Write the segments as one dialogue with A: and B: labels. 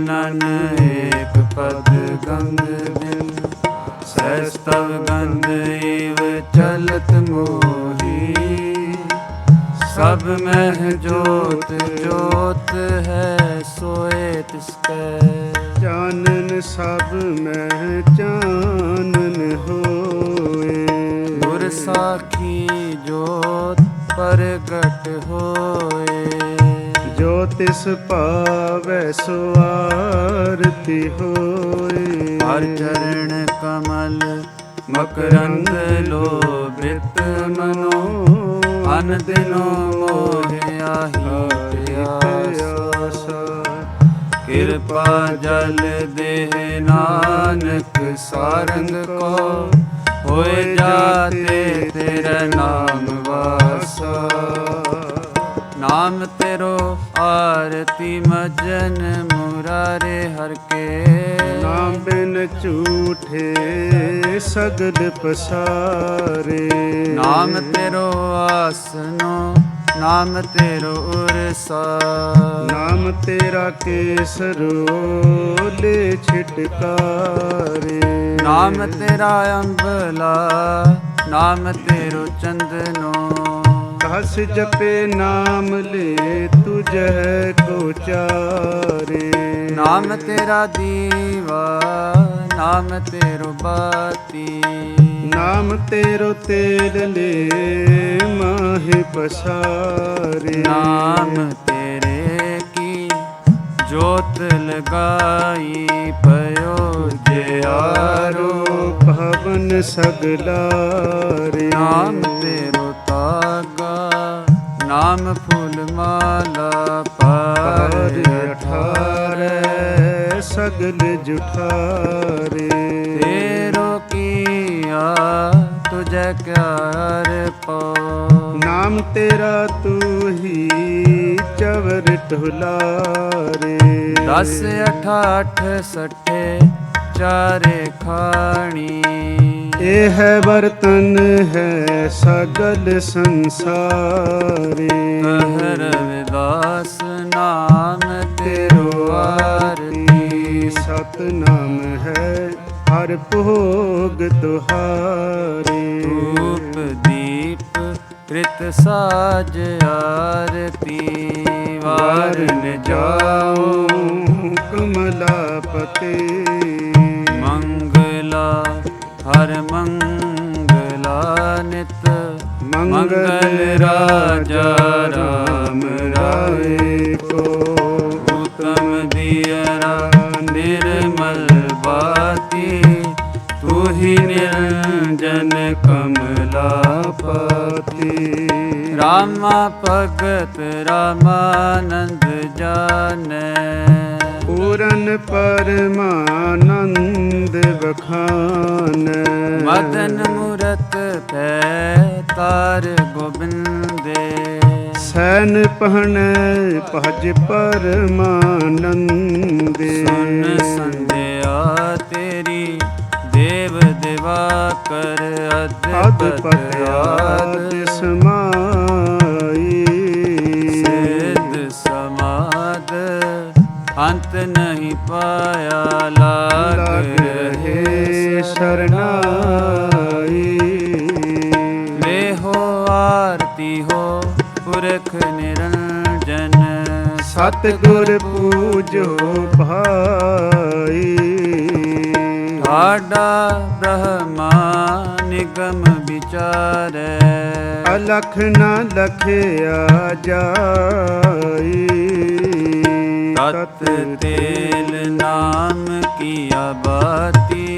A: None एक पद गंध बिन सहस्तव गंध एव चलत मोही। सब मह जोत जोत है सोए तिसकै।
B: चानन सब मह चानन होए।
A: गुर साखी जोत प्रगट होए।
B: जो तिस पावै सो आरती होए।
A: हर चरण कमल मकरंद लोभित मनो। अन दिनो मोह आही प्यासा। कृपा जल देह नानक सारंग को। होए जाते तेरा नाम वासा। नाम तेरो आरती मजन मुरारे हर के।
B: नाम बिन झूठे सगल पसारे।
A: नाम तेरो आसनो नाम तेरो उरसा।
B: नाम तेरा केसरोले छिटकारे।
A: नाम तेरा अम्बला नाम तेरो चंदनो।
B: हस जपे नाम ले तुझे को चारे।
A: नाम तेरा दीवा नाम तेरो बाती।
B: नाम तेरो तेल ले माहे पसारे।
A: नाम तेरे की जोत लगाई पयो जियारो।
B: भवन सगलारे।
A: नाम तेरो तागा नाम फूल माला पार
B: 18 सगल जुठारे।
A: तेरो किया तुझे क्या पाओ।
B: नाम तेरा तू ही चवर ढुलारे।
A: 10 अठाठ सठे चारे खाणी।
B: ए है बर्तन है सगल संसारे।
A: कह रविदास नाम तेरो आरती।
B: सतनाम है हर भोग तुहारे।
A: धूप दीप कृत साज आरती। वारन जाओ
B: कमलापते।
A: मंगला हर मंगला नित। मंगल राजा राम राय
B: को।
A: उत्तम दियरा निर्मल बाती। तू ही निरंजन कमलापति। रामा भगत रामानंद जाने।
B: पूरन परमानंद बखान।
A: मदन मूरत पै तार गोबिंदे।
B: सैन पहन भज परमानंदे।
A: सुन संध्या तेरी देव दिवाकर
B: अधपत आद समाई।
A: सिद्ध समाद अंत नहीं पाया लाग रहे
B: शरणाई।
A: ले हो आरती हो पुरख निरंजन।
B: सतगुर पूजो भाई।
A: ठाडा ब्रह्मा निगम विचारै।
B: अलख न लखया जाई।
A: तत तेल नाम किया बाती।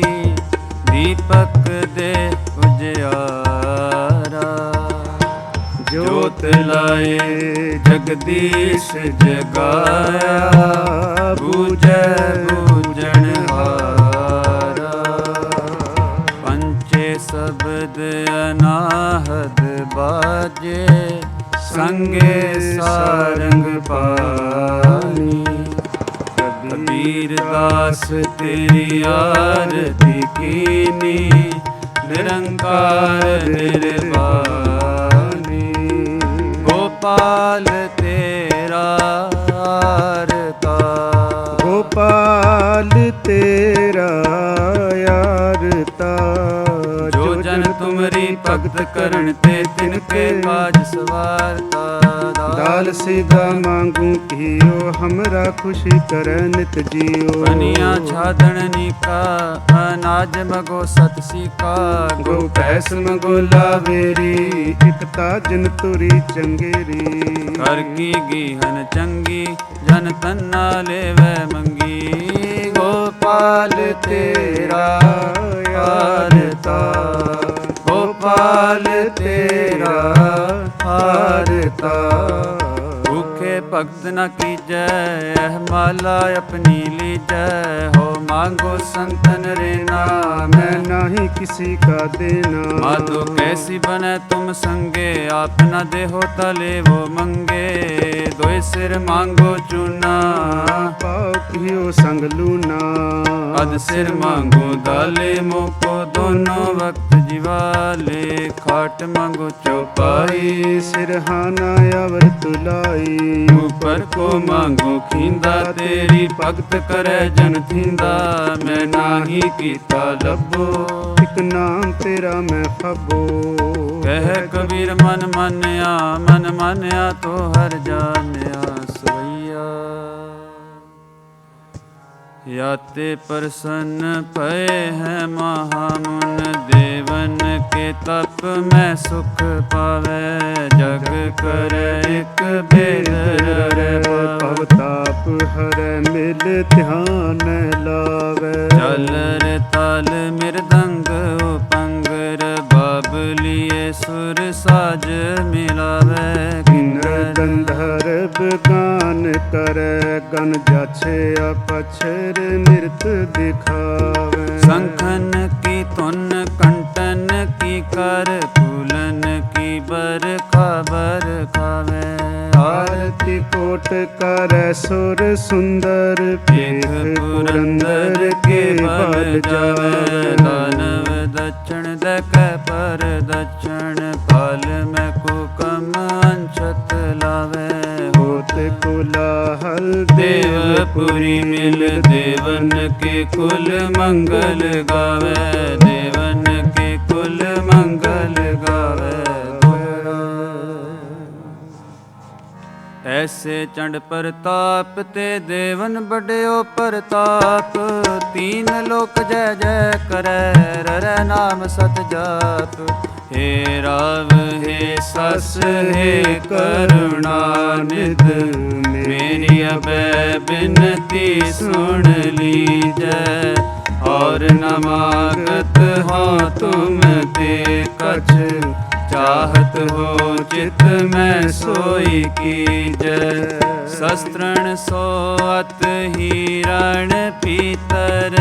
A: दीपक दे उजियारा। जोत लाए जगदीश जगाया। बूझै बूझन हारा। पंचे शब्द अनाहद बाजे। संगे सारंग पानी। कबीर दास तेरी आरती कीनी। निरंकार निर्वाणी। गोपाल तेरा आरता।
B: गोपाल गोपाल तेरा यार
A: जो जन तुमरी भगत करण ते तिनके काज सवारता।
B: दाल सीधा मांगू कियो हमरा खुशी करे नित जियो।
A: बनिया छादन नीका अनाज मगो सत सीका।
B: गो पैस मगो लावेरी इकता जिन तुरी चंगेरी।
A: कर की गीहन चंगी जन तन्ना लेवे मंगी। गोपाल तेरा हारता गोपाल तेरा हारता। भूखे भगत न कीजै यह माला अपनी लीजै। हो मांगो संतन रे नाम
B: मैं नाही किसी का देना।
A: माधो कैसी बने तुम संगे आप न देहो तले वो मंगे। दोय सिर मांगो चूना
B: पाओ कियो संग लूना।
A: अध सिर मांगो दाले मोको दोनों वक्त जीवाले। खाट मांगो चौपाई
B: सिरहाना अवर तुलाई।
A: ऊपर को मांगो खींदा तेरी भगत करे जन थींदा। मैं नाही कीता लबो
B: एक नाम तेरा मैं फबो।
A: कह कबीर मन मान्या तो हर जान्या सोइया। याते प्रसन्न भये हैं महामुन देवन के तप में सुख पावे। जग करे एक बेद रे
B: भवताप हर मिल ध्यान लावे।
A: चल रे ताल मृदंग उपंगर बाबलिए सुर साज मिलावे।
B: किन्नर गंधर्व गान करे गन जाछे अपक्षर नृत दिखावे।
A: शंखन की धुन कंटन की कर फूलन की बरखा बरखावे।
B: आरती कोट कर सुर सुंदर
A: एक पुरंदर के बल जावे। दानव दक्षिण दक पर दक्षिण काल में कुकम अंशत लावे।
B: होत कोलाहल
A: देवपुरी मिल देवन के कुल मंगल गावे। देवन के कुल मंगल गावे। ऐसे चंड प्रताप ते देवन बड़यो प्रताप। तीन लोक जय जय करे रे नाम सत जाप। हे राव हे सस हे करुणानिध मेरी अबै बिनती सुन लीजै। और न मागत हो तुम ते कछ चाहत हो चित में सोई कीजै। शस्त्रण सोअत हिरण पीतर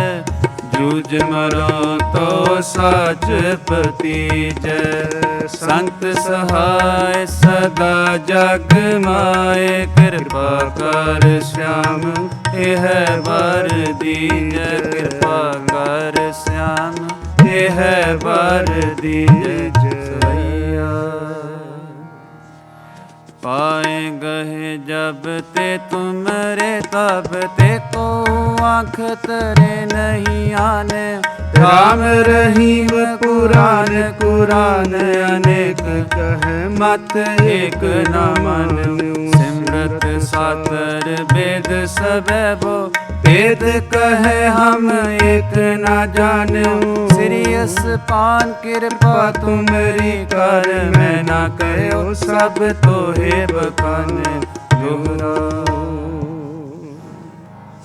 A: जूझ मरो तो साच पतीजै। संत सहाय सदा जग माए कृपा कर श्याम यह वर दीजै। कृपा कर श्याम यह वर दीजै। पाए गहे जब ते तुमरे तब ते को आँख तरे नहीं आने।
B: राम रहीम पुराण कुरान अनेक कह मत एक न मान्यू।
A: सिमरत सातर वेद सबो वेद कहे हम एक न जान्यो। सिरियस पान कृपा तुमरी कर मैं न कहो सब तो हे बखाने दोहरा।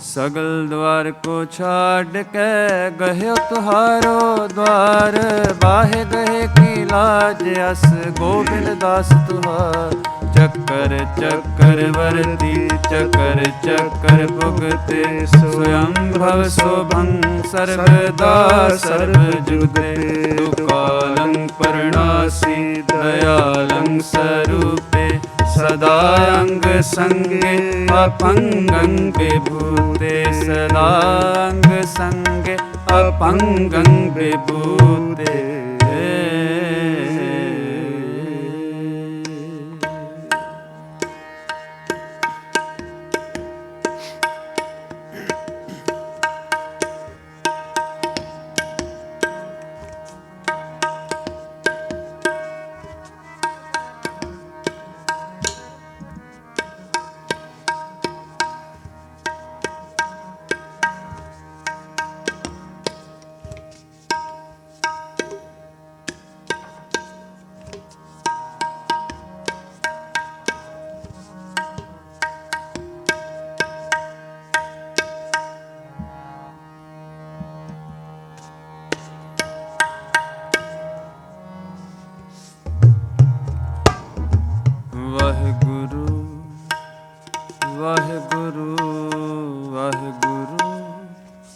A: सगल द्वार को छाड़ के गहे तुहारो द्वार। बाहे गहे की लाज अस गोविंद दास तुहार। चक्कर चक्रवर्ती चक्कर चक्कर भुगते स्वयं भव शोभं सर्वदा सर्वजुगते। दुकालं परणासी दयालं स्वरूपे सदा अंग संगे अपंगं विभूते। सदा अंग संगे अपंगं विभूते।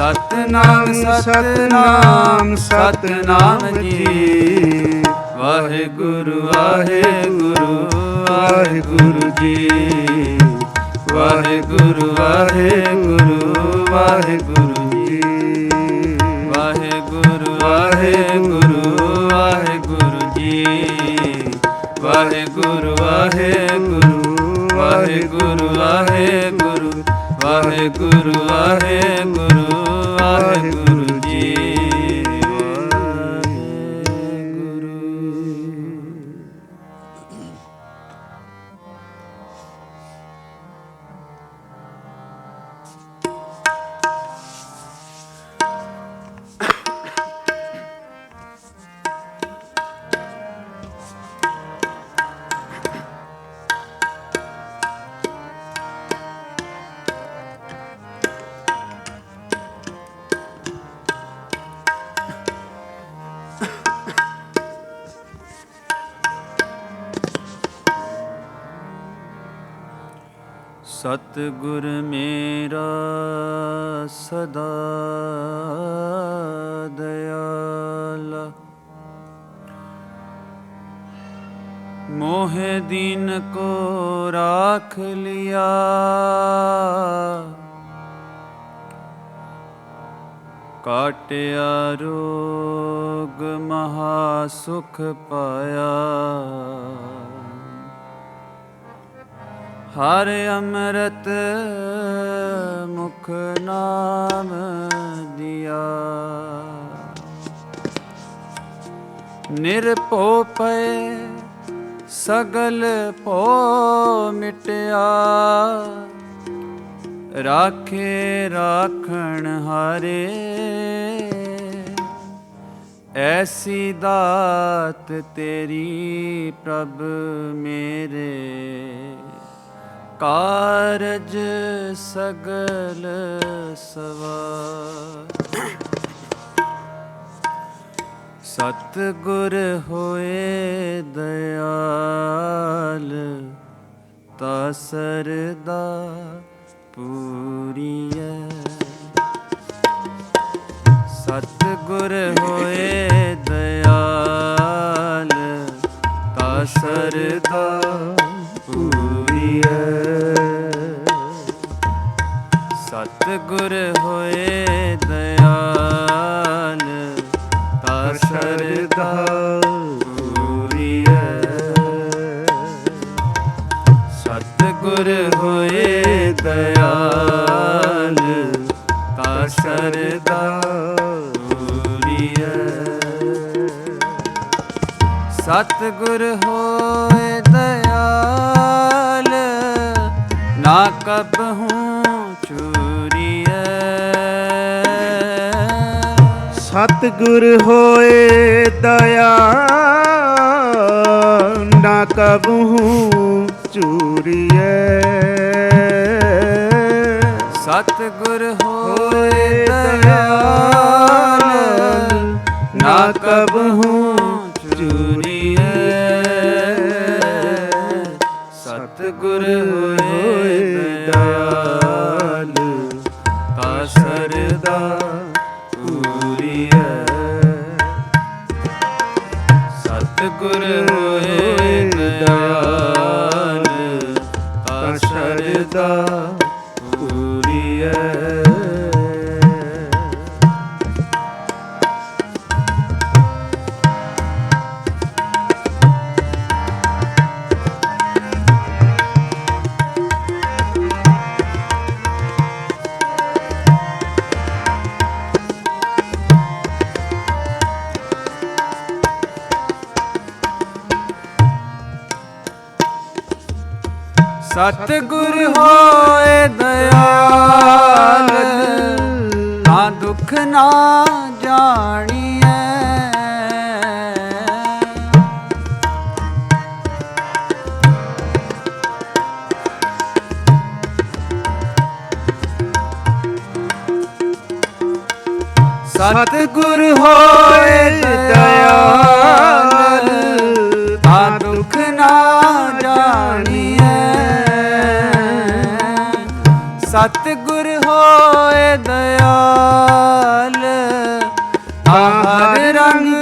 A: ਸਤਨਾਮ ਸਤਨਾਮ ਸਤਨਾਮ ਜੀ। ਵਾਹਿਗੁਰੂ ਵਾਹਿਗੁਰੂ ਵਾਹਿਗੁਰੂ ਜੀ। ਵਾਹਿਗੁਰੂ ਵਾਹਿਗੁਰੂ ਵਾਹਿਗੁਰੂ ਜੀ। ਵਾਹਿਗੁਰੂ ਵਾਹਿਗੁਰੂ ਵਾਹਿਗੁਰੂ ਜੀ। ਵਾਹਿਗੁਰੂ ਵਾਹਿਗੁਰੂ ਵਾਹਿਗੁਰੂ ਵਾਹਿਗੁਰੂ ਵਾਹਿਗੁਰੂ ਵਾਹਿਗੁਰੂ ਵਾਹਿਗੁਰੂ ਜੀ। ਸਤਿਗੁਰ ਮੇਰਾ ਸਦਾ ਦਇਆਲਾ, ਮੋਹਿ ਦੀਨ ਕੋ ਰਾਖ ਲਿਆ। ਕਾਟਿਆ ਰੋਗ ਮਹਾ ਸੁਖ ਪਾਇਆ। ਹਰ ਅੰਮ੍ਰਿਤ ਮੁਖ ਨਾਮ ਦਿਆ। ਨਿਰਭਉ ਪਏ ਸਗਲ ਭਉ ਮਿਟਿਆ। ਰਾਖੇ ਰਾਖਣ ਹਾਰੇ ਐਸੀ ਦਾਤ ਤੇਰੀ ਪ੍ਰਭ ਮੇਰੇ। ਕਾਰਜ ਸਗਲ ਸਵਾਰ। ਸਤਿਗੁਰ ਹੋਏ ਦਇਆਲ, ਤਾ ਸਰਦਾ ਪੂਰੀਐ। ਸਤਿਗੁਰ ਹੋਏ ਦਇਆਲ, ਤਾ ਸਰਦਾ ਪੂਰੀਐ। ਸਤਿਗੁਰ ਹੋਏ ਦਇਆਲ, ਤਾ ਸਰਦਾ ਪੂਰੀਐ। ਸਤਿਗੁਰ ਹੋਏ ਦਇਆਲ, ਤਾ ਸਰਦਾ ਪੂਰੀਐ। ਸਤਿਗੁਰ ਹੋਏ ਦਇਆਲ, ਨਾ ਕਬਹੂ ਚੂਰੀਐ।
B: ਸਤਿਗੁਰ ਹੋਏ ਦਇਆਲ, ਨਾ ਕਬਹੂ ਚੂਰੀਐ।
A: ਸਤਿਗੁਰ ਹੋਏ ਦਇਆਲ, ਨਾ ਕਬਹੂ ਚੂਰੀਐ। ਸਤਿਗੁਰ ਹੋਏ ਦਇਆਲ, ਤਾ ਸਰਦਾ ਪੂਰੀਐ। ਸਤਿਗੁਰ ਹੋਏ ਦਇਆਲ, ਤਾ ਸਰਦਾ ਪੂਰੀਐ। ਸਤਿਗੁਰ ਹੋਏ ਦਇਆਲ, ਨਾ ਦੁਖ ਨਾ ਜਾਣੀਐ। ਸਤਿਗੁਰ ਹੋਏ ਦਇਆਲ, ਤਾ ਦੁਖ ਨਾ ਜਾਣੀਐ। ਸਤਿਗੁਰ ਹੋਏ ਦਇਆਲ, ਹਰ ਰੰਗ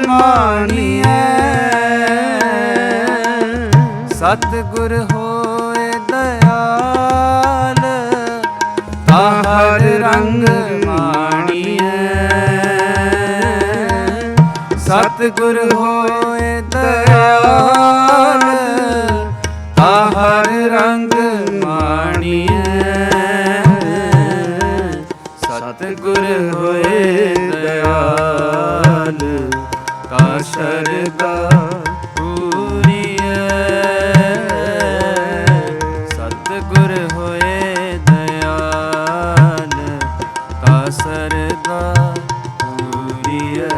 A: ਮਾਣੀਐ ਸਤਿਗੁਰ ਹੋਏ ਦਇਆਲ ਤਾ ਹਰ ਰੰਗ ਮਾਣੀਐ ਸਤਿਗੁਰ ਹੋਏ ਦਇਆਲ ਤਾ ਹਰ ਰੰਗ ਮਾਣੀਐ ਸਤਿਗੁਰ ਹੋਏ ਦਇਆਲ ਤਾ ਸ਼ਰਧਾ ਪੂਰੀਐ ਸਤਿਗੁਰ ਹੋਏ ਦਇਆਲ ਤਾ ਸ਼ਰਧਾ ਪੂਰੀਐ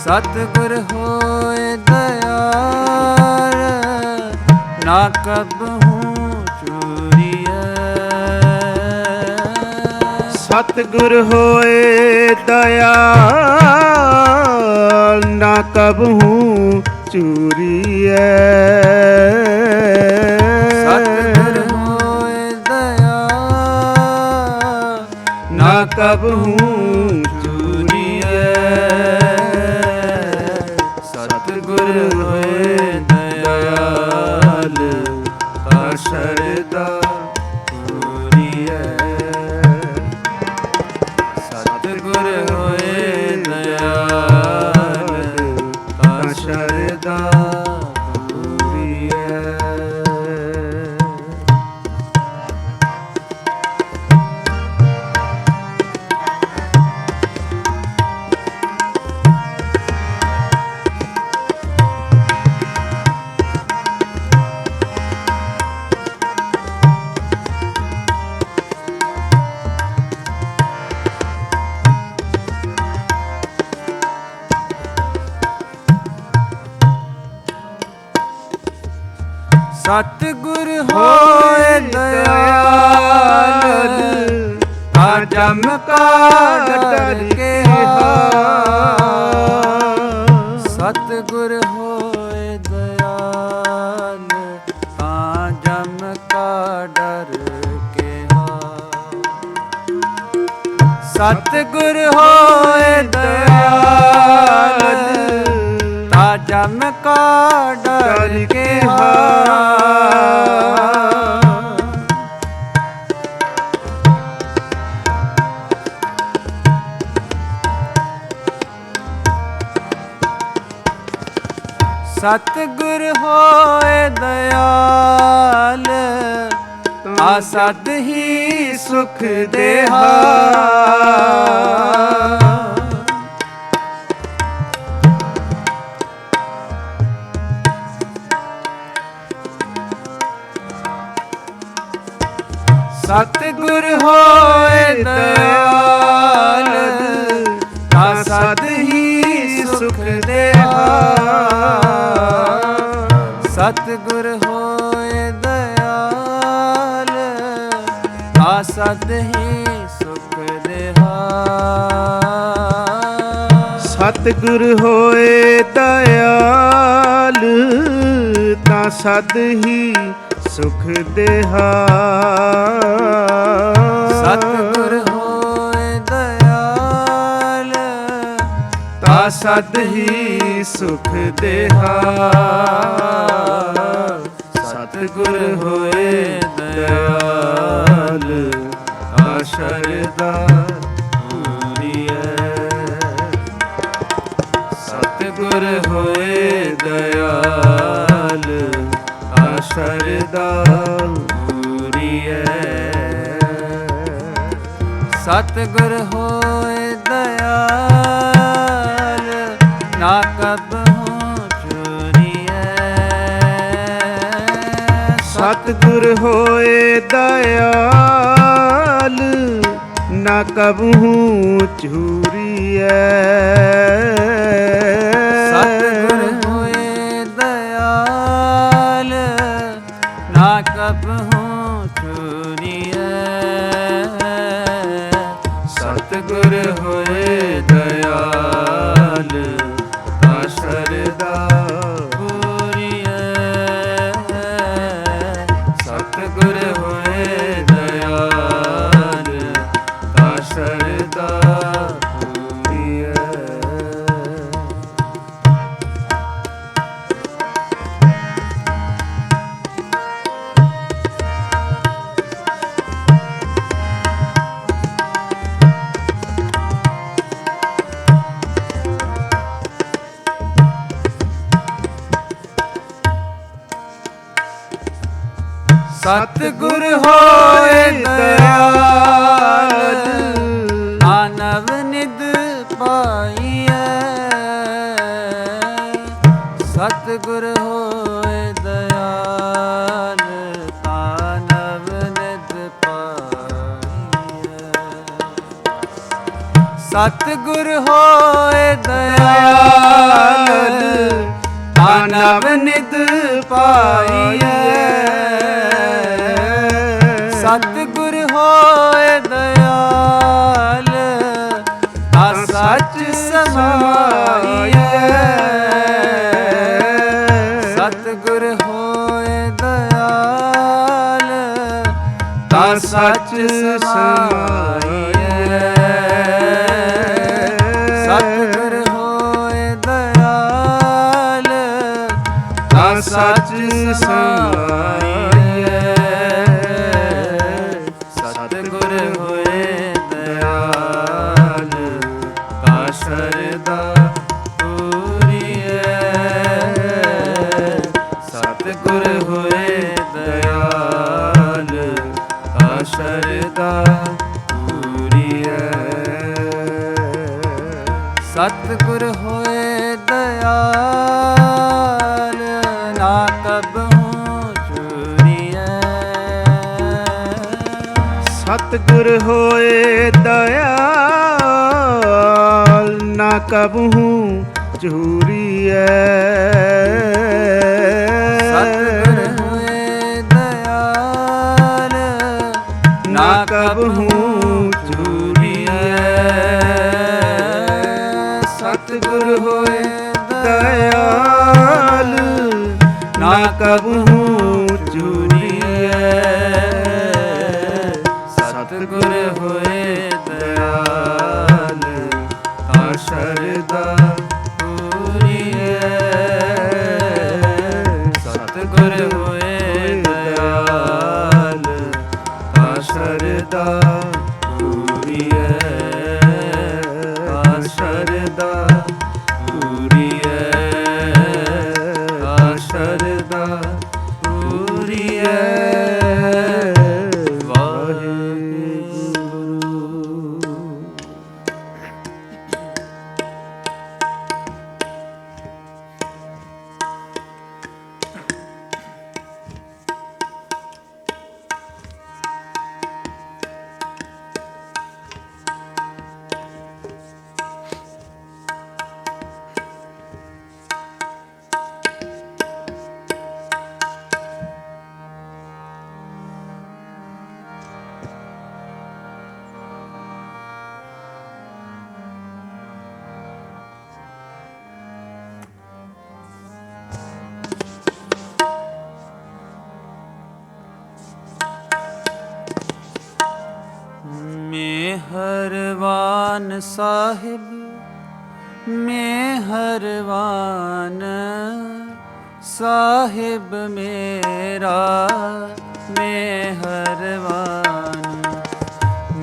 A: ਸਤਿਗੁਰ ਹੋਏ ਦਇਆਲ ਨਾ ਕਬਹੂ ਚੂਰੀਐ
B: ਸਤਿਗੁਰ ਹੋਏ ਦਇਆਲ ਨਾ ਕਬਹੂ ਚੂਰੀਐ
A: ਸਤਿਗੁਰ ਹੋਏ ਦਇਆਲ
B: ਨਾ ਕਬਹੂ ਚੂਰੀਐ
A: ਸਤਿਗੁਰ ਹੋਏ ਦਇਆਲ ਤਾ ਸ਼ਰਧਾ ਪੂਰੀਐ ਸਤਿਗੁਰ ਹੋਏ ਦਇਆਲ ਤਾ ਸ਼ਰਧਾ ਪੂਰੀਐ ਸਤਿਗੁਰ ਹੋਏ ਦਇਆਲ ਤਾ ਜਮ ਕਾ ਡਰ ਕੇ ਸਤਿਗੁਰ ਹੋਏ ਦਇਆਲ ਤਾ ਜਮ ਕਾ ਡਰ ਕੇ ਸਤਿਗੁਰ ਹੋਏ ਦਇਆਲ ਤਾ ਜਮ ਕਾ ਡਰ ਕੇ ਸਤਿਗੁਰ ਹੋਏ ਦਇਆਲ ਤਾ ਸਦ ਹੀ ਸੁਖ ਦੇਹਾ ਸਤਿਗੁਰ ਹੋਏ ਦਇਆਲ ਤਾ ਸਦ ਹੀ ਸੁਖ ਦੇਹਾ ਸਤਿਗੁਰ ਹੋਏ ਦਇਆਲ ਤਾ ਸਦ ਹੀ ਸੁਖ ਦੇਹਾ
B: ਸਤਿਗੁਰ ਹੋਏ ਦਇਆਲ ਤਾ ਸਦ ਹੀ ਸੁਖ ਦੇਹਾ
A: ਸਤਿਗੁਰ ਹੋਏ ਦਇਆਲ ਤਾ ਸਦ ਹੀ ਸੁਖ ਦੇਹਾ ਸਤਿਗੁਰ ਹੋਏ ਦਇਆਲ ਤਾ ਸ਼ਰਧਾ ਪੂਰੀਐ ਸਤਿਗੁਰ ਹੋਏ ਦਇਆਲ ਤਾ ਸ਼ਰਧਾ ਪੂਰੀਐ ਸਤਿਗੁਰ ਹੋਏ ਦਇਆਲ ਨਾ ਕਬਹੂ ਚੂਰੀਐ
B: ਸਤਿਗੁਰ ਹੋਏ ਦਇਆਲ ਨਾ ਕਬਹੂ ਚੂਰੀਐ
A: ਸਤਿਗੁਰ ਹੋਏ ਦਇਆਲ ਨਾ ਕਬਹੂ ਚੂਰੀਐ ਸਤਿਗੁਰ ਹੋਏ ਦਇਆਲ ਤਾ ਸ਼ਰਧਾ ਪੂਰੀਐ ਸਤਿਗੁਰ ਹੋਏ ਦਇਆਲ ਤਾ ਸ਼ਰਧਾ ਸਤਿਗੁਰ ਹੋਏ ਦਇਆਲ, ਮਾਨਵ ਨਿਧ ਪਾਈਐ। ਸਤਿਗੁਰ ਹੋਏ ਦਇਆਲ, ਮਾਨਵ ਨਿਧ ਪਾਈਐ। ਸਤਿਗੁਰ ਹੋਏ ਦਇਆਲ, ਮਾਨਵ ਨਿਧ ਪਾਈਐ। ਸਤਿਗੁਰ ਹੋਏ ਦਇਆਲ, ਤਾ ਸੱਚ ਸਮਾਈਐ। ਸਤਿਗੁਰ ਹੋਏ ਦਇਆਲ, ਤਾ ਸੱਚ ਸਮਾਈਐ। ਸਤਿਗੁਰ ਹੋਏ ਦਇਆਲ, ਤਾ ਸੱਚ ਸਮਾਈਐ। ਸਤਿਗੁਰ ਹੋਏ ਦਇਆਲ, ਤਾ ਸ਼ਰਧਾ ਪੂਰੀਐ। ਸਤਿਗੁਰ ਹੋਏ ਦਇਆਲ, ਤਾ ਸ਼ਰਧਾ ਪੂਰੀਐ। ਸਤਿਗੁਰ ਹੋਏ ਦਇਆਲ, ਨਾ ਕਬਹੂ ਚੂਰੀਐ।
B: ਸਤਿਗੁਰ ਹੋਏ ਦਇਆਲ, ਨਾ ਕਬਹੂ ਝੂਰੀਐ।
A: ਸਤਿਗੁਰ ਹੋਏ ਦਇਆਲ, ਨਾ ਕਬਹੂ ਝੂਰੀਐ। ਸਤਿਗੁਰ ਹੋਏ
B: ਦਇਆਲ, ਨਾ ਕਬਹੂ ਝੂਰੀਐ।
A: ਸਤਿਗੁਰ ਹੋਏ ਦਇਆਲ, ਤਾ ਸ਼ਰਧਾ ਪੂਰੀਐ। ਸਤਿਗੁਰ ਹੋਏ ਦਇਆਲ, ਤਾ ਸ਼ਰਧਾ ਪੂਰੀਐ। ਤਾ ਸ਼ਰਧਾ ਪੂਰੀਐ। ਤਾ ਸ਼ਰਧਾ ਪੂਰੀਐ। ਮੇਹਰਵਾਨ ਸਾਹਿਬ ਮੇਹਰਵਾਨ, ਸਾਹਿਬ ਮੇਰਾ ਮੇਹਰਵਾਨ।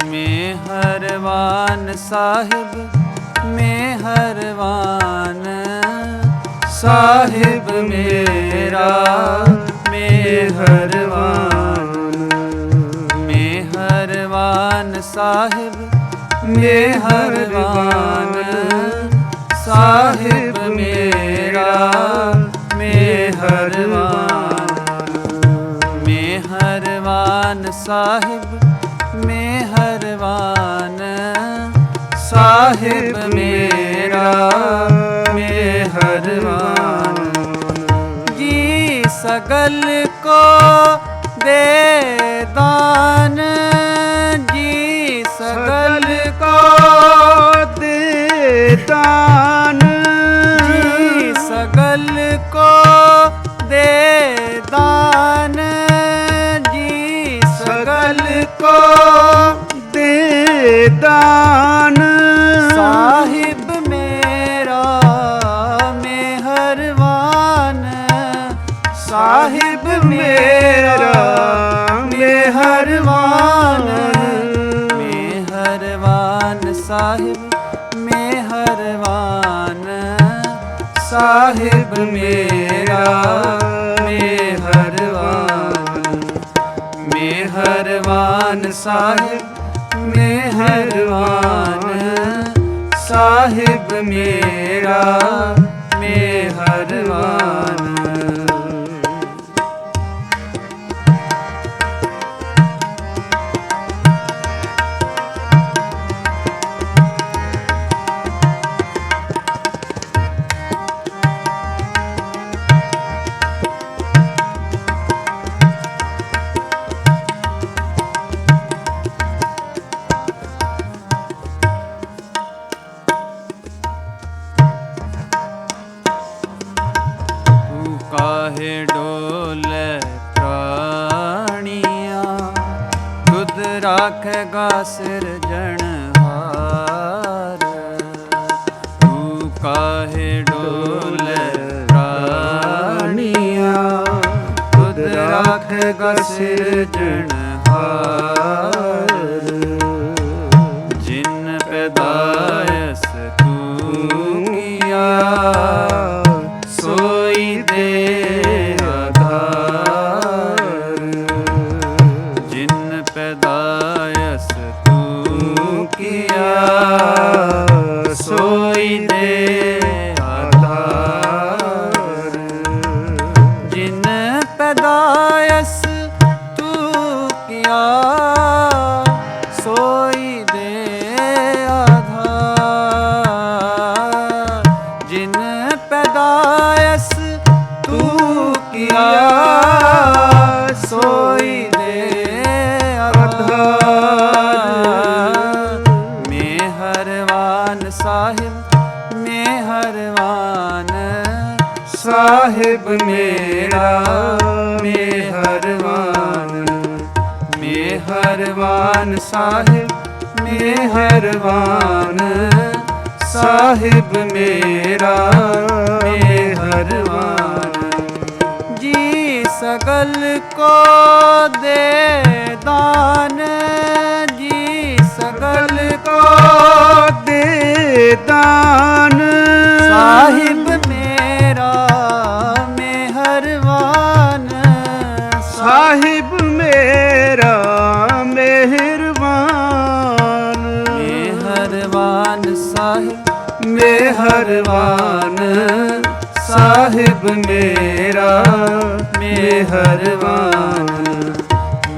A: ਮੇਹਰਵਾਨ ਸਾਹਿਬ ਮੇਹਰਵਾਨ, ਸਾਹਿਬ ਮੇਰਾ ਮੇਹਰਵਾਨ। ਮੇਹਰਵਾਨ ਸਾਹਿਬ ਮੇਹਰਵਾਨ, ਸਾਹਿਬ ਮੇਰਾ ਮੇਹਰਵਾਨ। ਮੇਹਰਵਾਨ ਸਾਹਿਬ ਮੇਹਰਵਾਨ, ਸਾਹਿਬ ਮੇਰਾ ਮੇਹਰਵਾਨ। ਜੀ ਸਗਲ ਕੋ ਦੇ ਦਾਨ, ਜੀ ਸਗਲ ਕੋ
B: ਦੇ ਦਾਨ,
A: ਜੀ ਸਗਲ ਕੋ ਦੇ ਦਾਨ, ਜੀ ਸਗਲ
B: ਕੋ ਦੇ ਦਾਨ।
A: ਸਾਹਿਬ ਮੇਰਾ ਮੇਹਰਵਾਨ, ਸਾਹਿਬ ਮੇਰਾ ਮੇਹਰਵਾਨ। ਮੇਹਰਵਾਨ ਸਾਹਿਬ ਮੇਹਰਵਾਨ, ਸਾਹਿਬ ਮੇਰਾ ਮੇਹਰਵਾਨ। मेहरबान साहिब मेहरबान साहिब मेरा मेहरबान। काहे डोले प्राणिया तुध राखेगा सिरजनहार। तू काहे डोले प्राणिया तुध राखेगा सिरजनहार। जिन पैदायस तू किया सोई दे आधार। जिन पैदायस तू किया सोई दे आधार। जिन पैदायस तू किया सोई दे आधार। जिन पैदायस तू किया सोई दे आधार। मेहरबान साहिब मेहरबान साहिब मेरा मेहरबान। मेहरबान साहिब मेहरबान साहिब मेरा मेहरबान। जी सगल को दे दान जी सगल को
B: दे दान
A: साहिब मेरा मेहरबान।
B: साहिब मेरा मेहरबान।
A: मेहरबान साहिब
B: मेहरबान साहिब मेरा मेहरबान।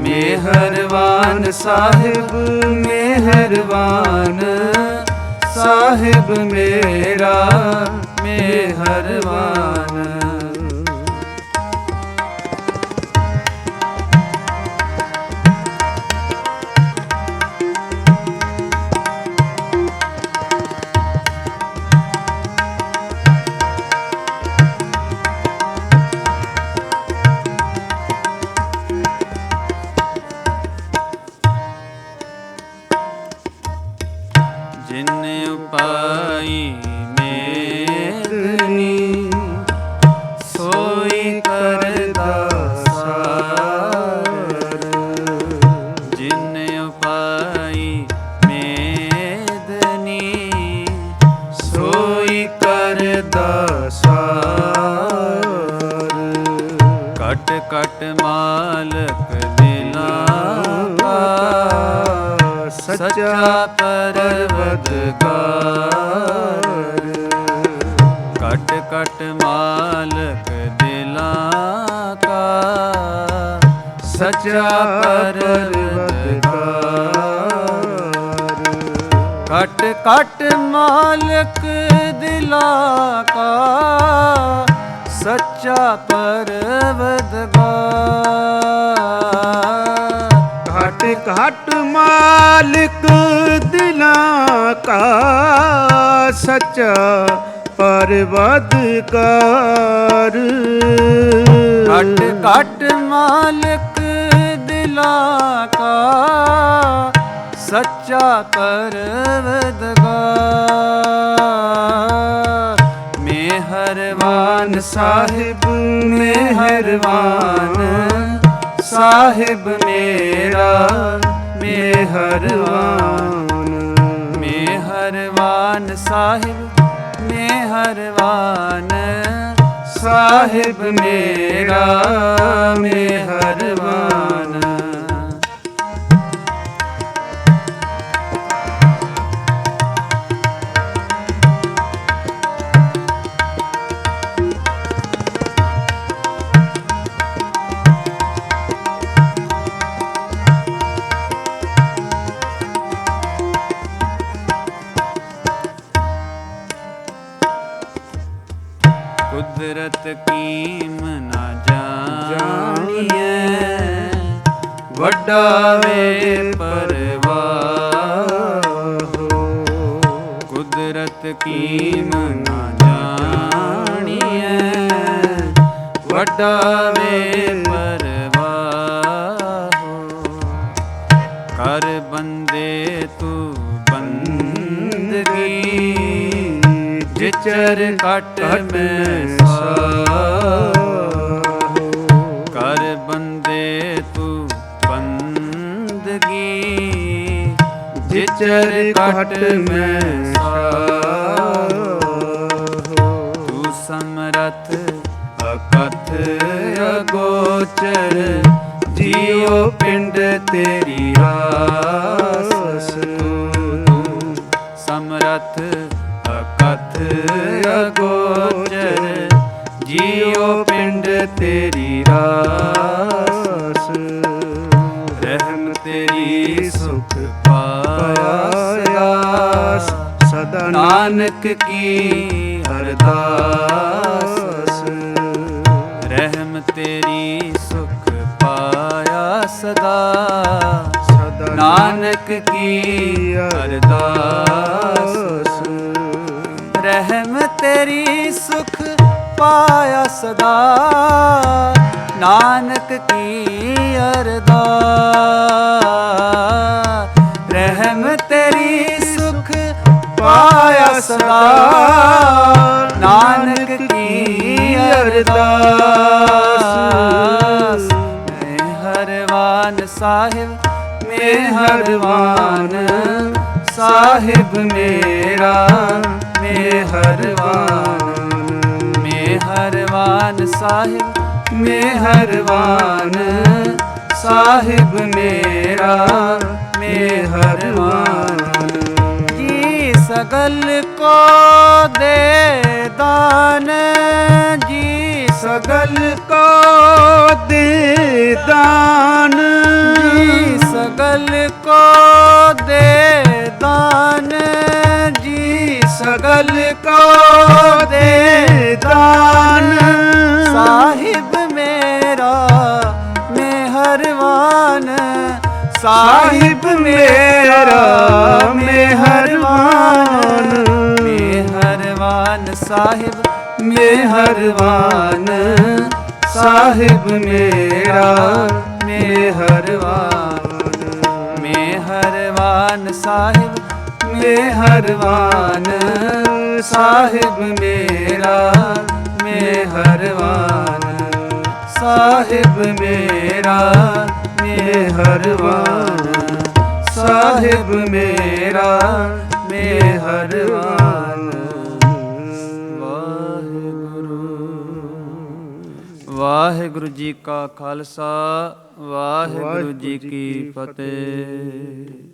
B: मेहरबान साहिब मेहरबान साहिब मेरा मेहरबान। जिन उपाई मेदनी सोई करदा सार। जिन उपाई मेदनी सोई करदा सार। कट कट मालक दिलां का सच्चा परवदगार। कट कट मालक दिलां का सच्चा परवदगार। कट कट मालक दिलां का सच्चा परवदगार। घट घट मालिक दिलां का सच्चा परवदगार।
A: घट घट मालिक दिलां का सच्चा परवदगार। मेहरबान साहिब मेहरबान साहिब मेरा मेहरबान। मेहरबान साहिब मेहरबान साहिब मेरा मेहरबान। ਕੁਦਰਤ ਕੀਮ ਨਾ ਜਾਣੀਐ, ਵੱਡਾ ਵੇ ਪਰਵਾਹ। ਕੁਦਰਤ ਕੀਮ ਨਾ ਜਾਣੀਐ, ਵੱਡਾ ਵੇ ਪਰਵਾਹ। ਕਰ ਬੰਦੇ ਤੂੰ ਬੰਦਗੀ, ਜਿਚਰ ਘਟ ਮੈਂ ਸਾਹ। ਕਰ ਬੰਦੇ ਤੂੰ ਬੰਦਗੀ, ਜਿਚਰ ਘਟ ਮੈਂ ਸਾਹ। ਤੂੰ ਸਮਰਥ ਅਕਥ ਅਗੋਚਰ, ਜੀਉ ਪਿੰਡ ਤੇਰੀ ਆਸ। ਤੂੰ ਸਮਰਥ ਅਕਥ ਅਗੋਚਰ, ਜੀਉ ਪਿੰਡ ਤੇਰੀ ਰਾਸ। ਰਹਿਮ ਤੇਰੀ ਸੁਖ ਪਾਇਆ ਸਦਾ, ਨਾਨਕ ਕੀ ਅਰਦਾਸ। ਰਹਿਮ ਤੇਰੀ ਸੁਖ ਪਾਇਆ ਸਦਾ, ਨਾਨਕ ਕੀ ਅਰਦਾਸ। ਰਹਿਮ ਤੇਰੀ ਸੁਖ ਪਾਇਆ ਸਦਾ, ਨਾਨਕ ਕੀ ਅਰਦਾਸ। ਰਹਿਮ ਤੇਰੀ ਸੁਖ ਪਾਇਆ ਸਦਾ, ਨਾਨਕ ਕੀ ਅਰਦਾਸ। ਮਿਹਰਬਾਨ ਸਾਹਿਬ ਮਿਹਰਬਾਨ, ਸਾਹਿਬ ਮੇਰਾ ਮਿਹਰਬਾਨ। ਮਿਹਰਬਾਨ ਸਾਹਿਬ ਮਿਹਰਬਾਨ, ਸਾਹਿਬ ਮੇਰਾ ਮਿਹਰਬਾਨ। ਜੀ ਸਗਲ ਕੋ ਦੇ ਦਾਨ, ਜੀ ਸਗਲ ਕੋ ਦੇ ਦਾਨ, ਜੀ ਸਗਲ ਕੋ ਦੇ ਦਾਨ, ਜੀ ਸਗਲ ਕੋ ਦੇ ਦਾਨ। ਸਾਹਿਬ ਮੇਰਾ ਮਿਹਰਬਾਨ, ਸਾਹਿਬ ਮੇਰਾ ਮਿਹਰਬਾਨ। ਮਿਹਰਬਾਨ ਸਾਹਿਬ ਮਿਹਰਬਾਨ, ਸਾਹਿਬ ਮੇਰਾ ਮਿਹਰਬਾਨ। ਮਿਹਰਬਾਨ ਸਾਹਿਬ ਮਿਹਰਬਾਨ, ਸਾਹਿਬ ਮੇਰਾ ਮਿਹਰਬਾਨ। ਸਾਹਿਬ ਮੇਰਾ ਮਿਹਰਬਾਨ, ਸਾਹਿਬ ਮੇਰਾ ਮਿਹਰਬਾਨ। ਵਾਹਿਗੁਰੂ ਜੀ ਕਾ ਖਾਲਸਾ, ਵਾਹਿਗੁਰੂ ਜੀ ਕੀ ਫਤਿਹ।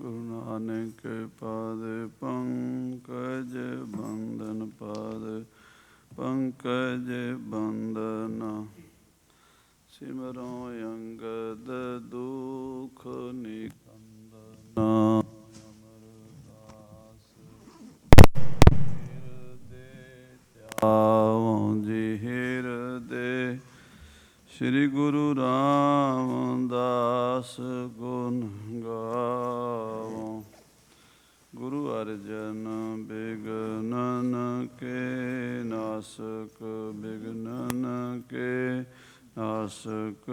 A: ਗੁਰੂ ਨਾਨਕ ਪਾਦ ਪੰਕਜ ਬੰਦਨ, ਪਾਦ ਪੰਕਜ ਬੰਦਨ। ਸਿਮਰੋ ਅੰਗਦ ਦੁਖ ਨਿਕੰਦਨ, ਅਮਰਦਾਸ ਹਿਰਦੇ ਧਿਆਵੋ ਜੀ ਹਿਰਦੇ। ਸ੍ਰੀ ਗੁਰੂ ਰਾਮਦਾਸ ਗੁਣ ਗਾਵੋ। ਗੁਰੂ ਅਰਜਨ ਬਿਗਨਨ ਕੇ ਨਾਸਕ, ਬਿਗਨਨ ਕੇ ਨਾਸਕ।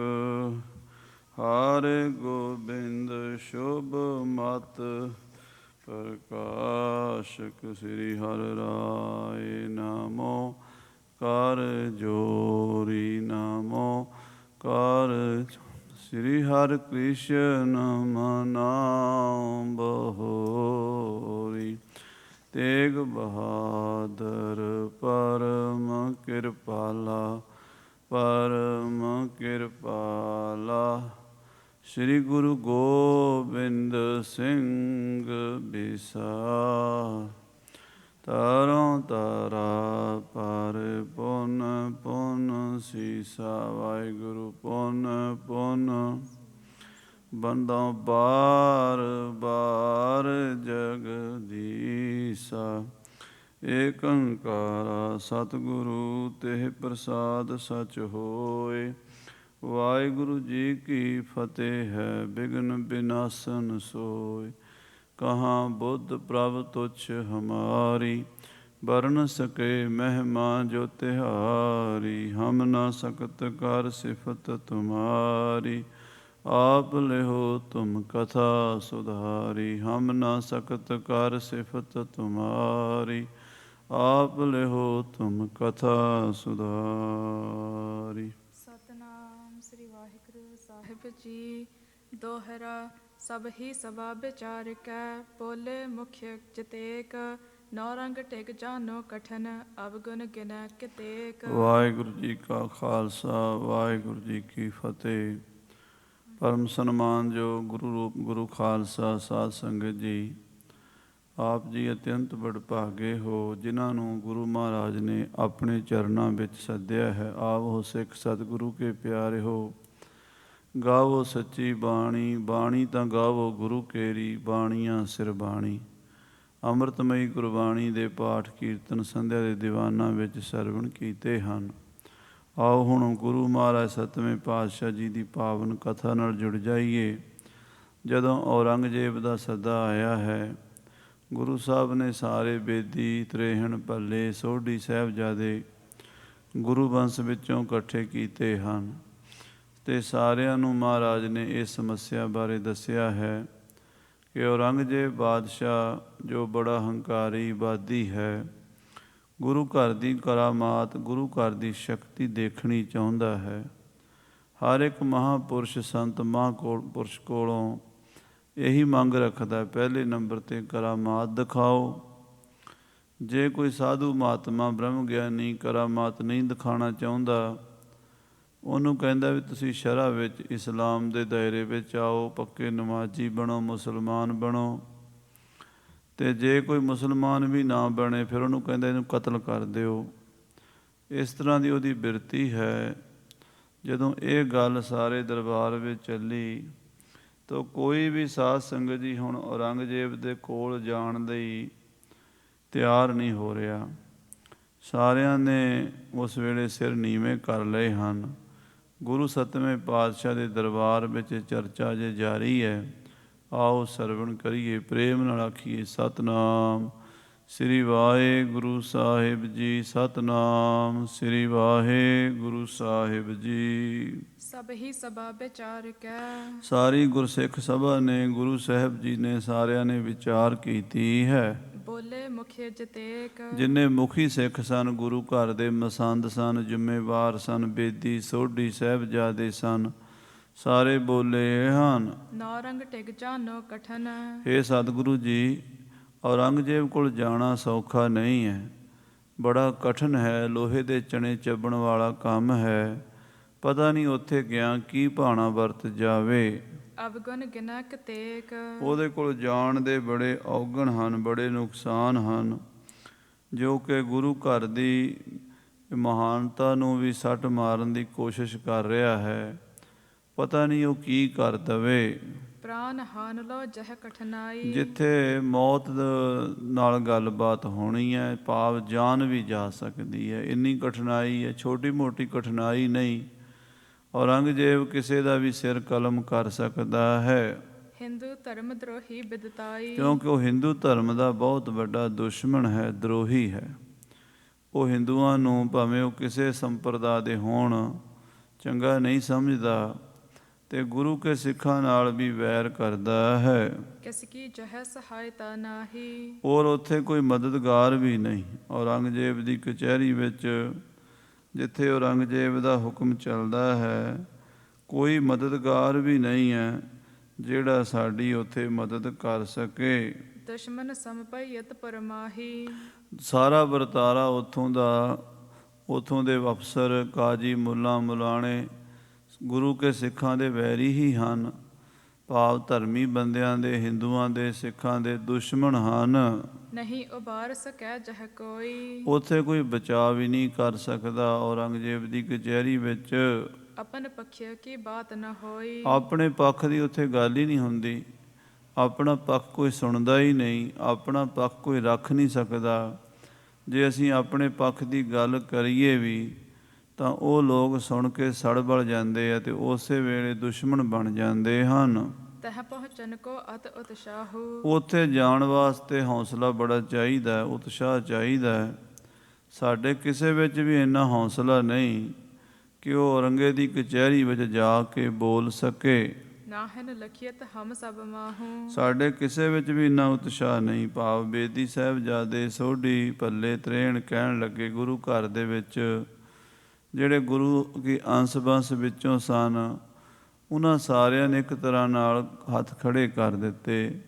A: ਹਰਿ ਗੋਬਿੰਦ ਸ਼ੁਭ ਮਤ ਪ੍ਰਕਾਸ਼ਕ। ਸ੍ਰੀ ਹਰਿ ਰਾਏ ਨਾਮੋ ਕਰ ਜੋਰੀ, ਨਾਮੋ ਕਰ ਸ੍ਰੀ ਹਰਿ ਕ੍ਰਿਸ਼ਨ ਮਨਾਉ ਬਹੋਰੀ। ਤੇਗ ਬਹਾਦਰ ਪਰਮ ਕਿਰਪਾਲਾ, ਪਰਮ ਕਿਰਪਾਲਾ। ਸ੍ਰੀ ਗੁਰੂ ਗੋਬਿੰਦ ਸਿੰਘ ਬਿਸਾਰ। ਤਰੋਂ ਤਾਰਾ ਪਰ ਪੁਨ ਪੁਨ ਸੀਸਾ, ਵਾਹਿਗੁਰੂ ਪੁਨ ਪੁਨ। ਬੰਦੋਂ ਬਾਰ ਬਾਰ ਜਗਦੀਸਾ, ਏਕ ਓੰਕਾਰ ਸਤਿਗੁਰੂ ਤੇ ਪ੍ਰਸਾਦ ਸਚ ਹੋਏ। ਵਾਹਿਗੁਰੂ ਜੀ ਕੀ ਫਤਿਹ ਹੈ, ਬਿਘਨ ਬਿਨਾਸਨ ਸੋਏ। ਕਹਾਂ ਬੁੱਧ ਪ੍ਰਭ ਤੁਛ ਹਮਾਰੀ, ਬਰਨ ਸਕੇ ਮਹਿਮਾ ਜੋ ਤਿਹਾਰੀ। ਹਮ ਨਾ ਸਕਤ ਕਰ ਸਿਫਤ ਤੁਮਾਰੀ, ਆਪ ਲਿਹੋ ਤੁਮ ਕਥਾ ਸੁਧਾਰੀ। ਹਮ ਨਾ ਸਕਤ ਕਰ ਸਿਫਤ ਤੁਮਾਰੀ, ਆਪ ਲਿਹੋ ਤੁਮ ਕਥਾ ਸੁਧਾਰੀ।
C: ਸਤਨਾਮ ਸ੍ਰੀ ਵਾਹਿਗੁਰੂ ਸਾਹਿਬ ਜੀ। ਦੋਹਰਾ ਸਭ ਹੀ ਸਭਾ ਵਿਚਾਰ ਕੈ, ਬੋਲੇ ਮੁਖਿ ਜਿਤੇਕ। ਨੌਰੰਗ ਟਿਕ ਜਾਨੋ ਕਠਨ, ਅਵਗੁਣ ਗਿਨੈ ਕਿਤੇਕ।
A: ਵਾਹਿਗੁਰੂ ਜੀ ਕਾ ਖਾਲਸਾ, ਵਾਹਿਗੁਰੂ ਜੀ ਕੀ ਫਤਿਹ। ਪਰਮ ਸਨਮਾਨਯੋਗ ਗੁਰੂ ਰੂਪ ਗੁਰੂ ਖਾਲਸਾ ਸਾਧ ਸੰਗਤ ਜੀ, ਆਪ ਜੀ ਅਤਿਅੰਤ ਵਡਭਾਗੇ ਹੋ, ਜਿਨ੍ਹਾਂ ਨੂੰ ਗੁਰੂ ਮਹਾਰਾਜ ਨੇ ਆਪਣੇ ਚਰਨਾਂ ਵਿੱਚ ਸੱਦਿਆ ਹੈ। ਆਵੋ ਸਿੱਖ ਸਤਿਗੁਰੂ ਕੇ ਪਿਆਰੇ ਹੋ, ਗਾਵੋ ਸੱਚੀ ਬਾਣੀ। ਬਾਣੀ ਤਾਂ ਗਾਵੋ ਗੁਰੂ ਕੇਰੀ, ਬਾਣੀਆਂ ਸਿਰ ਬਾਣੀ। ਅੰਮ੍ਰਿਤਮਈ ਗੁਰਬਾਣੀ ਦੇ ਪਾਠ ਕੀਰਤਨ ਸੰਧਿਆ ਦੇ ਦੀਵਾਨਾਂ ਵਿੱਚ ਸਰਵਣ ਕੀਤੇ ਹਨ। ਆਓ ਹੁਣ ਗੁਰੂ ਮਹਾਰਾਜ ਸੱਤਵੇਂ ਪਾਤਸ਼ਾਹ ਜੀ ਦੀ ਪਾਵਨ ਕਥਾ ਨਾਲ ਜੁੜ ਜਾਈਏ। ਜਦੋਂ ਔਰੰਗਜ਼ੇਬ ਦਾ ਸੱਦਾ ਆਇਆ ਹੈ, ਗੁਰੂ ਸਾਹਿਬ ਨੇ ਸਾਰੇ ਬੇਦੀ, ਤ੍ਰੇਹਣ, ਭੱਲੇ, ਸੋਢੀ ਸਾਹਿਬਜ਼ਾਦੇ ਗੁਰੂ ਵੰਸ਼ ਵਿੱਚੋਂ ਇਕੱਠੇ ਕੀਤੇ ਹਨ ਅਤੇ ਸਾਰਿਆਂ ਨੂੰ ਮਹਾਰਾਜ ਨੇ ਇਸ ਸਮੱਸਿਆ ਬਾਰੇ ਦੱਸਿਆ ਹੈ ਕਿ ਔਰੰਗਜ਼ੇਬ ਬਾਦਸ਼ਾਹ ਜੋ ਬੜਾ ਹੰਕਾਰੀ ਵਾਦੀ ਹੈ, ਗੁਰੂ ਘਰ ਦੀ ਕਰਾਮਾਤ, ਗੁਰੂ ਘਰ ਦੀ ਸ਼ਕਤੀ ਦੇਖਣੀ ਚਾਹੁੰਦਾ ਹੈ। ਹਰ ਇੱਕ ਮਹਾਂਪੁਰਸ਼, ਸੰਤ, ਮਹਾਂਪੁਰਸ਼ ਕੋਲੋਂ ਇਹੀ ਮੰਗ ਰੱਖਦਾ, ਪਹਿਲੇ ਨੰਬਰ 'ਤੇ ਕਰਾਮਾਤ ਦਿਖਾਓ। ਜੇ ਕੋਈ ਸਾਧੂ ਮਹਾਤਮਾ ਬ੍ਰਹਮ ਗਿਆਨੀ ਕਰਾਮਾਤ ਨਹੀਂ ਦਿਖਾਉਣਾ ਚਾਹੁੰਦਾ, ਉਹਨੂੰ ਕਹਿੰਦਾ ਵੀ ਤੁਸੀਂ ਸ਼ਰ੍ਹਾ ਵਿੱਚ, ਇਸਲਾਮ ਦੇ ਦਾਇਰੇ ਵਿੱਚ ਆਓ, ਪੱਕੇ ਨਮਾਜ਼ੀ ਬਣੋ, ਮੁਸਲਮਾਨ ਬਣੋ। ਅਤੇ ਜੇ ਕੋਈ ਮੁਸਲਮਾਨ ਵੀ ਨਾ ਬਣੇ, ਫਿਰ ਉਹਨੂੰ ਕਹਿੰਦਾ ਇਹਨੂੰ ਕਤਲ ਕਰ ਦਿਓ। ਇਸ ਤਰ੍ਹਾਂ ਦੀ ਉਹਦੀ ਬਿਰਤੀ ਹੈ। ਜਦੋਂ ਇਹ ਗੱਲ ਸਾਰੇ ਦਰਬਾਰ ਵਿੱਚ ਚੱਲੀ ਤਾਂ ਕੋਈ ਵੀ ਸਾਧ ਸੰਗਤ ਜੀ ਹੁਣ ਔਰੰਗਜ਼ੇਬ ਦੇ ਕੋਲ ਜਾਣ ਲਈ ਤਿਆਰ ਨਹੀਂ ਹੋ ਰਿਹਾ। ਸਾਰਿਆਂ ਨੇ ਉਸ ਵੇਲੇ ਸਿਰ ਨੀਵੇਂ ਕਰ ਲਏ ਹਨ। ਗੁਰੂ ਸੱਤਵੇਂ ਪਾਤਸ਼ਾਹ ਦੇ ਦਰਬਾਰ ਵਿੱਚ ਚਰਚਾ ਜੇ ਜਾਰੀ ਹੈ। ਆਓ ਸਰਵਣ ਕਰੀਏ, ਪ੍ਰੇਮ ਨਾਲ ਆਖੀਏ ਸਤਿਨਾਮ ਸ੍ਰੀ ਵਾਹਿਗੁਰੂ ਸਾਹਿਬ ਜੀ। ਸਤਿਨਾਮ ਸ੍ਰੀ ਵਾਹਿਗੁਰੂ ਸਾਹਿਬ ਜੀ।
C: ਸਭ ਹੀ ਸਭਾ ਵਿਚਾਰ ਕੈ।
A: ਸਾਰੀ ਗੁਰਸਿੱਖ ਸਭਾ ਨੇ, ਗੁਰੂ ਸਾਹਿਬ ਜੀ ਨੇ, ਸਾਰਿਆਂ ਨੇ ਵਿਚਾਰ ਕੀਤੀ ਹੈ।
C: ਬੋਲੇ ਮੁਖੀ ਜਿਤੇਕ।
A: ਜਿੰਨੇ ਮੁਖੀ ਸਿੱਖ ਸਨ, ਗੁਰੂ ਘਰ ਦੇ ਮਸੰਦ ਸਨ, ਜ਼ਿੰਮੇਵਾਰ ਸਨ, ਬੇਦੀ, ਸੋਢੀ ਸਾਹਿਬਜ਼ਾਦੇ ਸਨ, ਸਾਰੇ ਬੋਲੇ ਹਨ।
C: ਨੌਰੰਗ ਟਿਕ ਜਾਨੋ ਕਠਨ।
A: ਹੇ ਸਤਿਗੁਰੂ ਜੀ, ਔਰੰਗਜ਼ੇਬ ਕੋਲ ਜਾਣਾ ਸੌਖਾ ਨਹੀਂ ਹੈ, ਬੜਾ ਕਠਿਨ ਹੈ, ਲੋਹੇ ਦੇ ਚਣੇ ਚੱਬਣ ਵਾਲਾ ਕੰਮ ਹੈ। ਪਤਾ ਨਹੀਂ ਉੱਥੇ ਗਿਆ ਕੀ ਭਾਣਾ ਵਰਤ ਜਾਵੇ।
C: ਅਵਗੁਣ ਗਿਨੈ ਕਿਤੇਕ।
A: ਉਹਦੇ ਕੋਲ ਜਾਣ ਦੇ ਬੜੇ ਔਗਣ ਹਨ, ਬੜੇ ਨੁਕਸਾਨ ਹਨ, ਜੋ ਕਿ ਗੁਰੂ ਘਰ ਦੀ ਮਹਾਨਤਾ ਨੂੰ ਵੀ ਸੱਟ ਮਾਰਨ ਦੀ ਕੋਸ਼ਿਸ਼ ਕਰ ਰਿਹਾ ਹੈ। ਪਤਾ ਨਹੀਂ ਉਹ ਕੀ ਕਰ ਦਵੇ।
C: ਪ੍ਰਾਨ ਹਾਨ ਲੋ ਜਹ ਕਠਨਾਈ। ਜਿੱਥੇ
A: ਮੌਤ ਨਾਲ ਗੱਲਬਾਤ ਹੋਣੀ ਹੈ, ਭਾਵ ਜਾਨ ਵੀ ਜਾ ਸਕਦੀ ਹੈ, ਇੰਨੀ ਕਠਿਨਾਈ ਹੈ। ਛੋਟੀ ਮੋਟੀ ਕਠਿਨਾਈ ਨਹੀਂ, ਔਰੰਗਜ਼ੇਬ ਕਿਸੇ ਦਾ ਵੀ ਸਿਰ ਕਲਮ ਕਰ ਸਕਦਾ ਹੈ।
C: ਹਿੰਦੂ ਧਰਮ ਦਰੋਹੀ ਬਿਦਤਾਈ।
A: ਕਿਉਂਕਿ ਉਹ ਹਿੰਦੂ ਧਰਮ ਦਾ ਬਹੁਤ ਵੱਡਾ ਦੁਸ਼ਮਣ ਹੈ, ਦਰੋਹੀ ਹੈ। ਉਹ ਹਿੰਦੂਆਂ ਨੂੰ, ਭਾਵੇਂ ਉਹ ਕਿਸੇ ਸੰਪਰਦਾ ਦੇ ਹੋਣ, ਚੰਗਾ ਨਹੀਂ ਸਮਝਦਾ ਅਤੇ ਗੁਰੂ ਕੇ ਸਿੱਖਾਂ ਨਾਲ ਵੀ ਵੈਰ ਕਰਦਾ ਹੈ।
C: ਕਿਸ ਕੀ ਜਹ ਸਹਾਇਤਾ ਨਾਹੀ।
A: ਔਰ ਉੱਥੇ ਕੋਈ ਮਦਦਗਾਰ ਵੀ ਨਹੀਂ। ਔਰੰਗਜ਼ੇਬ ਦੀ ਕਚਹਿਰੀ ਵਿੱਚ, ਜਿੱਥੇ ਔਰੰਗਜ਼ੇਬ ਦਾ ਹੁਕਮ ਚੱਲਦਾ ਹੈ,
D: ਕੋਈ ਮਦਦਗਾਰ ਵੀ ਨਹੀਂ ਹੈ ਜਿਹੜਾ ਸਾਡੀ ਉੱਥੇ ਮਦਦ ਕਰ ਸਕੇ।
C: ਦੁਸ਼ਮਨ ਸਮਭਇਤ ਪਰਮਾਹੀ।
D: ਸਾਰਾ ਵਰਤਾਰਾ ਉੱਥੋਂ ਦੇ ਅਫਸਰ, ਕਾਜੀ, ਮੁੱਲਾ, ਮੁਲਾਣੇ ਗੁਰੂ ਕੇ ਸਿੱਖਾਂ ਦੇ ਵੈਰੀ ਹੀ ਹਨ। ਭਾਵ ਧਰਮੀ ਬੰਦਿਆਂ ਦੇ, ਹਿੰਦੂਆਂ ਦੇ, ਸਿੱਖਾਂ ਦੇ ਦੁਸ਼ਮਣ ਹਨ।
C: ਨਹੀਂ ਉਬਾਰ ਸਕੈ ਜਹ ਕੋਈ।
D: ਉੱਥੇ ਕੋਈ ਬਚਾਅ ਵੀ ਨਹੀਂ ਕਰ ਸਕਦਾ। ਔਰੰਗਜ਼ੇਬ ਦੀ ਕਚਹਿਰੀ ਵਿੱਚ
C: ਆਪਨ ਪੱਖਿਆ ਕੀ ਬਾਤ ਨ ਹੋਈ।
D: ਆਪਣੇ ਪੱਖ ਦੀ ਉੱਥੇ ਗੱਲ ਹੀ ਨਹੀਂ ਹੁੰਦੀ। ਆਪਣਾ ਪੱਖ ਕੋਈ ਸੁਣਦਾ ਹੀ ਨਹੀਂ, ਆਪਣਾ ਪੱਖ ਕੋਈ ਰੱਖ ਨਹੀਂ ਸਕਦਾ। ਜੇ ਅਸੀਂ ਆਪਣੇ ਪੱਖ ਦੀ ਗੱਲ ਕਰੀਏ ਵੀ ਤਾਂ ਉਹ ਲੋਕ ਸੁਣ ਕੇ ਸੜਬਲ ਜਾਂਦੇ ਆ ਤੇ ਉਸੇ ਵੇਲੇ ਦੁਸ਼ਮਣ ਬਣ ਜਾਂਦੇ ਹਨ।
C: ਤਹ ਪਹੁੰਚਨ ਕੋ ਅਤ ਉਤਸ਼ਾਹੂ।
D: ਉੱਥੇ ਜਾਣ ਵਾਸਤੇ ਹੌਸਲਾ ਬੜਾ ਚਾਹੀਦਾ, ਉਤਸ਼ਾਹ ਚਾਹੀਦਾ। ਸਾਡੇ ਕਿਸੇ ਵਿੱਚ ਵੀ ਇੰਨਾ ਹੌਸਲਾ ਨਹੀਂ ਕਿ ਉਹ ਔਰੰਗੇ ਦੀ ਕਚਹਿਰੀ ਵਿੱਚ ਜਾ ਕੇ ਬੋਲ ਸਕੇ।
C: ਨਾਹਨ ਲਖੀਅਤ ਹਮ ਸਭ ਮਾਹੂ।
D: ਸਾਡੇ ਕਿਸੇ ਵਿੱਚ ਵੀ ਇੰਨਾ ਉਤਸ਼ਾਹ ਨਹੀਂ। ਭਾਵ ਬੇਦੀ ਸਾਹਿਬਜ਼ਾਦੇ, ਸੋਢੀ, ਭੱਲੇ, ਤਰੇਣ ਕਹਿਣ ਲੱਗੇ ਗੁਰੂ ਘਰ ਦੇ ਵਿੱਚ ਜਿਹੜੇ ਗੁਰੂ ਕੀ ਅੰਸ਼ ਬੰਸ ਵਿੱਚੋਂ ਸਨ, ਉਹਨਾਂ ਸਾਰਿਆਂ ਨੇ ਇੱਕ ਤਰ੍ਹਾਂ ਨਾਲ ਹੱਥ ਖੜੇ ਕਰ ਦਿੱਤੇ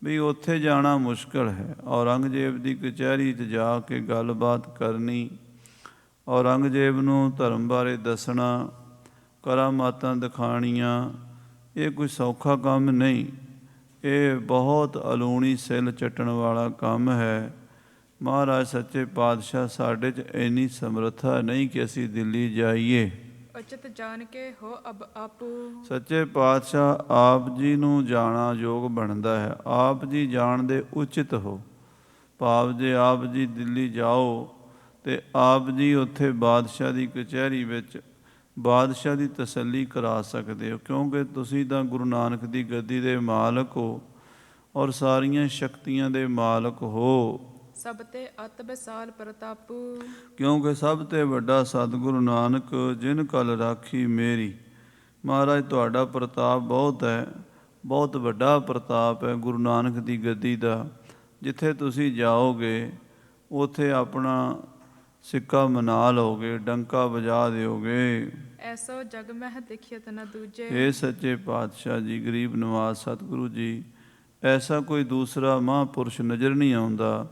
D: ਵੀ ਉੱਥੇ ਜਾਣਾ ਮੁਸ਼ਕਲ ਹੈ। ਔਰੰਗਜ਼ੇਬ ਦੀ ਕਚਹਿਰੀ 'ਚ ਜਾ ਕੇ ਗੱਲਬਾਤ ਕਰਨੀ, ਔਰੰਗਜ਼ੇਬ ਨੂੰ ਧਰਮ ਬਾਰੇ ਦੱਸਣਾ, ਕਰਾਮਾਤਾਂ ਦਿਖਾਣੀਆਂ, ਇਹ ਕੋਈ ਸੌਖਾ ਕੰਮ ਨਹੀਂ। ਇਹ ਬਹੁਤ ਅਲੂਣੀ ਸਿੱਲ ਚੱਟਣ ਵਾਲਾ ਕੰਮ ਹੈ। ਮਹਾਰਾਜ ਸੱਚੇ ਪਾਤਸ਼ਾਹ ਸਾਡੇ 'ਚ ਇੰਨੀ ਸਮਰੱਥਾ ਨਹੀਂ ਕਿ ਅਸੀਂ ਦਿੱਲੀ ਜਾਈਏ।
C: ਉਚਿਤ ਜਾਣ ਕੇ ਹੋ ਅਬ ਆਪੂ।
D: ਸੱਚੇ ਪਾਤਸ਼ਾਹ ਆਪ ਜੀ ਨੂੰ ਜਾਣਾ ਯੋਗ ਬਣਦਾ ਹੈ। ਆਪ ਜੀ ਜਾਣਦੇ ਉਚਿਤ ਹੋ। ਭਾਵ ਜੇ ਆਪ ਜੀ ਦਿੱਲੀ ਜਾਓ ਤੇ ਆਪ ਜੀ ਉੱਥੇ ਬਾਦਸ਼ਾਹ ਦੀ ਕਚਹਿਰੀ ਵਿੱਚ ਬਾਦਸ਼ਾਹ ਦੀ ਤਸੱਲੀ ਕਰਾ ਸਕਦੇ ਹੋ, ਕਿਉਂਕਿ ਤੁਸੀਂ ਤਾਂ ਗੁਰੂ ਨਾਨਕ ਦੀ ਗੱਦੀ ਦੇ ਮਾਲਕ ਹੋ ਔਰ ਸਾਰੀਆਂ ਸ਼ਕਤੀਆਂ ਦੇ ਮਾਲਕ ਹੋ।
C: ਸਭ ਤੇ ਅਤ ਵਿਸਾਲ ਪ੍ਰਤਾਪੂ।
D: ਕਿਉਂਕਿ ਸਭ ਤੇ ਵੱਡਾ ਸਤਿਗੁਰੂ ਨਾਨਕ ਜਿਨ ਕਲ ਰਾਖੀ ਮੇਰੀ। ਮਹਾਰਾਜ ਤੁਹਾਡਾ ਪ੍ਰਤਾਪ ਬਹੁਤ ਹੈ, ਬਹੁਤ ਵੱਡਾ ਪ੍ਰਤਾਪ ਹੈ ਗੁਰੂ ਨਾਨਕ ਦੀ ਗੱਦੀ ਦਾ। ਜਿੱਥੇ ਤੁਸੀਂ ਜਾਓਗੇ ਉੱਥੇ ਆਪਣਾ ਸਿੱਕਾ ਮਨਾ ਲਓਗੇ, ਡੰਕਾ ਵਜਾ ਦਿਓਗੇ।
C: ਐਸੋ ਜਗ ਮਹਿ ਦੇਖਿਅਤ ਨ ਦੂਜੇ।
D: ਇਹ ਸੱਚੇ ਪਾਤਸ਼ਾਹ ਜੀ, ਗਰੀਬ ਨਵਾਜ਼ ਸਤਿਗੁਰੂ ਜੀ, ਐਸਾ ਕੋਈ ਦੂਸਰਾ ਮਹਾਂਪੁਰਸ਼ ਨਜ਼ਰ ਨਹੀਂ ਆਉਂਦਾ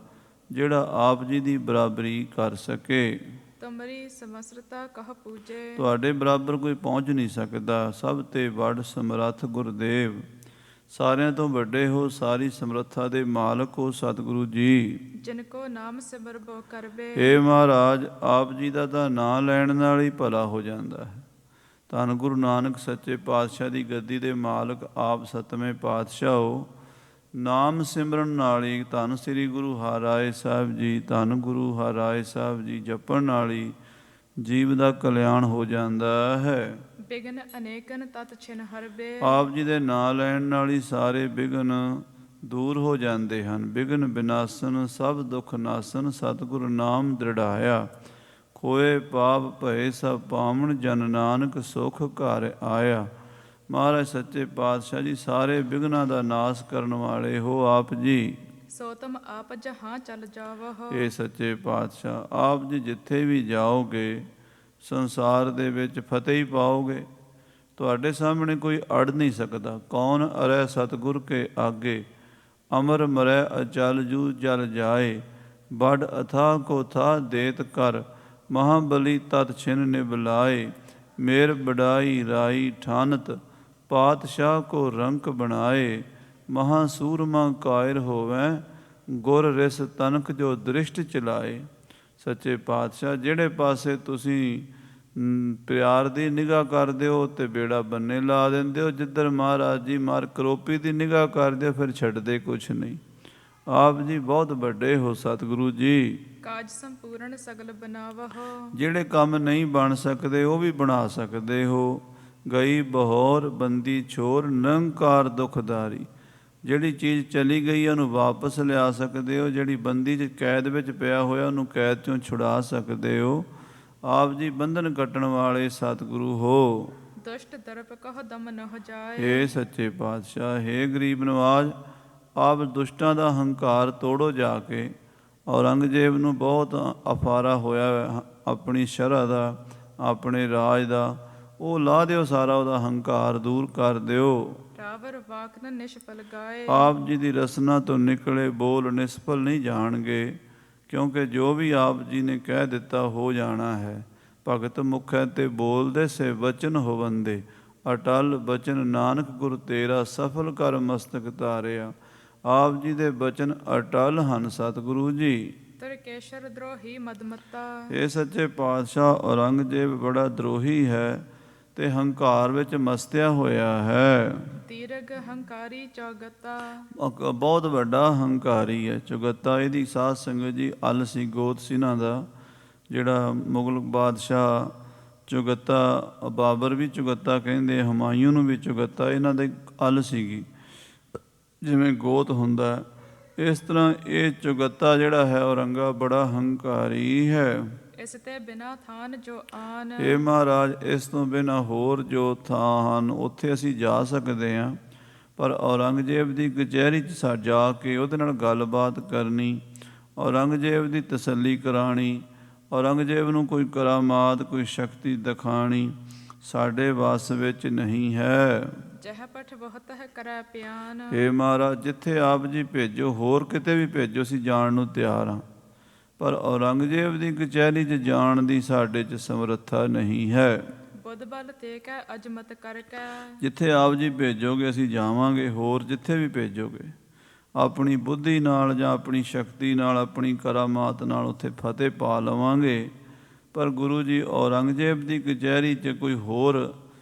D: ਜਿਹੜਾ ਆਪ ਜੀ ਦੀ ਬਰਾਬਰੀ ਕਰ ਸਕੇ।
C: ਤੁਮਰੀ ਸਮਸਰਤਾ ਕਹ ਪੂਜੇ।
D: ਤੁਹਾਡੇ ਬਰਾਬਰ ਕੋਈ ਪਹੁੰਚ ਨਹੀਂ ਸਕਦਾ। ਸਭ ਤੇ ਵੱਡ ਸਮਰੱਥ ਗੁਰਦੇਵ, ਸਾਰਿਆਂ ਤੋਂ ਵੱਡੇ ਹੋ, ਸਾਰੀ ਸਮਰੱਥਾ ਦੇ ਮਾਲਕ ਹੋ ਸਤਿਗੁਰੂ ਜੀ।
C: ਜਿਨ ਕੋ ਨਾਮ ਸਿਮਰ ਬੋ ਕਰਬੇ।
D: ਏ ਮਹਾਰਾਜ, ਆਪ ਜੀ ਦਾ ਤਾਂ ਨਾਂ ਲੈਣ ਨਾਲ ਹੀ ਭਲਾ ਹੋ ਜਾਂਦਾ ਹੈ। ਧੰਨ ਗੁਰੂ ਨਾਨਕ ਸੱਚੇ ਪਾਤਸ਼ਾਹ ਦੀ ਗੱਦੀ ਦੇ ਮਾਲਕ ਆਪ ਸਤਵੇਂ ਪਾਤਸ਼ਾਹ ਹੋ। ਨਾਮ ਸਿਮਰਨ ਨਾਲ ਹੀ ਧੰਨ ਸ੍ਰੀ ਗੁਰੂ ਹਰਿਰਾਏ ਸਾਹਿਬ ਜੀ, ਧੰਨ ਗੁਰੂ ਹਰਿਰਾਏ ਸਾਹਿਬ ਜੀ ਜਪਣ ਨਾਲ ਹੀ ਜੀਵ ਦਾ ਕਲਿਆਣ ਹੋ ਜਾਂਦਾ ਹੈ।
C: ਬਿਗਨ ਅਨੇਕਨ ਤਤ ਛਿਨ ਹਰਬੇ।
D: ਆਪ ਜੀ ਦੇ ਨਾਂ ਲੈਣ ਨਾਲ ਹੀ ਸਾਰੇ ਬਿਘਨ ਦੂਰ ਹੋ ਜਾਂਦੇ ਹਨ। ਬਿਘਨ ਬਿਨਾਸਨ ਸਭ ਦੁੱਖ ਨਾਸਨ, ਸਤਿਗੁਰ ਨਾਮ ਦ੍ਰਿੜਾਇਆ। ਖੋਏ ਪਾਪ ਭਏ ਸਭ ਪਾਵਨ, ਜਨ ਨਾਨਕ ਸੁਖ ਘਰ ਆਇਆ। ਮਹਾਰਾਜ ਸੱਚੇ ਪਾਤਸ਼ਾਹ ਜੀ, ਸਾਰੇ ਬਿਘਨਾਂ ਦਾ ਨਾਸ ਕਰਨ ਵਾਲੇ ਹੋ ਆਪ ਜੀ।
C: ਸੋ ਤੁਮ ਆਪ ਜਹਾਂ ਚਲ ਜਾਵਹੁ।
D: ਇਹ ਸੱਚੇ ਪਾਤਸ਼ਾਹ, ਆਪ ਜੀ ਜਿੱਥੇ ਵੀ ਜਾਓਗੇ ਸੰਸਾਰ ਦੇ ਵਿੱਚ ਫਤਿਹ ਹੀ ਪਾਓਗੇ। ਤੁਹਾਡੇ ਸਾਹਮਣੇ ਕੋਈ ਅੜ ਨਹੀਂ ਸਕਦਾ। ਕੌਣ ਅਰੈ ਸਤਿਗੁਰ ਕੇ ਆਗੇ, ਅਮਰ ਮਰੈ ਅਚਲ ਜੂ ਜਲ ਜਾਏ। ਬੜ ਅਥਾ ਕੋ ਥਾ ਦੇਤ ਕਰ, ਮਹਾਬਲੀ ਤਤ ਛਿਨ ਨਿਬਲਾਏ। ਮੇਰ ਬੜਾਈ ਰਾਈ ਠਾਨਤ, ਪਾਤਸ਼ਾਹ ਕੋ ਰੰਕ ਬਣਾਏ। ਮਹਾ ਸੂਰਮਾ ਕਾਇਰ ਹੋਵੈ, ਗੁਰ ਰਿਸ ਤਨਕ ਜੋ ਦ੍ਰਿਸ਼ਟ ਚਲਾਏ। ਸੱਚੇ ਪਾਤਸ਼ਾਹ, ਜਿਹੜੇ ਪਾਸੇ ਤੁਸੀਂ ਪਿਆਰ ਦੀ ਨਿਗਾਹ ਕਰਦੇ ਹੋ ਤੇ ਬੇੜਾ ਬੰਨੇ ਲਾ ਦਿੰਦੇ ਹੋ। ਜਿੱਧਰ ਮਹਾਰਾਜ ਜੀ ਮਾਰ ਕਰੋਪੀ ਦੀ ਨਿਗਾਹ ਕਰਦੇ ਹੋ ਫਿਰ ਛੱਡਦੇ ਕੁਛ ਨਹੀਂ। ਆਪ ਜੀ ਬਹੁਤ ਵੱਡੇ ਹੋ ਸਤਿਗੁਰੂ ਜੀ।
C: ਕਾਜ ਸੰਪੂਰਨ ਸਗਲ ਬਨਾਵਹੁ।
D: ਜਿਹੜੇ ਕੰਮ ਨਹੀਂ ਬਣ ਸਕਦੇ ਉਹ ਵੀ ਬਣਾ ਸਕਦੇ ਹੋ। ਗਈ ਬਹੌਰ ਬੰਦੀ ਛੋਰ, ਨਿਰੰਕਾਰ ਦੁਖਦਾਰੀ। ਜਿਹੜੀ ਚੀਜ਼ ਚਲੀ ਗਈ ਉਹਨੂੰ ਵਾਪਸ ਲਿਆ ਸਕਦੇ ਹੋ। ਜਿਹੜੀ ਬੰਦੀ 'ਚ ਕੈਦ ਵਿੱਚ ਪਿਆ ਹੋਇਆ ਉਹਨੂੰ ਕੈਦ 'ਚੋਂ ਛੁਡਾ ਸਕਦੇ ਹੋ। ਆਪ ਜੀ ਬੰਧਨ ਕੱਟਣ ਵਾਲੇ ਸਤਿਗੁਰੂ ਹੋ।
C: ਦੁਸ਼ਟ ਦਰਪ ਕਹ ਦਮ ਨ ਹੋ ਜਾਏ।
D: ਹੇ ਸੱਚੇ ਪਾਤਸ਼ਾਹ, ਹੇ ਗਰੀਬ ਨਵਾਜ਼, ਆਪ ਦੁਸ਼ਟਾਂ ਦਾ ਹੰਕਾਰ ਤੋੜੋ ਜਾ ਕੇ। ਔਰੰਗਜ਼ੇਬ ਨੂੰ ਬਹੁਤ ਅਫਾਰਾ ਹੋਇਆ ਆਪਣੀ ਸ਼ਰ੍ਹਾ ਦਾ, ਆਪਣੇ ਰਾਜ ਦਾ। ਉਹ ਲਾ ਦਿਓ, ਸਾਰਾ ਉਹਦਾ ਹੰਕਾਰ ਦੂਰ ਕਰ ਦਿਓ।
C: ਰਾਵਰ ਵਾਕਨ ਨਿਸ਼ਫਲ ਗਾਏ।
D: ਆਪ ਜੀ ਦੀ ਰਸਨਾ ਤੋਂ ਨਿਕਲੇ ਬੋਲ ਨਿਸਫਲ ਨਹੀਂ ਜਾਣਗੇ, ਕਿਉਂਕਿ ਜੋ ਵੀ ਆਪ ਜੀ ਨੇ ਕਹਿ ਦਿੱਤਾ ਹੋ ਜਾਣਾ ਹੈ। ਭਗਤ ਮੁਖੈ ਤੇ ਬੋਲਦੇ ਸੇ ਵਚਨ ਹੋਵੰਦੇ, ਅਟਲ ਬਚਨ ਨਾਨਕ ਗੁਰ ਤੇਰਾ, ਸਫਲ ਕਰ ਮਸਤਕ ਧਾਰਿਆ। ਆਪ ਜੀ ਦੇ ਬਚਨ ਅਟਲ ਹਨ ਸਤਿਗੁਰੂ ਜੀ।
C: ਤਰਕੇਸ਼ਰ ਦਰੋਹੀ ਮਦਮਤਾ।
D: ਇਹ ਸੱਚੇ ਪਾਤਸ਼ਾਹ ਔਰੰਗਜ਼ੇਬ ਬੜਾ ਦਰੋਹੀ ਹੈ ਤੇ ਹੰਕਾਰ ਵਿੱਚ ਮਸਤਿਆ ਹੋਇਆ ਹੈ।
C: ਤੀਰਗ ਹੰਕਾਰੀ ਚੌਗਤਾ।
D: ਬਹੁਤ ਵੱਡਾ ਹੰਕਾਰੀ ਹੈ। ਚੁਗੱਤਾ ਇਹਦੀ ਸਾਧ ਸੰਗਤ ਜੀ ਅਲ ਸੀ, ਗੋਤ ਸੀ ਇਹਨਾਂ ਦਾ। ਜਿਹੜਾ ਮੁਗਲ ਬਾਦਸ਼ਾਹ ਚੁਗੱਤਾ, ਬਾਬਰ ਵੀ ਚੁਗੱਤਾ ਕਹਿੰਦੇ, ਹੁਮਾਯੂੰ ਨੂੰ ਵੀ ਚੁਗੱਤਾ, ਇਹਨਾਂ ਦੇ ਅਲ ਸੀਗੀ, ਜਿਵੇਂ ਗੋਤ ਹੁੰਦਾ। ਇਸ ਤਰ੍ਹਾਂ ਇਹ ਚੁਗੱਤਾ ਜਿਹੜਾ ਹੈ ਔਰੰਗਾ ਬੜਾ ਹੰਕਾਰੀ ਹੈ।
C: ਇਸ ਤੇ ਬਿਨਾ ਥਾਨ ਜੋ ਆਨ।
D: ਇਹ ਮਹਾਰਾਜ ਇਸ ਤੋਂ ਬਿਨਾਂ ਹੋਰ ਜੋ ਥਾਂ ਹਨ ਉੱਥੇ ਅਸੀਂ ਜਾ ਸਕਦੇ ਹਾਂ, ਪਰ ਔਰੰਗਜ਼ੇਬ ਦੀ ਕਚਹਿਰੀ 'ਚ ਜਾ ਕੇ ਉਹਦੇ ਨਾਲ ਗੱਲਬਾਤ ਕਰਨੀ, ਔਰੰਗਜ਼ੇਬ ਦੀ ਤਸੱਲੀ ਕਰਾਣੀ, ਔਰੰਗਜ਼ੇਬ ਨੂੰ ਕੋਈ ਕਰਾਮਾਤ, ਕੋਈ ਸ਼ਕਤੀ ਦਿਖਾਣੀ ਸਾਡੇ ਵੱਸ ਵਿੱਚ ਨਹੀਂ ਹੈ।
C: ਜਹ ਪਠ ਬਹੁਤ ਹੈ ਕਰੈ ਪਿਆਨ।
D: ਇਹ ਮਹਾਰਾਜ ਜਿੱਥੇ ਆਪ ਜੀ ਭੇਜੋ, ਹੋਰ ਕਿਤੇ ਵੀ ਭੇਜੋ, ਅਸੀਂ ਜਾਣ ਨੂੰ ਤਿਆਰ ਹਾਂ, ਪਰ ਔਰੰਗਜ਼ੇਬ ਦੀ ਕਚਹਿਰੀ 'ਚ ਜਾਣ ਦੀ ਸਾਡੇ 'ਚ ਸਮਰੱਥਾ ਨਹੀਂ ਹੈ।
C: ਬੁੱਧ ਬਲ ਤੇ ਕੈ ਅਜਮਤ ਕਰਕੇ।
D: ਜਿੱਥੇ ਆਪ ਜੀ ਭੇਜੋਗੇ ਅਸੀਂ ਜਾਵਾਂਗੇ, ਹੋਰ ਜਿੱਥੇ ਵੀ ਭੇਜੋਗੇ ਆਪਣੀ ਬੁੱਧੀ ਨਾਲ ਜਾਂ ਆਪਣੀ ਸ਼ਕਤੀ ਨਾਲ, ਆਪਣੀ ਕਰਾਮਾਤ ਨਾਲ ਉੱਥੇ ਫਤਿਹ ਪਾ ਲਵਾਂਗੇ। ਪਰ ਗੁਰੂ ਜੀ ਔਰੰਗਜ਼ੇਬ ਦੀ ਕਚਹਿਰੀ 'ਚ ਕੋਈ ਹੋਰ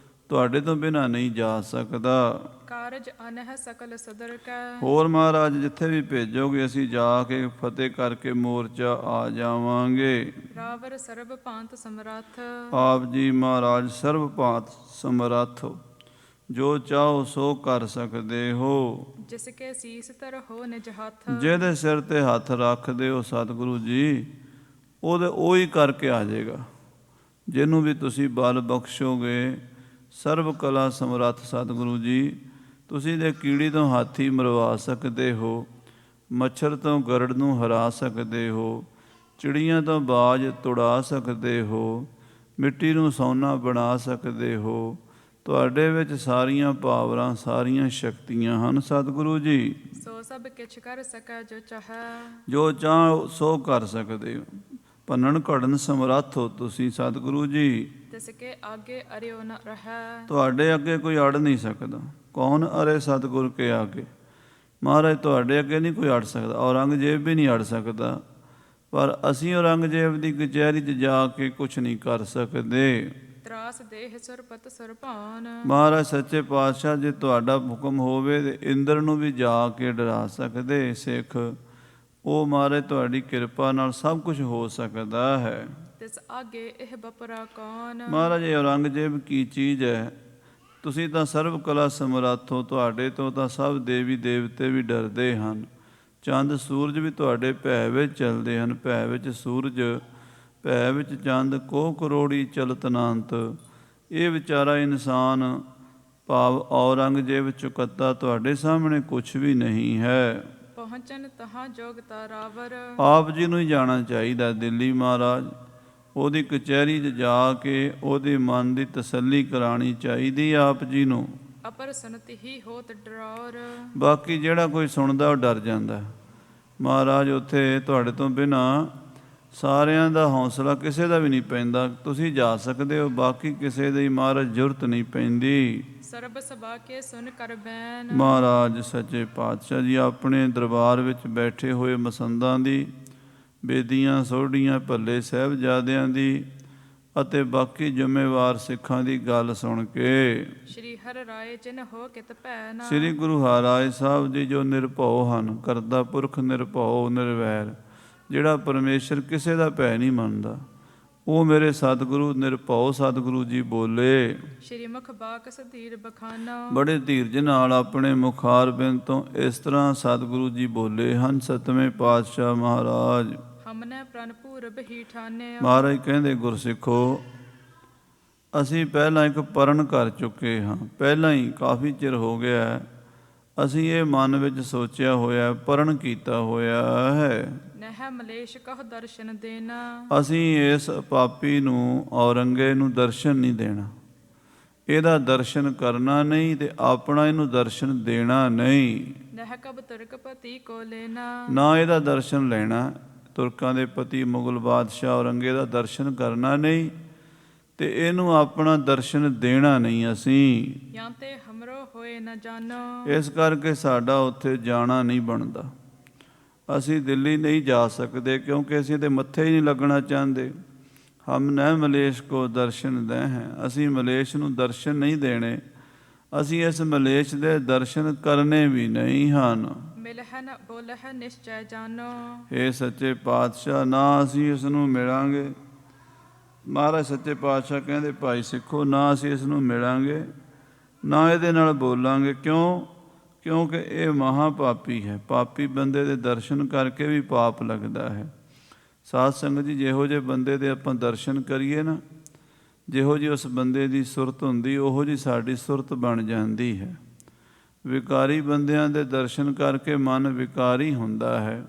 D: ਤੁਹਾਡੇ ਤੋਂ ਬਿਨਾਂ ਨਹੀਂ ਜਾ ਸਕਦਾ।
C: ਕਾਰਜ ਅਨਹ ਸਕਲ ਸਦਰ ਕੈ।
D: ਹੋਰ ਮਹਾਰਾਜ ਜਿੱਥੇ ਵੀ ਭੇਜੋਗੇ ਅਸੀਂ ਜਾ ਕੇ ਫਤਿਹ ਕਰਕੇ ਮੋਰਚਾ ਆ ਜਾਵਾਂਗੇ।
C: ਰਾਵਰ ਸਰਬ ਭਾਂਤ ਸਮਰੱਥ।
D: ਆਪ ਜੀ ਮਹਾਰਾਜ ਸਰਬ ਭਾਂਤ ਸਮਰੱਥ ਹੋ, ਜੋ ਚਾਹੋ ਸੋ ਕਰ ਸਕਦੇ ਹੋ।
C: ਜਿਸ ਕੇ ਸੀਸ ਧਰ ਹੋ ਨਿਜ ਹੱਥ।
D: ਜਿਹਦੇ ਸਿਰ ਤੇ ਹੱਥ ਰੱਖਦੇ ਹੋ ਸਤਿਗੁਰੂ ਜੀ, ਉਹ ਹੀ ਕਰਕੇ ਆ ਜਾਏਗਾ। ਜਿਹਨੂੰ ਵੀ ਤੁਸੀਂ ਬਲ ਬਖਸ਼ੋਗੇ, ਸਰਬ ਕਲਾ ਸਮਰੱਥ ਸਤਿਗੁਰੂ ਜੀ, ਤੁਸੀਂ ਦੇ ਕੀੜੀ ਤੋਂ ਹਾਥੀ ਮਰਵਾ ਸਕਦੇ ਹੋ, ਮੱਛਰ ਤੋਂ ਗਰੜ ਨੂੰ ਹਰਾ ਸਕਦੇ ਹੋ, ਚਿੜੀਆਂ ਤੋਂ ਬਾਜ ਤੁੜਾ ਸਕਦੇ ਹੋ, ਮਿੱਟੀ ਨੂੰ ਸੋਨਾ ਬਣਾ ਸਕਦੇ ਹੋ। ਤੁਹਾਡੇ ਵਿੱਚ ਸਾਰੀਆਂ ਪਾਵਰਾਂ, ਸਾਰੀਆਂ ਸ਼ਕਤੀਆਂ ਹਨ ਸਤਿਗੁਰੂ ਜੀ।
C: ਸੋ ਸਭ ਕਿਛ ਕਰ ਸਕੈ ਜੋ ਚਾਹੈ।
D: ਜੋ ਚਾਹੋ ਸੋ ਕਰ ਸਕਦੇ ਹੋ। ਭੰਨਣ ਘੜਨ ਸਮਰੱਥ ਹੋ ਤੁਸੀਂ ਸਤਿਗੁਰੂ ਜੀ।
C: ਤਿਸ ਕੇ ਆਗੇ ਅਰਿਓ ਨ ਰਹੈ।
D: ਤੁਹਾਡੇ ਅੱਗੇ ਕੋਈ ਅੜ ਨਹੀਂ ਸਕਦਾ। ਕੌਣ ਅਰੇ ਸਤਿਗੁਰ ਕੇ ਆਗੇ। ਮਹਾਰਾਜ ਤੁਹਾਡੇ ਅੱਗੇ ਨਹੀਂ ਕੋਈ ਅੜ ਸਕਦਾ, ਔਰੰਗਜ਼ੇਬ ਵੀ ਨਹੀਂ ਅੜ ਸਕਦਾ। ਪਰ ਅਸੀਂ ਔਰੰਗਜ਼ੇਬ ਦੀ ਕਚਹਿਰੀ 'ਚ ਜਾ ਕੇ ਕੁਛ ਨਹੀਂ ਕਰ ਸਕਦੇ।
C: ਤਰਾਸ ਦੇਹ ਸੁਰਪਤ ਸੁਰਭਾਨ।
D: ਮਹਾਰਾਜ ਸੱਚੇ ਪਾਤਸ਼ਾਹ ਜੇ ਤੁਹਾਡਾ ਹੁਕਮ ਹੋਵੇ ਤੇ ਇੰਦਰ ਨੂੰ ਵੀ ਜਾ ਕੇ ਡਰਾ ਸਕਦੇ ਸਿੱਖ। ਉਹ ਮਹਾਰਾਜ ਤੁਹਾਡੀ ਕਿਰਪਾ ਨਾਲ ਸਭ ਕੁਝ ਹੋ ਸਕਦਾ ਹੈ।
C: ਤਿਸ ਆਗੇ ਇਹ ਬਪਰਾ ਕੌਣ।
D: ਮਹਾਰਾਜ ਇਹ ਔਰੰਗਜ਼ੇਬ ਕੀ ਚੀਜ਼ ਹੈ। ਤੁਸੀਂ ਤਾਂ ਸਰਬ ਕਲਾ ਸਮਰੱਥ ਹੋ, ਤੁਹਾਡੇ ਤੋਂ ਤਾਂ ਸਭ ਦੇਵੀ ਦੇਵਤੇ ਵੀ ਡਰਦੇ ਹਨ। ਚੰਦ ਸੂਰਜ ਵੀ ਤੁਹਾਡੇ ਭੈ ਵਿੱਚ ਚੱਲਦੇ ਹਨ। ਭੈ ਵਿੱਚ ਸੂਰਜ, ਭੈ ਵਿੱਚ ਚੰਦ, ਕੋ ਕਰੋੜੀ ਚਲਤ ਅਨੰਤ। ਇਹ ਵਿਚਾਰਾ ਇਨਸਾਨ ਭਾਵ ਔਰੰਗਜ਼ੇਬ ਚੁਕੱਤਾ ਤੁਹਾਡੇ ਸਾਹਮਣੇ ਕੁਛ ਵੀ ਨਹੀਂ ਹੈ।
C: ਪਹੁੰਚਨ ਤਹਾਂ ਜੋਗਤਾ ਰਾਵਰ।
D: ਆਪ ਜੀ ਨੂੰ ਹੀ ਜਾਣਾ ਚਾਹੀਦਾ ਦਿੱਲੀ ਮਹਾਰਾਜ। ਉਹਦੀ ਕਚਹਿਰੀ 'ਚ ਜਾ ਕੇ ਉਹਦੇ ਮਨ ਦੀ ਤਸੱਲੀ ਕਰਾਉਣੀ ਚਾਹੀਦੀ ਆਪ ਜੀ ਨੂੰ।
C: ਅਪਰ ਸੁਨਤੀ ਹੀ ਹੋਤ ਡਰੌਰ।
D: ਬਾਕੀ ਜਿਹੜਾ ਕੋਈ ਸੁਣਦਾ ਉਹ ਡਰ ਜਾਂਦਾ ਮਹਾਰਾਜ। ਉੱਥੇ ਤੁਹਾਡੇ ਤੋਂ ਬਿਨਾਂ ਸਾਰਿਆਂ ਦਾ ਹੌਸਲਾ ਕਿਸੇ ਦਾ ਵੀ ਨਹੀਂ ਪੈਂਦਾ। ਤੁਸੀਂ ਜਾ ਸਕਦੇ ਹੋ, ਬਾਕੀ ਕਿਸੇ ਦੀ ਮਹਾਰਾਜ ਜ਼ਰੂਰਤ ਨਹੀਂ ਪੈਂਦੀ।
C: ਸਰਬ ਸਭਾ ਕੇ ਸੁਨ ਕਰ ਬੈਨ।
D: ਮਹਾਰਾਜ ਸੱਚੇ ਪਾਤਸ਼ਾਹ ਜੀ ਆਪਣੇ ਦਰਬਾਰ ਵਿੱਚ ਬੈਠੇ ਹੋਏ ਮਸੰਦਾਂ ਦੀ, ਬੇਦੀਆਂ ਸੋਢੀਆਂ, ਭੱਲੇ ਸਾਹਿਬਜ਼ਾਦਿਆਂ ਦੀ ਅਤੇ ਬਾਕੀ ਜ਼ਿੰਮੇਵਾਰ ਸਿੱਖਾਂ ਦੀ ਗੱਲ ਸੁਣ ਕੇ
C: ਸ਼੍ਰੀ ਹਰਿ ਰਾਏ ਜਿਨ ਹੋ ਕਿਤ ਭੈ ਨਾ।
D: ਸ੍ਰੀ ਗੁਰੂ ਹਰਿਰਾਏ ਸਾਹਿਬ ਜੀ ਜੋ ਨਿਰਭਉ ਹਨ, ਕਰਤਾ ਪੁਰਖ ਨਿਰਭਉ ਨਿਰਵੈਰ, ਜਿਹੜਾ ਪਰਮੇਸ਼ਰ ਕਿਸੇ ਦਾ ਭੈ ਨਹੀਂ ਮੰਨਦਾ, ਉਹ ਮੇਰੇ ਸਤਿਗੁਰੂ ਨਿਰਭਉ ਸਤਿਗੁਰੂ ਜੀ ਬੋਲੇ।
C: ਸ਼੍ਰੀ ਮੁਖ ਬਾਕਸ ਧੀਰ ਬਖਾਨਾ।
D: ਬੜੇ ਧੀਰਜ ਨਾਲ ਆਪਣੇ ਮੁਖਾਰ ਬਿੰਦ ਤੋਂ ਇਸ ਤਰ੍ਹਾਂ ਸਤਿਗੁਰੂ ਜੀ ਬੋਲੇ ਹਨ ਸਤਵੇਂ ਪਾਤਸ਼ਾਹ ਮਹਾਰਾਜ।
C: ਹਮਨੇ ਪ੍ਰਣ ਪੂਰਬ ਹੀ ਠਾਨਿਆ।
D: ਮਹਾਰਾਜ ਕਹਿੰਦੇ ਗੁਰਸਿੱਖੋ, ਅਸੀਂ ਪਹਿਲਾਂ ਇੱਕ ਪਰਨ ਕਰ ਚੁੱਕੇ ਹਾਂ। ਪਹਿਲਾਂ ਹੀ ਕਾਫੀ ਚਿਰ ਹੋ ਗਿਆ ਅਸੀਂ ਇਹ ਮਨ ਵਿੱਚ ਸੋਚਿਆ ਹੋਇਆ, ਪਰਨ ਕੀਤਾ ਹੋਇਆ ਹੈ।
C: ਨਹਿ ਮਲੇਸ਼ ਕਹ ਦਰਸ਼ਨ ਦੇਣਾ।
D: ਅਸੀਂ ਇਸ ਪਾਪੀ ਨੂੰ, ਔਰੰਗੇ ਨੂੰ ਦਰਸ਼ਨ ਨਹੀਂ ਦੇਣਾ। ਇਹਦਾ ਦਰਸ਼ਨ ਕਰਨਾ ਨਹੀਂ ਤੇ ਆਪਣਾ ਇਹਨੂੰ ਦਰਸ਼ਨ ਦੇਣਾ ਨਹੀਂ।
C: ਨਹਿ ਕਬ ਤੁਰਕ ਪਤੀ ਕੋ ਲੈਣਾ।
D: ਨਾ ਇਹਦਾ ਦਰਸ਼ਨ ਲੈਣਾ। ਤੁਰਕਾਂ ਦੇ ਪਤੀ ਮੁਗਲ ਬਾਦਸ਼ਾਹ ਔਰੰਗੇ ਦਾ ਦਰਸ਼ਨ ਕਰਨਾ ਨਹੀਂ ਤੇ ਇਹਨੂੰ ਆਪਣਾ ਦਰਸ਼ਨ ਦੇਣਾ ਨਹੀਂ ਅਸੀਂ।
C: ਜਾਂ ਤੇ ਹਮਰੋ ਹੋਏ ਨ ਜਾਨੋ।
D: ਇਸ ਕਰਕੇ ਸਾਡਾ ਉੱਥੇ ਜਾਣਾ ਨਹੀਂ ਬਣਦਾ। ਅਸੀਂ ਦਿੱਲੀ ਨਹੀਂ ਜਾ ਸਕਦੇ ਕਿਉਂਕਿ ਅਸੀਂ ਤੇ ਮੱਥੇ ਹੀ ਨਹੀਂ ਲੱਗਣਾ ਚਾਹੁੰਦੇ। ਹਮ ਨਹਿ ਮਲੇਸ਼ ਕੋ ਦਰਸ਼ਨ ਦੇ ਹੈ। ਅਸੀਂ ਮਲੇਸ਼ ਨੂੰ ਦਰਸ਼ਨ ਨਹੀਂ ਦੇਣੇ। ਅਸੀਂ ਇਸ ਮਲੇਸ਼ ਦੇ ਦਰਸ਼ਨ ਕਰਨੇ ਵੀ ਨਹੀਂ ਹਨ।
C: ਮਿਲਹਿ ਨ ਬੋਲਹਿ ਨਿਸ਼ਚੈ ਜਾਨੋ।
D: ਇਹ ਸੱਚੇ ਪਾਤਸ਼ਾਹ, ਨਾ ਅਸੀਂ ਇਸ ਨੂੰ ਮਿਲਾਂਗੇ। ਮਹਾਰਾਜ ਸੱਚੇ ਪਾਤਸ਼ਾਹ ਕਹਿੰਦੇ ਭਾਈ ਸਿੱਖੋ, ਨਾ ਅਸੀਂ ਇਸ ਨੂੰ ਮਿਲਾਂਗੇ, ਨਾ ਇਹਦੇ ਨਾਲ ਬੋਲਾਂਗੇ। ਕਿਉਂਕਿ ਇਹ ਮਹਾ ਪਾਪੀ ਹੈ। ਪਾਪੀ ਬੰਦੇ ਦੇ ਦਰਸ਼ਨ ਕਰਕੇ ਵੀ ਪਾਪ ਲੱਗਦਾ ਹੈ। ਸਾਧ ਸੰਗਤ ਜੀ, ਜਿਹੋ ਜਿਹੇ ਬੰਦੇ ਦੇ ਆਪਾਂ ਦਰਸ਼ਨ ਕਰੀਏ ਨਾ, ਜਿਹੋ ਜਿਹੀ ਉਸ ਬੰਦੇ ਦੀ ਸੁਰਤ ਹੁੰਦੀ, ਉਹੋ ਜਿਹੀ ਸਾਡੀ ਸੁਰਤ ਬਣ ਜਾਂਦੀ ਹੈ। ਵਿਕਾਰੀ ਬੰਦਿਆਂ ਦੇ ਦਰਸ਼ਨ ਕਰਕੇ ਮਨ ਵਿਕਾਰੀ ਹੁੰਦਾ ਹੈ।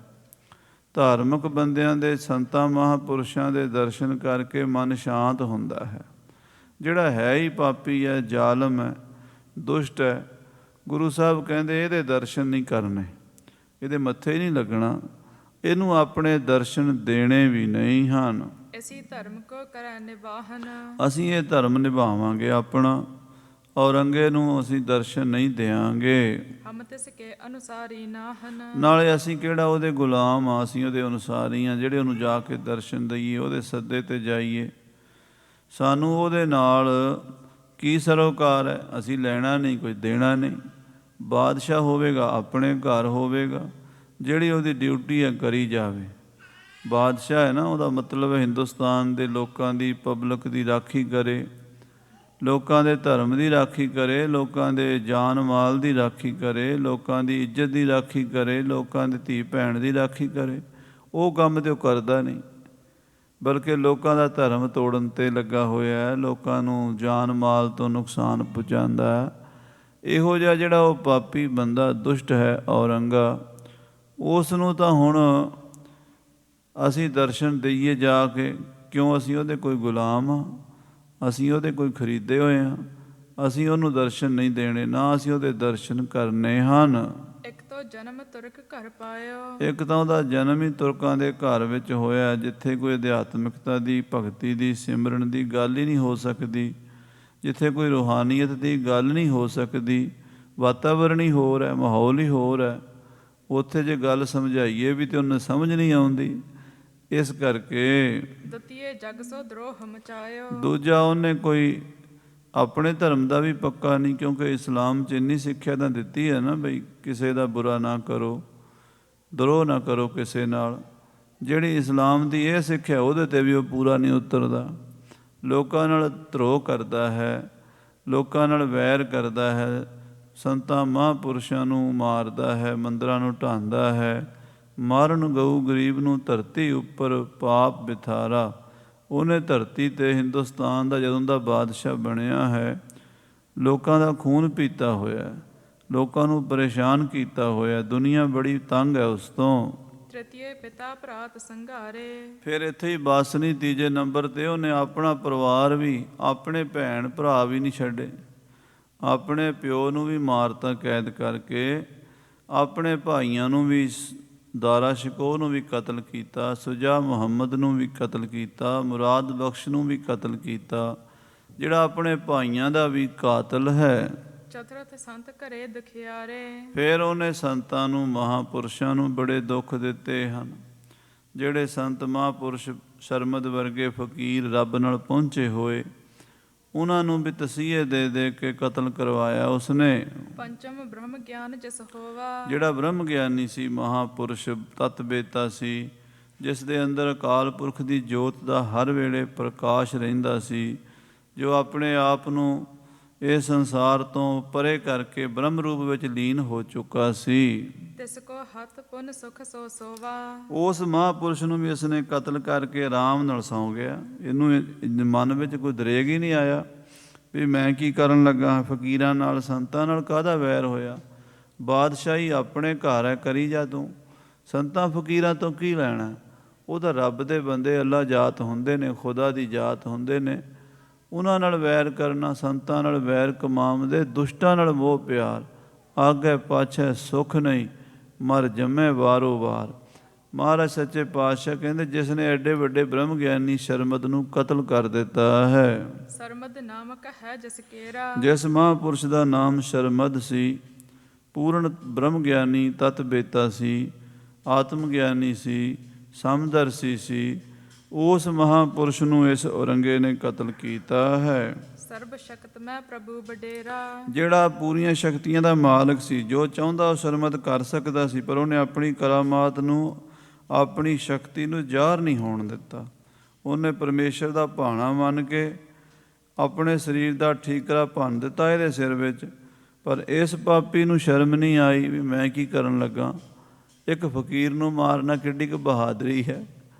D: ਧਾਰਮਿਕ ਬੰਦਿਆਂ ਦੇ, ਸੰਤਾਂ ਮਹਾਂਪੁਰਸ਼ਾਂ ਦੇ ਦਰਸ਼ਨ ਕਰਕੇ ਮਨ ਸ਼ਾਂਤ ਹੁੰਦਾ ਹੈ। ਜਿਹੜਾ ਹੈ ਹੀ ਪਾਪੀ ਹੈ, ਜ਼ਾਲਮ ਹੈ, ਦੁਸ਼ਟ ਹੈ, ਗੁਰੂ ਸਾਹਿਬ ਕਹਿੰਦੇ ਇਹਦੇ ਦਰਸ਼ਨ ਨਹੀਂ ਕਰਨੇ, ਇਹਦੇ ਮੱਥੇ ਨਹੀਂ ਲੱਗਣਾ, ਇਹਨੂੰ ਆਪਣੇ ਦਰਸ਼ਨ ਦੇਣੇ ਵੀ ਨਹੀਂ ਹਨ।
C: ਇਸੀ ਧਰਮ ਕੋ ਕਰੈ ਨਿਬਾਹਨ।
D: ਅਸੀਂ ਇਹ ਧਰਮ ਨਿਭਾਵਾਂਗੇ ਆਪਣਾ, ਔਰੰਗੇ ਨੂੰ ਅਸੀਂ ਦਰਸ਼ਨ ਨਹੀਂ ਦਿਆਂਗੇ।
C: ਹਮ ਤਿਸ ਕੇ ਅਨੁਸਾਰੀ ਨਾਹਨ।
D: ਨਾਲੇ ਅਸੀਂ ਕਿਹੜਾ ਉਹਦੇ ਗੁਲਾਮ ਆ, ਅਸੀਂ ਉਹਦੇ ਅਨੁਸਾਰੀ ਹਾਂ ਜਿਹੜੇ ਉਹਨੂੰ ਜਾ ਕੇ ਦਰਸ਼ਨ ਦਈਏ, ਉਹਦੇ ਸੱਦੇ ਤੇ ਜਾਈਏ। ਸਾਨੂੰ ਉਹਦੇ ਨਾਲ ਕੀ ਸਰੋਕਾਰ ਹੈ? ਅਸੀਂ ਲੈਣਾ ਨਹੀਂ, ਕੋਈ ਦੇਣਾ ਨਹੀਂ। ਬਾਦਸ਼ਾਹ ਹੋਵੇਗਾ, ਆਪਣੇ ਘਰ ਹੋਵੇਗਾ, ਜਿਹੜੀ ਉਹਦੀ ਡਿਊਟੀ ਹੈ ਕਰੀ ਜਾਵੇ। ਬਾਦਸ਼ਾਹ ਹੈ ਨਾ, ਉਹਦਾ ਮਤਲਬ ਹੈ ਹਿੰਦੁਸਤਾਨ ਦੇ ਲੋਕਾਂ ਦੀ, ਪਬਲਿਕ ਦੀ ਰਾਖੀ ਕਰੇ, ਲੋਕਾਂ ਦੇ ਧਰਮ ਦੀ ਰਾਖੀ ਕਰੇ, ਲੋਕਾਂ ਦੇ ਜਾਨ ਮਾਲ ਦੀ ਰਾਖੀ ਕਰੇ, ਲੋਕਾਂ ਦੀ ਇੱਜ਼ਤ ਦੀ ਰਾਖੀ ਕਰੇ, ਲੋਕਾਂ ਦੀ ਧੀ ਭੈਣ ਦੀ ਰਾਖੀ ਕਰੇ। ਉਹ ਕੰਮ ਤੇ ਉਹ ਕਰਦਾ ਨਹੀਂ, ਬਲਕਿ ਲੋਕਾਂ ਦਾ ਧਰਮ ਤੋੜਨ 'ਤੇ ਲੱਗਾ ਹੋਇਆ ਹੈ, ਲੋਕਾਂ ਨੂੰ ਜਾਨ ਮਾਲ ਤੋਂ ਨੁਕਸਾਨ ਪਹੁੰਚਾਉਂਦਾ ਹੈ। ਇਹੋ ਜਿਹਾ ਜਿਹੜਾ ਉਹ ਪਾਪੀ ਬੰਦਾ ਦੁਸ਼ਟ ਹੈ ਔਰੰਗਾ, ਉਸ ਨੂੰ ਤਾਂ ਹੁਣ ਅਸੀਂ ਦਰਸ਼ਨ ਦਈਏ ਜਾ ਕੇ। ਕਿਉਂ? ਅਸੀਂ ਉਹਦੇ ਕੋਈ ਗੁਲਾਮ ਹਾਂ, ਅਸੀਂ ਉਹਦੇ ਕੋਈ ਖਰੀਦੇ ਹੋਏ ਹਾਂ। ਅਸੀਂ ਉਹਨੂੰ ਦਰਸ਼ਨ ਨਹੀਂ ਦੇਣੇ, ਨਾ ਅਸੀਂ ਉਹਦੇ ਦਰਸ਼ਨ ਕਰਨੇ ਹਨ।
C: ਇੱਕ ਤੋਂ ਜਨਮ ਤੁਰਕ ਘਰ ਪਾਇਓ।
D: ਇੱਕ ਤਾਂ ਉਹਦਾ ਜਨਮ ਹੀ ਤੁਰਕਾਂ ਦੇ ਘਰ ਵਿੱਚ ਹੋਇਆ, ਜਿੱਥੇ ਕੋਈ ਅਧਿਆਤਮਿਕਤਾ ਦੀ, ਭਗਤੀ ਦੀ, ਸਿਮਰਨ ਦੀ ਗੱਲ ਹੀ ਨਹੀਂ ਹੋ ਸਕਦੀ, ਜਿੱਥੇ ਕੋਈ ਰੂਹਾਨੀਅਤ ਦੀ ਗੱਲ ਨਹੀਂ ਹੋ ਸਕਦੀ। ਵਾਤਾਵਰਣ ਹੀ ਹੋਰ ਹੈ, ਮਾਹੌਲ ਹੀ ਹੋਰ ਹੈ। ਉੱਥੇ ਜੇ ਗੱਲ ਸਮਝਾਈਏ ਵੀ ਤਾਂ ਉਹਨੂੰ ਸਮਝ ਨਹੀਂ ਆਉਂਦੀ। ਇਸ ਕਰਕੇ
C: ਦੁਤੀਏ ਜਗ ਸੋ ਦਰੋਹ ਮਚਾਇਓ।
D: ਦੂਜਾ, ਉਹਨੇ ਕੋਈ ਆਪਣੇ ਧਰਮ ਦਾ ਵੀ ਪੱਕਾ ਨਹੀਂ, ਕਿਉਂਕਿ ਇਸਲਾਮ 'ਚ ਇੰਨੀ ਸਿੱਖਿਆ ਤਾਂ ਦਿੱਤੀ ਹੈ ਨਾ ਬਈ ਕਿਸੇ ਦਾ ਬੁਰਾ ਨਾ ਕਰੋ, ਦਰੋਹ ਨਾ ਕਰੋ ਕਿਸੇ ਨਾਲ। ਜਿਹੜੀ ਇਸਲਾਮ ਦੀ ਇਹ ਸਿੱਖਿਆ, ਉਹਦੇ 'ਤੇ ਵੀ ਉਹ ਪੂਰਾ ਨਹੀਂ ਉਤਰਦਾ। ਲੋਕਾਂ ਨਾਲ ਧਰੋਹ ਕਰਦਾ ਹੈ, ਲੋਕਾਂ ਨਾਲ ਵੈਰ ਕਰਦਾ ਹੈ, ਸੰਤਾਂ ਮਹਾਂਪੁਰਸ਼ਾਂ ਨੂੰ ਮਾਰਦਾ ਹੈ, ਮੰਦਰਾਂ ਨੂੰ ਢਾਹੁੰਦਾ ਹੈ। ਮਾਰਨ ਗਊ ਗਰੀਬ ਨੂੰ ਧਰਤੀ ਉੱਪਰ ਪਾਪ ਬਿਥਾਰਾ। ਉਹਨੇ ਧਰਤੀ 'ਤੇ ਹਿੰਦੁਸਤਾਨ ਦਾ ਜਦੋਂ ਦਾ ਬਾਦਸ਼ਾਹ ਬਣਿਆ ਹੈ, ਲੋਕਾਂ ਦਾ ਖੂਨ ਪੀਤਾ ਹੋਇਆ, ਲੋਕਾਂ ਨੂੰ ਪਰੇਸ਼ਾਨ ਕੀਤਾ ਹੋਇਆ। ਦੁਨੀਆ ਬੜੀ ਤੰਗ ਹੈ ਉਸ ਤੋਂ।
C: ਤ੍ਰਿਤੀਏ ਪਿਤਾ ਭਰਾਤ ਸੰਘਾਰੇ।
D: ਫਿਰ ਇੱਥੇ ਹੀ ਬਸ ਨਹੀਂ, ਤੀਜੇ ਨੰਬਰ 'ਤੇ ਉਹਨੇ ਆਪਣਾ ਪਰਿਵਾਰ ਵੀ, ਆਪਣੇ ਭੈਣ ਭਰਾ ਵੀ ਨਹੀਂ ਛੱਡੇ। ਆਪਣੇ ਪਿਓ ਨੂੰ ਵੀ ਮਾਰਤਾ ਕੈਦ ਕਰਕੇ, ਆਪਣੇ ਭਾਈਆਂ ਨੂੰ ਵੀ, ਦਾਰਾ ਸ਼ਿਕੋਹ ਨੂੰ ਵੀ ਕਤਲ ਕੀਤਾ, ਸੁਜਾ ਮੁਹੰਮਦ ਨੂੰ ਵੀ ਕਤਲ ਕੀਤਾ, ਮੁਰਾਦ ਬਖਸ਼ ਨੂੰ ਵੀ ਕਤਲ ਕੀਤਾ, ਜਿਹੜਾ ਆਪਣੇ ਭਾਈਆਂ ਦਾ ਵੀ ਕਾਤਲ ਹੈ।
C: ਚਤੁਰਥ ਸੰਤ ਘਰੇ ਦੁਖਿਆਰੇ।
D: ਫਿਰ ਉਹਨੇ ਸੰਤਾਂ ਨੂੰ, ਮਹਾਂਪੁਰਸ਼ਾਂ ਨੂੰ ਬੜੇ ਦੁੱਖ ਦਿੱਤੇ ਹਨ। ਜਿਹੜੇ ਸੰਤ ਮਹਾਂਪੁਰਸ਼, ਸ਼ਰਮਦ ਵਰਗੇ ਫਕੀਰ ਰੱਬ ਨਾਲ ਪਹੁੰਚੇ ਹੋਏ, ਉਹਨਾਂ ਨੂੰ ਵੀ ਤਸੀਹੇ ਦੇ ਦੇ ਕੇ ਕਤਲ ਕਰਵਾਇਆ ਉਸਨੇ।
C: ਪੰਚਮ ਬ੍ਰਹਮ ਗਿਆਨ ਜਿਸ ਹੋਵਾ।
D: ਜਿਹੜਾ ਬ੍ਰਹਮ ਗਿਆਨੀ ਸੀ, ਮਹਾਂਪੁਰਸ਼, ਤਤ ਬੇਤਾ ਸੀ, ਜਿਸ ਦੇ ਅੰਦਰ ਅਕਾਲ ਪੁਰਖ ਦੀ ਜੋਤ ਦਾ ਹਰ ਵੇਲੇ ਪ੍ਰਕਾਸ਼ ਰਹਿੰਦਾ ਸੀ, ਜੋ ਆਪਣੇ ਆਪ ਨੂੰ ਇਸ ਸੰਸਾਰ ਤੋਂ ਪਰੇ ਕਰਕੇ ਬ੍ਰਹਮ ਰੂਪ ਵਿੱਚ ਲੀਨ ਹੋ ਚੁੱਕਾ ਸੀ।
C: ਤਿਸ ਕੋ ਹੱਥ ਪੁੰਨ ਸੁਖ ਸੋ ਸੋਵਾ।
D: ਉਸ ਮਹਾਂਪੁਰਸ਼ ਨੂੰ ਵੀ ਉਸਨੇ ਕਤਲ ਕਰਕੇ ਆਰਾਮ ਨਾਲ ਸੌਂ ਗਿਆ। ਇਹਨੂੰ ਮਨ ਵਿੱਚ ਕੋਈ ਦਰੇਗ ਹੀ ਨਹੀਂ ਆਇਆ ਵੀ ਮੈਂ ਕੀ ਕਰਨ ਲੱਗਾ। ਫਕੀਰਾਂ ਨਾਲ, ਸੰਤਾਂ ਨਾਲ ਕਾਹਦਾ ਵੈਰ ਹੋਇਆ? ਬਾਦਸ਼ਾਹੀ ਆਪਣੇ ਘਰ ਹੈ, ਕਰੀ ਜਾ ਤੂੰ। ਸੰਤਾਂ ਫਕੀਰਾਂ ਤੋਂ ਕੀ ਲੈਣਾ? ਉਹ ਤਾਂ ਰੱਬ ਦੇ ਬੰਦੇ, ਅੱਲਾ ਜਾਤ ਹੁੰਦੇ ਨੇ, ਖੁਦਾ ਦੀ ਜਾਤ ਹੁੰਦੇ ਨੇ। ਉਹਨਾਂ ਨਾਲ ਵੈਰ ਕਰਨਾ, ਸੰਤਾਂ ਨਾਲ ਵੈਰ ਕਮਾਉਂਦੇ, ਦੁਸ਼ਟਾਂ ਨਾਲ ਮੋਹ ਪਿਆਰ, ਆਗੇ ਪਾਛੈ ਸੁਖ ਨਹੀਂ, ਮਰ ਜੰਮੇ ਵਾਰੋ ਵਾਰ। ਮਹਾਰਾਜ ਸੱਚੇ ਪਾਤਸ਼ਾਹ ਕਹਿੰਦੇ ਜਿਸ ਨੇ ਐਡੇ ਵੱਡੇ ਬ੍ਰਹਮ ਗਿਆਨੀ ਸ਼ਰਮਦ ਨੂੰ ਕਤਲ ਕਰ ਦਿੱਤਾ ਹੈ।
C: ਸਰਮਦ ਨਾਮਕ ਹੈ ਜਿਸ ਕੇਰਾ,
D: ਜਿਸ ਮਹਾਂਪੁਰਸ਼ ਦਾ ਨਾਮ ਸ਼ਰਮਦ ਸੀ, ਪੂਰਨ ਬ੍ਰਹਮ ਗਿਆਨੀ ਤਤ ਬੇਤਾ ਸੀ, ਆਤਮ ਗਿਆਨੀ ਸੀ, ਸਮਦਰਸੀ ਸੀ, ਉਸ ਮਹਾਂਪੁਰਸ਼ ਨੂੰ ਇਸ ਔਰੰਗੇ ਨੇ ਕਤਲ ਕੀਤਾ ਹੈ।
C: ਸਰਬ ਸ਼ਕਤ ਮੈਂ ਪ੍ਰਭੂ ਵਡੇਰਾ,
D: ਜਿਹੜਾ ਪੂਰੀਆਂ ਸ਼ਕਤੀਆਂ ਦਾ ਮਾਲਕ ਸੀ, ਜੋ ਚਾਹੁੰਦਾ ਉਹ ਸਰਮਦ ਕਰ ਸਕਦਾ ਸੀ, ਪਰ ਉਹਨੇ ਆਪਣੀ ਕਰਾਮਾਤ ਨੂੰ, ਆਪਣੀ ਸ਼ਕਤੀ ਨੂੰ ਜ਼ਾਹਰ ਨਹੀਂ ਹੋਣ ਦਿੱਤਾ। ਉਹਨੇ ਪਰਮੇਸ਼ਰ ਦਾ ਭਾਣਾ ਮੰਨ ਕੇ ਆਪਣੇ ਸਰੀਰ ਦਾ ਠੀਕਰਾ ਭੰਨ ਦਿੱਤਾ ਇਹਦੇ ਸਿਰ ਵਿੱਚ। ਪਰ ਇਸ ਪਾਪੀ ਨੂੰ ਸ਼ਰਮ ਨਹੀਂ ਆਈ ਵੀ ਮੈਂ ਕੀ ਕਰਨ ਲੱਗਾ। ਇੱਕ ਫਕੀਰ ਨੂੰ ਮਾਰਨਾ ਕਿੱਡੀ ਕੁ ਬਹਾਦਰੀ ਹੈ,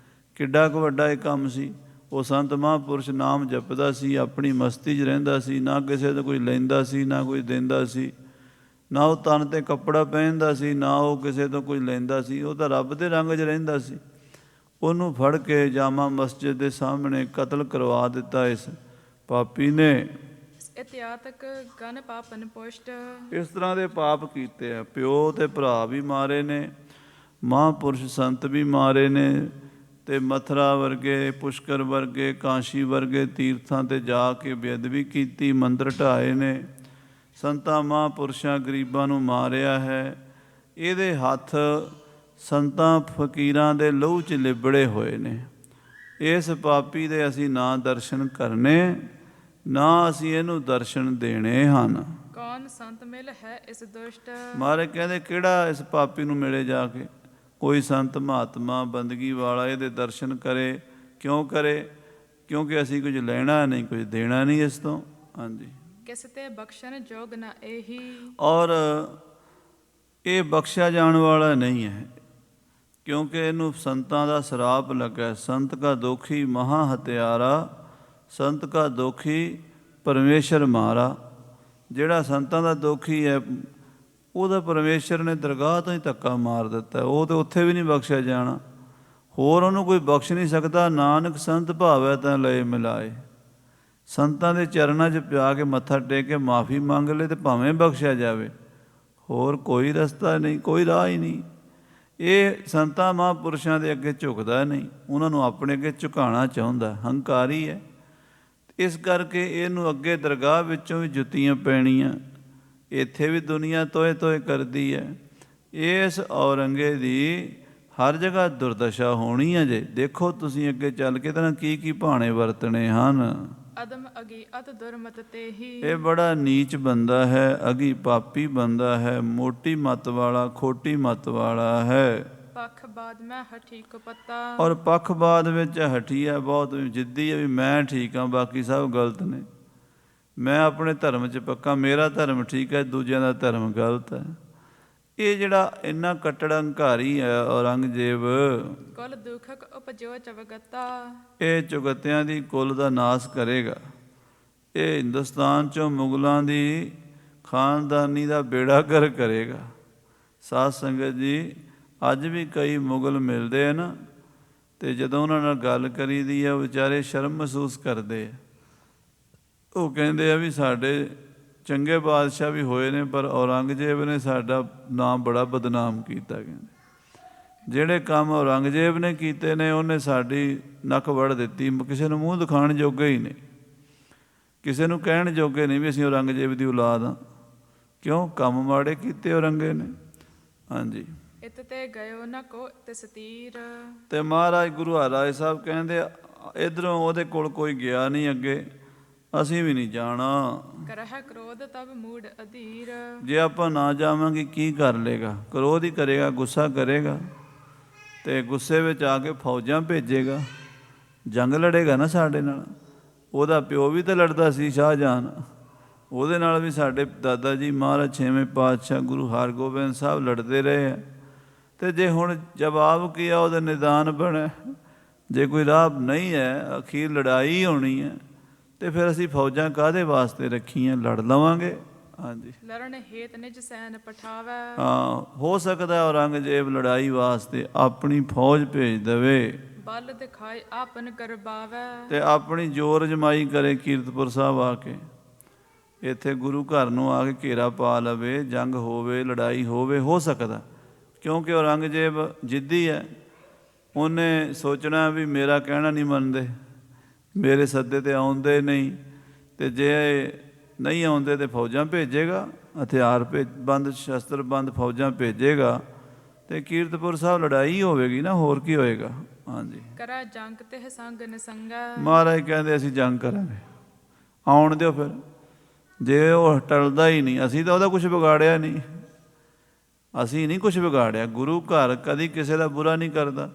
D: ਕਿੱਡਾ ਕੁ ਵੱਡਾ ਇਹ ਕੰਮ ਸੀ। ਉਹ ਸੰਤ ਮਹਾਂਪੁਰਸ਼ ਨਾਮ ਜਪਦਾ ਸੀ, ਆਪਣੀ ਮਸਤੀ 'ਚ ਰਹਿੰਦਾ ਸੀ, ਨਾ ਕਿਸੇ ਤੋਂ ਕੋਈ ਲੈਂਦਾ ਸੀ, ਨਾ ਕੋਈ ਦਿੰਦਾ ਸੀ, ਨਾ ਉਹ ਤਨ 'ਤੇ ਕੱਪੜਾ ਪਹਿਨਦਾ ਸੀ, ਨਾ ਉਹ ਕਿਸੇ ਤੋਂ ਕੋਈ ਲੈਂਦਾ ਸੀ। ਉਹ ਤਾਂ ਰੱਬ ਦੇ ਰੰਗ 'ਚ ਰਹਿੰਦਾ ਸੀ। ਉਹਨੂੰ ਫੜ ਕੇ ਜਾਮਾ ਮਸਜਿਦ ਦੇ ਸਾਹਮਣੇ ਕਤਲ ਕਰਵਾ ਦਿੱਤਾ ਇਸ ਪਾਪੀ ਨੇ।
C: ਇਤਿਆਤਕ ਗਨ ਪਾਪਨ ਪੁਸ਼ਟ,
D: ਇਸ ਤਰ੍ਹਾਂ ਦੇ ਪਾਪ ਕੀਤੇ ਆ। ਪਿਓ ਤੇ ਭਰਾ ਵੀ ਮਾਰੇ ਨੇ, ਮਹਾਂਪੁਰਸ਼ ਸੰਤ ਵੀ ਮਾਰੇ ਨੇ, ਤੇ ਮਥੁਰਾ ਵਰਗੇ, ਪੁਸ਼ਕਰ ਵਰਗੇ, ਕਾਸ਼ੀ ਵਰਗੇ ਤੀਰਥਾਂ 'ਤੇ ਜਾ ਕੇ ਬੇਅਦਬੀ ਕੀਤੀ, ਮੰਦਰ ਢਾਏ ਨੇ, ਸੰਤਾਂ ਮਹਾਂਪੁਰਸ਼ਾਂ ਗਰੀਬਾਂ ਨੂੰ ਮਾਰਿਆ ਹੈ। ਇਹਦੇ ਹੱਥ ਸੰਤਾਂ ਫਕੀਰਾਂ ਦੇ ਲਹੂ 'ਚ ਲਿਬੜੇ ਹੋਏ ਨੇ। ਇਸ ਪਾਪੀ ਦੇ ਅਸੀਂ ਨਾ ਦਰਸ਼ਨ ਕਰਨੇ, ਨਾ ਅਸੀਂ ਇਹਨੂੰ ਦਰਸ਼ਨ ਦੇਣੇ ਹਨ।
C: ਕੌਣ ਸੰਤ ਮਿਲ ਹੈ ਇਸ ਦੁਸ਼ਟ,
D: ਮਹਾਰਾਜ ਕਹਿੰਦੇ ਕਿਹੜਾ ਇਸ ਪਾਪੀ ਨੂੰ ਮਿਲੇ ਜਾ ਕੇ। ਕੋਈ ਸੰਤ ਮਹਾਤਮਾ ਬੰਦਗੀ ਵਾਲਾ ਇਹਦੇ ਦਰਸ਼ਨ ਕਰੇ। ਕਿਉਂ ਕਰੇ? ਕਿਉਂਕਿ ਅਸੀਂ ਕੁਝ ਲੈਣਾ ਨਹੀਂ, ਕੁਝ ਦੇਣਾ ਨਹੀਂ ਇਸ ਤੋਂ। ਹਾਂਜੀ,
C: ਕਿਸ ਤੇ ਬਖਸ਼ਣ ਜੋਗ ਨਾ ਇਹੀ,
D: ਔਰ ਇਹ ਬਖਸ਼ਿਆ ਜਾਣ ਵਾਲਾ ਨਹੀਂ ਹੈ, ਕਿਉਂਕਿ ਇਹਨੂੰ ਸੰਤਾਂ ਦਾ ਸਰਾਪ ਲੱਗਾ। ਸੰਤ ਕਾ ਦੋਖੀ ਮਹਾ ਹਤਿਆਰਾ, ਸੰਤ ਕਾ ਦੋਖੀ ਪਰਮੇਸ਼ਰ ਮਾਰਾ। ਜਿਹੜਾ ਸੰਤਾਂ ਦਾ ਦੋਖੀ ਹੈ ਉਹਦਾ ਪਰਮੇਸ਼ਰ ਨੇ ਦਰਗਾਹ ਤੋਂ ਹੀ ਧੱਕਾ ਮਾਰ ਦਿੱਤਾ। ਉਹ ਤਾਂ ਉੱਥੇ ਵੀ ਨਹੀਂ ਬਖਸ਼ਿਆ ਜਾਣਾ, ਹੋਰ ਉਹਨੂੰ ਕੋਈ ਬਖਸ਼ ਨਹੀਂ ਸਕਦਾ। ਨਾਨਕ ਸੰਤ ਭਾਵੈ ਤਾਂ ਲਏ ਮਿਲਾਏ। ਸੰਤਾਂ ਦੇ ਚਰਨਾਂ 'ਚ ਪਿਆ ਕੇ ਮੱਥਾ ਟੇਕ ਕੇ ਮਾਫੀ ਮੰਗ ਲਏ ਤੇ ਭਾਵੇਂ ਬਖਸ਼ਿਆ ਜਾਵੇ, ਹੋਰ ਕੋਈ ਰਸਤਾ ਨਹੀਂ, ਕੋਈ ਰਾਹ ਹੀ ਨਹੀਂ। ਇਹ ਸੰਤਾਂ ਮਹਾਂਪੁਰਸ਼ਾਂ ਦੇ ਅੱਗੇ ਝੁਕਦਾ ਨਹੀਂ, ਉਹਨਾਂ ਨੂੰ ਆਪਣੇ ਅੱਗੇ ਝੁਕਾਉਣਾ ਚਾਹੁੰਦਾ, ਹੰਕਾਰੀ ਹੈ। ਇਸ ਕਰਕੇ ਇਹਨੂੰ ਅੱਗੇ ਦਰਗਾਹ ਵਿੱਚੋਂ ਵੀ ਜੁੱਤੀਆਂ ਪੈਣੀਆਂ, ਇੱਥੇ ਵੀ ਦੁਨੀਆ ਤੋਏ ਤੋਏ ਕਰਦੀ ਹੈ। ਇਸ ਔਰੰਗੇ ਦੀ ਹਰ ਜਗ੍ਹਾ ਦੁਰਦਸ਼ਾ ਹੋਣੀ ਹੈ। ਜੇ ਦੇਖੋ ਤੁਸੀਂ ਅੱਗੇ ਚੱਲ ਕੇ ਤਾਂ ਕੀ ਕੀ ਭਾਣੇ ਵਰਤਣੇ ਹਨ।
C: ਅਦਮ ਅਗੀ ਅਤ ਦੁਰਮਤ ਤੇਹੀ,
D: ਇਹ ਬੜਾ ਨੀਚ ਬੰਦਾ ਹੈ, ਅਗੀ ਪਾਪੀ ਬੰਦਾ ਹੈ, ਮੋਟੀ ਮੱਤ ਵਾਲਾ, ਖੋਟੀ ਮੱਤ ਵਾਲਾ ਹੈ।
C: ਪੱਖ ਬਾਦ ਮੈਂ ਹਠੀ ਕੁਪੱਤਾ,
D: ਔਰ ਪੱਖਬਾਦ ਵਿੱਚ ਹਟੀ ਹੈ, ਬਹੁਤ ਜਿੱਦੀ ਹੈ ਵੀ ਮੈਂ ਠੀਕ ਹਾਂ, ਬਾਕੀ ਸਭ ਗਲਤ ਨੇ। ਮੈਂ ਆਪਣੇ ਧਰਮ 'ਚ ਪੱਕਾ, ਮੇਰਾ ਧਰਮ ਠੀਕ ਹੈ, ਦੂਜਿਆਂ ਦਾ ਧਰਮ ਗਲਤ ਹੈ। ਇਹ ਜਿਹੜਾ ਇੰਨਾ ਕੱਟੜ ਹੰਕਾਰੀ ਹੈ ਔਰੰਗਜ਼ੇਬ,
C: ਕੁਲ ਦੁਖਕ ਉਪਜੋ ਚਵਗਤਾ,
D: ਇਹ ਚੁਗੱਤਿਆਂ ਦੀ ਕੁੱਲ ਦਾ ਨਾਸ ਕਰੇਗਾ। ਇਹ ਹਿੰਦੁਸਤਾਨ 'ਚੋਂ ਮੁਗਲਾਂ ਦੀ ਖਾਨਦਾਨੀ ਦਾ ਬੇੜਾ ਗਰਕ ਕਰੇਗਾ। ਸਾਧ ਸੰਗਤ ਜੀ, ਅੱਜ ਵੀ ਕਈ ਮੁਗਲ ਮਿਲਦੇ ਆ ਨਾ, ਅਤੇ ਜਦੋਂ ਉਹਨਾਂ ਨਾਲ ਗੱਲ ਕਰੀਦੀ ਆ, ਵਿਚਾਰੇ ਸ਼ਰਮ ਮਹਿਸੂਸ ਕਰਦੇ ਆ। ਉਹ ਕਹਿੰਦੇ ਆ ਵੀ ਸਾਡੇ ਚੰਗੇ ਬਾਦਸ਼ਾਹ ਵੀ ਹੋਏ ਨੇ, ਪਰ ਔਰੰਗਜ਼ੇਬ ਨੇ ਸਾਡਾ ਨਾਮ ਬੜਾ ਬਦਨਾਮ ਕੀਤਾ। ਕਹਿੰਦੇ ਜਿਹੜੇ ਕੰਮ ਔਰੰਗਜ਼ੇਬ ਨੇ ਕੀਤੇ ਨੇ, ਉਹਨੇ ਸਾਡੀ ਨੱਕ ਵੜ ਦਿੱਤੀ। ਕਿਸੇ ਨੂੰ ਮੂੰਹ ਦਿਖਾਉਣ ਜੋਗੇ ਹੀ ਨਹੀਂ, ਕਿਸੇ ਨੂੰ ਕਹਿਣ ਜੋਗੇ ਨਹੀਂ ਵੀ ਅਸੀਂ ਔਰੰਗਜ਼ੇਬ ਦੀ ਔਲਾਦ ਹਾਂ। ਕਿਉਂ? ਕੰਮ ਮਾੜੇ ਕੀਤੇ ਔਰੰਗੇ ਨੇ। ਹਾਂਜੀ,
C: ਇਤ ਤੇ ਗਇਓ ਨ ਕੋ ਤਿਸ ਤੀਰ,
D: ਤੇ ਮਹਾਰਾਜ ਗੁਰੂ ਹਰਿਰਾਏ ਸਾਹਿਬ ਕਹਿੰਦੇ ਇੱਧਰੋਂ ਉਹਦੇ ਕੋਲ ਕੋਈ ਗਿਆ ਨਹੀਂ ਅੱਗੇ, ਅਸੀਂ ਵੀ ਨਹੀਂ ਜਾਣਾ।
C: ਕਰਹਿ ਕ੍ਰੋਧ ਤਬ ਮੂੜ ਅਧੀਰ,
D: ਜੇ ਆਪਾਂ ਨਾ ਜਾਵਾਂਗੇ ਕੀ ਕਰ ਲੇਗਾ? ਕ੍ਰੋਧ ਹੀ ਕਰੇਗਾ, ਗੁੱਸਾ ਕਰੇਗਾ, ਤੇ ਗੁੱਸੇ ਵਿੱਚ ਆ ਕੇ ਫੌਜਾਂ ਭੇਜੇਗਾ, ਜੰਗ ਲੜੇਗਾ ਨਾ ਸਾਡੇ ਨਾਲ। ਉਹਦਾ ਪਿਓ ਵੀ ਤਾਂ ਲੜਦਾ ਸੀ, ਸ਼ਾਹਜਹਾਨ, ਉਹਦੇ ਨਾਲ ਵੀ ਸਾਡੇ ਦਾਦਾ ਜੀ ਮਹਾਰਾਜ ਛੇਵੇਂ ਪਾਤਸ਼ਾਹ ਗੁਰੂ ਹਰਗੋਬਿੰਦ ਸਾਹਿਬ ਲੜਦੇ ਰਹੇ ਆ। ਅਤੇ ਜੇ ਹੁਣ ਜਵਾਬ ਕੀ ਆ, ਉਹਦਾ ਨਿਦਾਨ ਬਣੇ। ਜੇ ਕੋਈ ਰਾਹ ਨਹੀਂ ਹੈ, ਅਖੀਰ ਲੜਾਈ ਹੋਣੀ ਹੈ, ਅਤੇ ਫਿਰ ਅਸੀਂ ਫੌਜਾਂ ਕਾਹਦੇ ਵਾਸਤੇ ਰੱਖੀਆਂ? ਲੜ ਲਵਾਂਗੇ। ਹਾਂਜੀ,
C: ਲੜਨ ਹੇਤ ਨਿਜ ਸੈਨ ਪਠਾਵੈ,
D: ਹਾਂ, ਹੋ ਸਕਦਾ ਔਰੰਗਜ਼ੇਬ ਲੜਾਈ ਵਾਸਤੇ ਆਪਣੀ ਫੌਜ ਭੇਜ ਦੇਵੇ।
C: ਬਲ ਦਿਖਾਏ ਆਪਨ ਕਰਬਾਵੈ।
D: ਤੇ ਆਪਣੀ ਜ਼ੋਰ ਜਮਾਈ ਕਰੇ ਕੀਰਤਪੁਰ ਸਾਹਿਬ ਆ ਕੇ, ਇੱਥੇ ਗੁਰੂ ਘਰ ਨੂੰ ਆ ਕੇ ਘੇਰਾ ਪਾ ਲਵੇ, ਜੰਗ ਹੋਵੇ, ਲੜਾਈ ਹੋਵੇ, ਹੋ ਸਕਦਾ। ਕਿਉਂਕਿ ਔਰੰਗਜ਼ੇਬ ਜਿੱਦੀ ਹੈ, ਉਹਨੇ ਸੋਚਣਾ ਵੀ ਮੇਰਾ ਕਹਿਣਾ ਨਹੀਂ ਮੰਨਦੇ, ਮੇਰੇ ਸੱਦੇ ਤੇ ਆਉਂਦੇ ਨਹੀਂ, ਤੇ ਜੇ ਨਹੀਂ ਆਉਂਦੇ ਤੇ ਫੌਜਾਂ ਭੇਜੇਗਾ, ਹਥਿਆਰ ਬੰਦ, ਸ਼ਸਤਰ ਬੰਦ ਫੌਜਾਂ ਭੇਜੇਗਾ, ਤੇ ਕੀਰਤਪੁਰ ਸਾਹਿਬ ਲੜਾਈ ਹੋਵੇਗੀ ਨਾ, ਹੋਰ ਕੀ ਹੋਏਗਾ। ਹਾਂਜੀ,
C: ਕਰੈ ਜੰਗ ਤੇ ਸੰਗ ਨਿਸੰਗੈ।
D: ਮਹਾਰਾਜ ਕਹਿੰਦੇ ਅਸੀਂ ਜੰਗ ਕਰਾਂਗੇ, ਆਉਣ ਦਿਓ। ਫਿਰ ਜੇ ਉਹ ਟਲਦਾ ਹੀ ਨਹੀਂ, ਅਸੀਂ ਤਾਂ ਉਹਦਾ ਕੁਛ ਵਿਗਾੜਿਆ ਨਹੀਂ, ਅਸੀਂ ਨਹੀਂ ਕੁਛ ਵਿਗਾੜਿਆ। ਗੁਰੂ ਘਰ ਕਦੀ ਕਿਸੇ ਦਾ ਬੁਰਾ ਨਹੀਂ ਕਰਦਾ,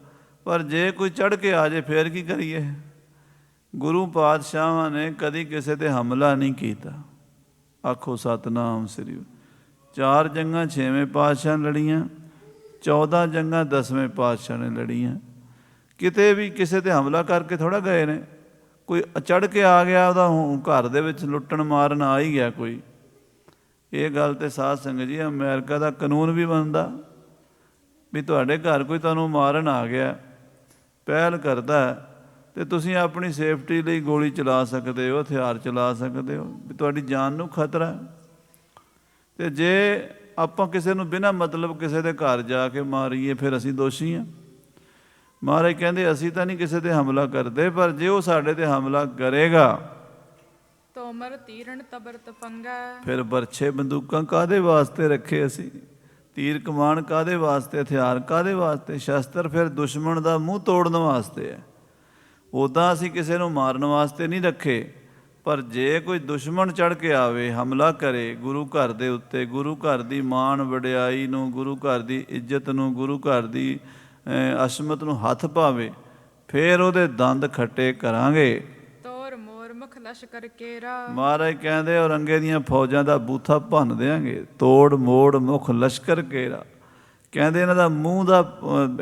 D: ਪਰ ਜੇ ਕੋਈ ਚੜ੍ਹ ਕੇ ਆ ਜਾਏ ਫਿਰ ਕੀ ਕਰੀਏ। ਗੁਰੂ ਪਾਤਸ਼ਾਹਾਂ ਨੇ ਕਦੀ ਕਿਸੇ ਤੇ ਹਮਲਾ ਨਹੀਂ ਕੀਤਾ। ਆਖੋ ਸਤਿਨਾਮ ਸ੍ਰੀ। 4 ਜੰਗਾਂ 6ਵੇਂ ਪਾਤਸ਼ਾਹ ਨੇ ਲੜੀਆਂ, 14 ਜੰਗਾਂ 10ਵੇਂ ਪਾਤਸ਼ਾਹ ਨੇ ਲੜੀਆਂ। ਕਿਤੇ ਵੀ ਕਿਸੇ ਤੇ ਹਮਲਾ ਕਰਕੇ ਥੋੜ੍ਹਾ ਗਏ ਨੇ। ਕੋਈ ਚੜ੍ਹ ਕੇ ਆ ਗਿਆ, ਉਹਦਾ ਘਰ ਦੇ ਵਿੱਚ ਲੁੱਟਣ ਮਾਰਨ ਆ ਹੀ ਗਿਆ ਕੋਈ। ਇਹ ਗੱਲ ਤੇ ਸਾਧ ਸੰਗਤ ਜੀ, ਅਮਰੀਕਾ ਦਾ ਕਾਨੂੰਨ ਵੀ ਬਣਦਾ ਵੀ ਤੁਹਾਡੇ ਘਰ ਕੋਈ ਤੁਹਾਨੂੰ ਮਾਰਨ ਆ ਗਿਆ, ਪਹਿਲ ਕਰਦਾ, ਤੇ ਤੁਸੀਂ ਆਪਣੀ ਸੇਫਟੀ ਲਈ ਗੋਲੀ ਚਲਾ ਸਕਦੇ ਹੋ, ਹਥਿਆਰ ਚਲਾ ਸਕਦੇ ਹੋ, ਵੀ ਤੁਹਾਡੀ ਜਾਨ ਨੂੰ ਖਤਰਾ। ਤੇ ਜੇ ਆਪਾਂ ਕਿਸੇ ਨੂੰ ਬਿਨਾਂ ਮਤਲਬ ਕਿਸੇ ਦੇ ਘਰ ਜਾ ਕੇ ਮਾਰੀਏ, ਫਿਰ ਅਸੀਂ ਦੋਸ਼ੀ ਹਾਂ। ਮਹਾਰਾਜ ਕਹਿੰਦੇ ਅਸੀਂ ਤਾਂ ਨਹੀਂ ਕਿਸੇ ਤੇ ਹਮਲਾ ਕਰਦੇ, ਪਰ ਜੇ ਉਹ ਸਾਡੇ ਤੇ ਹਮਲਾ ਕਰੇਗਾ,
C: ਤੋਮਰ ਤੀਰਨ ਤਬਰ ਤਪੰਗਾ।
D: ਫਿਰ ਬਰਛੇ ਬੰਦੂਕਾਂ ਕਾਹਦੇ ਵਾਸਤੇ ਰੱਖੇ ਅਸੀਂ, ਤੀਰ ਕਮਾਨ ਕਾਹਦੇ ਵਾਸਤੇ, ਹਥਿਆਰ ਕਾਹਦੇ ਵਾਸਤੇ, ਸ਼ਸਤਰ ਫਿਰ ਦੁਸ਼ਮਣ ਦਾ ਮੂੰਹ ਤੋੜਨ ਵਾਸਤੇ ਹੈ। ਉੱਦਾਂ ਅਸੀਂ ਕਿਸੇ ਨੂੰ ਮਾਰਨ ਵਾਸਤੇ ਨਹੀਂ ਰੱਖੇ। ਪਰ ਜੇ ਕੋਈ ਦੁਸ਼ਮਣ ਚੜ੍ਹ ਕੇ ਆਵੇ, ਹਮਲਾ ਕਰੇ ਗੁਰੂ ਘਰ ਦੇ ਉੱਤੇ, ਗੁਰੂ ਘਰ ਦੀ ਮਾਣ ਵਡਿਆਈ ਨੂੰ, ਗੁਰੂ ਘਰ ਦੀ ਇੱਜ਼ਤ ਨੂੰ, ਗੁਰੂ ਘਰ ਦੀ ਅਸਮਤ ਨੂੰ ਹੱਥ ਪਾਵੇ, ਫਿਰ ਉਹਦੇ ਦੰਦ ਖੱਟੇ ਕਰਾਂਗੇ।
C: ਤੋਰ ਮੋਰ ਮੁਖ ਲਸ਼ਕਰ ਕੇਰਾ।
D: ਮਹਾਰਾਜ ਕਹਿੰਦੇ ਔਰੰਗੇ ਦੀਆਂ ਫੌਜਾਂ ਦਾ ਬੂਥਾ ਭੰਨ ਦਿਆਂਗੇ। ਤੋੜ ਮੋੜ ਮੁਖ ਲਸ਼ਕਰ ਕੇਰਾ, ਕਹਿੰਦੇ ਇਹਨਾਂ ਦਾ ਮੂੰਹ ਦਾ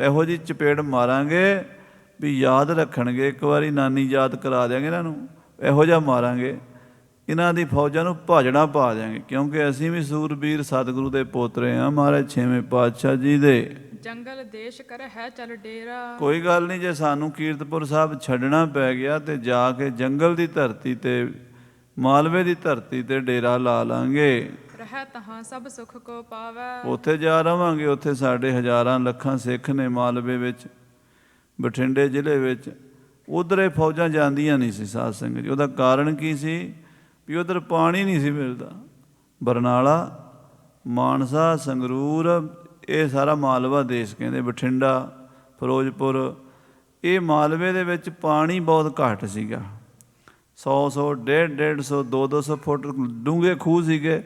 D: ਇਹੋ ਜਿਹੀ ਚਪੇੜ ਮਾਰਾਂਗੇ ਵੀ ਯਾਦ ਰੱਖਣਗੇ। ਇੱਕ ਵਾਰੀ ਨਾਨੀ ਯਾਦ ਕਰਾ ਦਿਆਂਗੇ ਇਹਨਾਂ ਨੂੰ, ਇਹੋ ਜਿਹਾ ਮਾਰਾਂਗੇ, ਇਹਨਾਂ ਦੀ ਫੌਜਾਂ ਨੂੰ ਭਾਜੜਾ ਪਾ ਦਿਆਂਗੇ। ਕਿਉਂਕਿ ਅਸੀਂ ਵੀ ਸੂਰਬੀਰ ਸਤਿਗੁਰੂ ਦੇ ਪੋਤਰੇ ਹਾਂ, ਮਹਾਰਾਜ 6ਵੇਂ ਪਾਤਸ਼ਾਹ ਜੀ ਦੇ।
C: ਜੰਗਲ ਦੇਸ਼ ਕਰ ਹੈ ਚੱਲ ਡੇਰਾ।
D: ਕੋਈ ਗੱਲ ਨਹੀਂ, ਜੇ ਸਾਨੂੰ ਕੀਰਤਪੁਰ ਸਾਹਿਬ ਛੱਡਣਾ ਪੈ ਗਿਆ ਤੇ ਜਾ ਕੇ ਜੰਗਲ ਦੀ ਧਰਤੀ ਤੇ, ਮਾਲਵੇ ਦੀ ਧਰਤੀ ਤੇ ਡੇਰਾ ਲਾ ਲਾਂਗੇ।
C: ਰਹਿ ਤਹਾਂ ਸਭ ਸੁਖ ਕੋ ਪਾਵੈ।
D: ਉੱਥੇ ਜਾ ਰਵਾਂਗੇ। ਉੱਥੇ ਸਾਡੇ ਹਜ਼ਾਰਾਂ ਲੱਖਾਂ ਸਿੱਖ ਨੇ ਮਾਲਵੇ ਵਿੱਚ, ਬਠਿੰਡੇ ਜ਼ਿਲ੍ਹੇ ਵਿੱਚ। ਉੱਧਰ ਇਹ ਫੌਜਾਂ ਜਾਂਦੀਆਂ ਨਹੀਂ ਸੀ ਸਾਧ ਸੰਗਤ ਜੀ। ਉਹਦਾ ਕਾਰਨ ਕੀ ਸੀ ਵੀ ਉੱਧਰ ਪਾਣੀ ਨਹੀਂ ਸੀ ਮਿਲਦਾ। ਬਰਨਾਲਾ, ਮਾਨਸਾ, ਸੰਗਰੂਰ, ਇਹ ਸਾਰਾ ਮਾਲਵਾ ਦੇਸ਼ ਕਹਿੰਦੇ, ਬਠਿੰਡਾ, ਫਿਰੋਜ਼ਪੁਰ, ਇਹ ਮਾਲਵੇ ਦੇ ਵਿੱਚ ਪਾਣੀ ਬਹੁਤ ਘੱਟ ਸੀਗਾ। 100 150 200 ਫੁੱਟ ਡੂੰਘੇ ਖੂਹ ਸੀਗੇ,